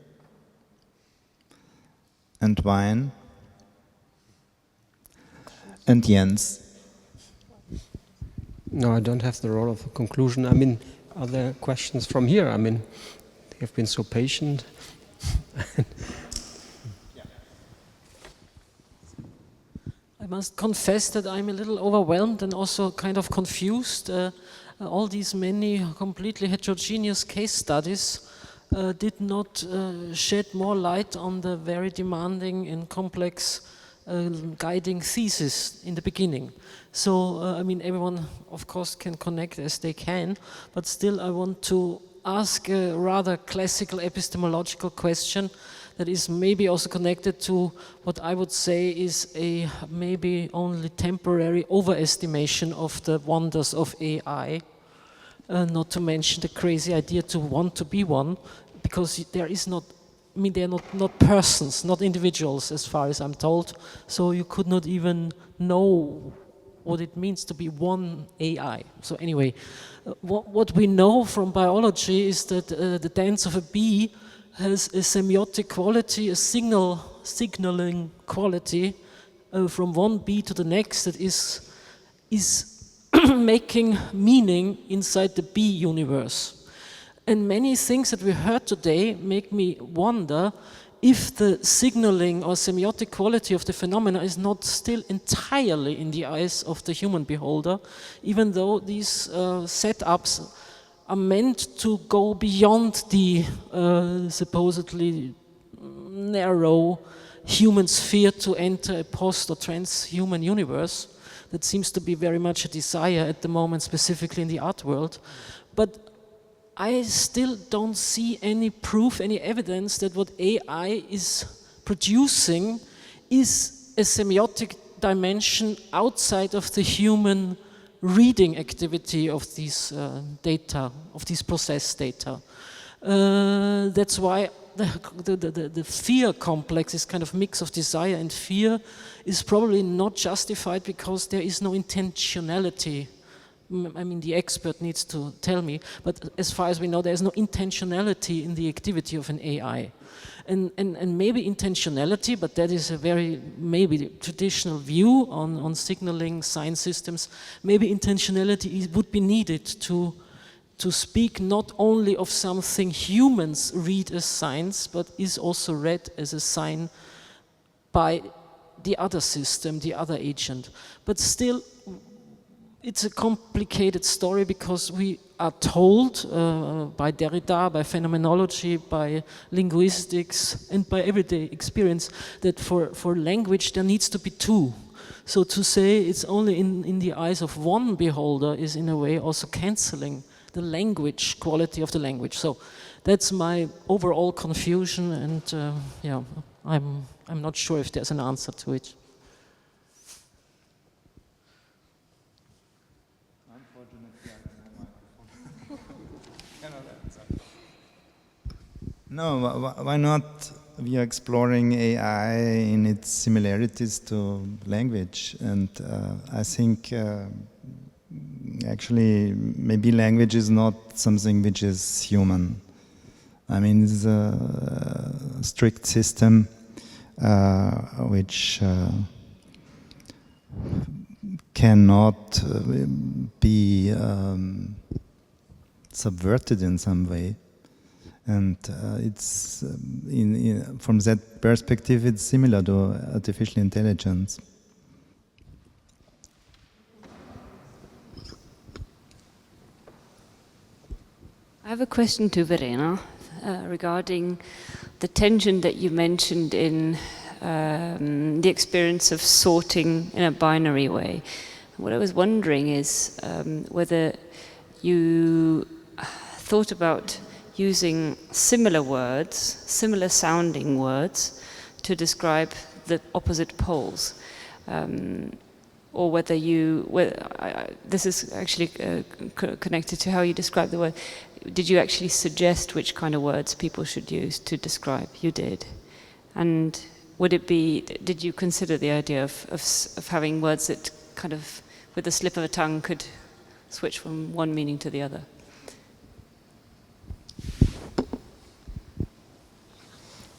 and wine and Jens. No, I don't have the role of a conclusion. I mean, are there questions from here? I mean, you've been so patient. I must confess that I'm a little overwhelmed and also kind of confused. All these many completely heterogeneous case studies did not shed more light on the very demanding and complex guiding thesis in the beginning. So, I mean, everyone, of course, can connect as they can, but still I want to ask a rather classical epistemological question that is maybe also connected to what I would say is a maybe only temporary overestimation of the wonders of AI, not to mention the crazy idea to want to be one, because there is not, I mean, they're not persons, not individuals as far as I'm told, so you could not even know what it means to be one AI. So anyway, what we know from biology is that the dance of a bee has a semiotic quality, a signaling quality from one bee to the next that is making meaning inside the bee universe. And many things that we heard today make me wonder if the signaling or semiotic quality of the phenomena is not still entirely in the eyes of the human beholder, even though these setups are meant to go beyond the supposedly narrow human sphere to enter a post or transhuman universe. That seems to be very much a desire at the moment, specifically in the art world. But I still don't see any proof, any evidence that what AI is producing is a semiotic dimension outside of the human reading activity of these data, of these processed data. That's why the fear complex, this kind of mix of desire and fear, is probably not justified because there is no intentionality. I mean, the expert needs to tell me, but as far as we know, there is no intentionality in the activity of an AI. And maybe intentionality, but that is a very maybe traditional view on signaling science systems. Maybe intentionality would be needed to speak not only of something humans read as science, but is also read as a sign by the other system, the other agent. But still, it's a complicated story because we are told by Derrida, by phenomenology, by linguistics, and by everyday experience that for language there needs to be two. So to say it's only in the eyes of one beholder is in a way also cancelling the language quality of the language. So that's my overall confusion, and yeah, I'm not sure if there's an answer to it. No, why not? We are exploring AI in its similarities to language, and I think actually maybe language is not something which is human. I mean, it's a strict system which cannot be subverted in some way. And it's from that perspective, it's similar to artificial intelligence. I have a question to Verena regarding the tension that you mentioned in the experience of sorting in a binary way. What I was wondering is whether you thought about using similar words, similar sounding words, to describe the opposite poles, or whether this is actually connected to how you describe the word. Did you actually suggest which kind of words people should use to describe? You did. And would it be, did you consider the idea of having words that kind of, with the slip of a tongue, could switch from one meaning to the other?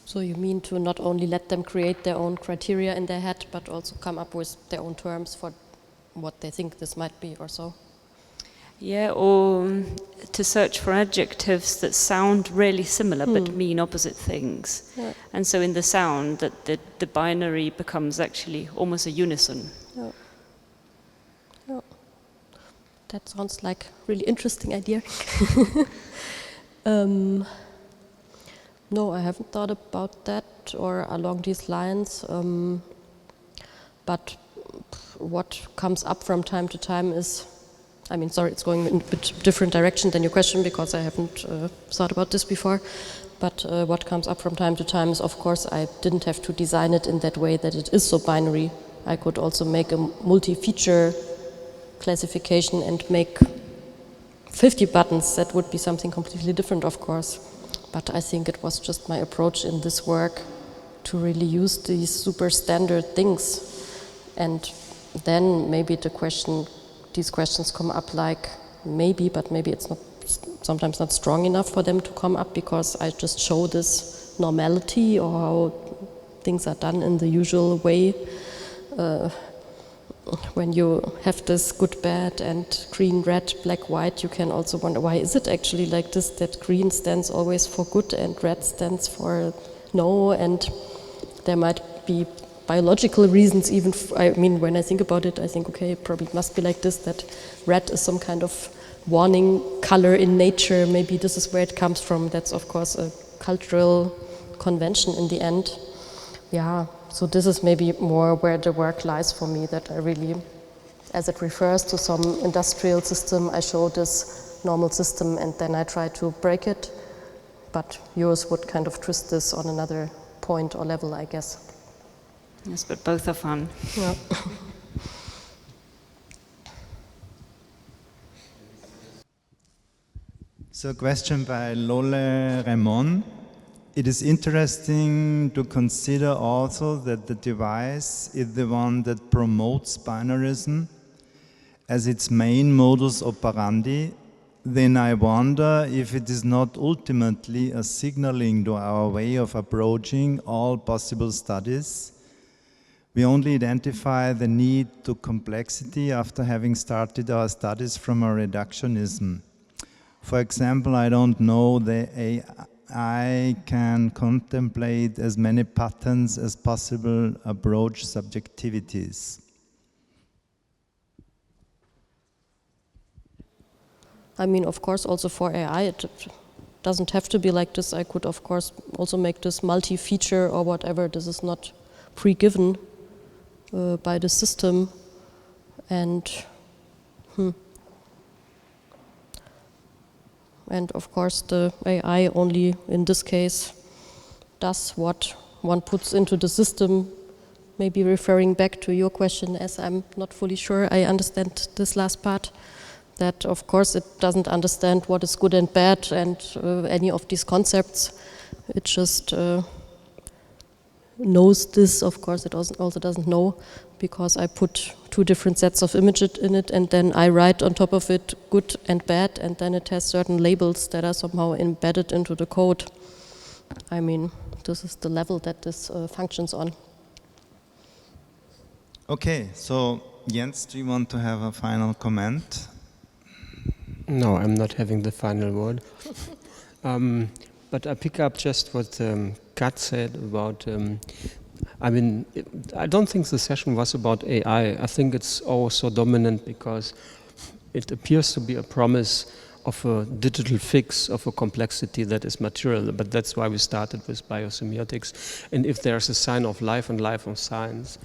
So you mean to not only let them create their own criteria in their head, but also come up with their own terms for what they think this might be or so? Yeah, or to search for adjectives that sound really similar but mean opposite things. Yeah. And so in the sound, that the binary becomes actually almost a unison. Yeah. Yeah. That sounds like a really interesting idea. No, I haven't thought about that or along these lines. But what comes up from time to time is, I mean, sorry, it's going in a bit different direction than your question because I haven't thought about this before. But what comes up from time to time is, of course, I didn't have to design it in that way that it is so binary. I could also make a multi-feature classification and make 50 buttons. That would be something completely different, of course. But I think it was just my approach in this work to really use these super standard things. And then maybe these questions come up like maybe, but maybe it's not, sometimes not strong enough for them to come up because I just show this normality or how things are done in the usual way. When you have this good, bad, and green, red, black, white, you can also wonder, why is it actually like this, that green stands always for good and red stands for no, and there might be biological reasons even, I mean, when I think about it, I think, okay, it probably must be like this, that red is some kind of warning color in nature, maybe this is where it comes from. That's, of course, a cultural convention in the end. Yeah. So this is maybe more where the work lies for me, that I really, as it refers to some industrial system, I show this normal system and then I try to break it. But yours would kind of twist this on another point or level, I guess. Yes, but both are fun. Yeah. So a question by Lole Raymond. It is interesting to consider also that the device is the one that promotes binarism as its main modus operandi. Then I wonder if it is not ultimately a signaling to our way of approaching all possible studies. We only identify the need to complexity after having started our studies from a reductionism. For example, I don't know the AI can contemplate as many patterns as possible approach subjectivities. I mean, of course, also for AI, it doesn't have to be like this. I could, of course, also make this multi-feature or whatever. This is not pre-given by the system. And and of course, the AI only, in this case, does what one puts into the system. Maybe referring back to your question, as I'm not fully sure I understand this last part, that of course it doesn't understand what is good and bad and any of these concepts. It just knows this. Of course, it also doesn't know, because I put two different sets of images in it, and then I write on top of it good and bad, and then it has certain labels that are somehow embedded into the code. I mean, this is the level that this functions on. Okay, so Jens, do you want to have a final comment? No, I'm not having the final word. But I pick up just what Kat said about, I mean, I don't think the session was about AI. I think it's also dominant because it appears to be a promise of a digital fix of a complexity that is material, but that's why we started with biosemiotics. And if there's a sign of life and life of science,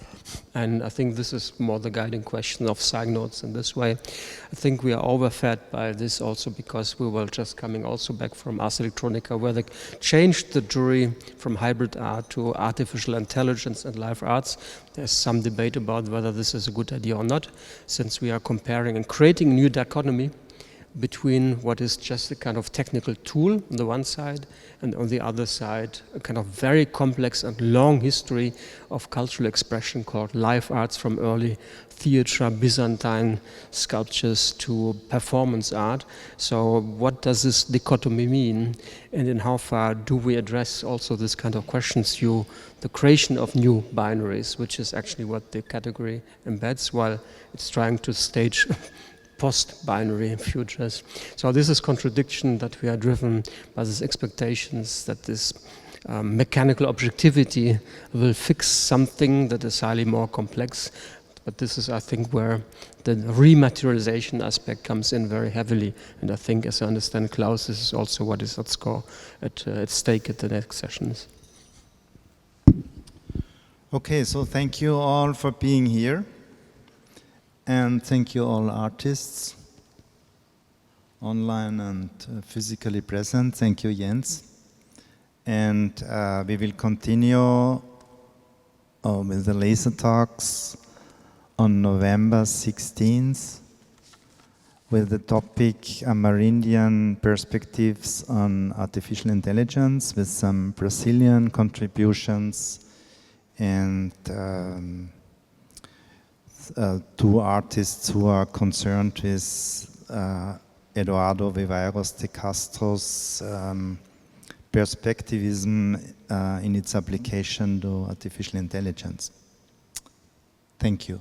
and I think this is more the guiding question of SIGNOIDS in this way, I think we are overfed by this also because we were just coming also back from Ars Electronica, where they changed the jury from hybrid art to artificial intelligence and live arts. There's some debate about whether this is a good idea or not, since we are comparing and creating a new dichotomy between what is just a kind of technical tool on the one side, and on the other side, a kind of very complex and long history of cultural expression called live arts, from early theatre, Byzantine sculptures to performance art. So what does this dichotomy mean? And in how far do we address also this kind of questions through the creation of new binaries, which is actually what the category embeds, while it's trying to stage post-binary futures. So this is contradiction that we are driven by these expectations that this mechanical objectivity will fix something that is highly more complex. But this is, I think, where the rematerialization aspect comes in very heavily. And I think, as I understand Klaus, this is also what is at stake at the next sessions. Okay, so thank you all for being here. And thank you all artists, online and physically present. Thank you, Jens. And we will continue with the laser talks on November 16th with the topic Amerindian Perspectives on Artificial Intelligence, with some Brazilian contributions and two artists who are concerned with Eduardo Viveiros de Castro's perspectivism in its application to artificial intelligence. Thank you.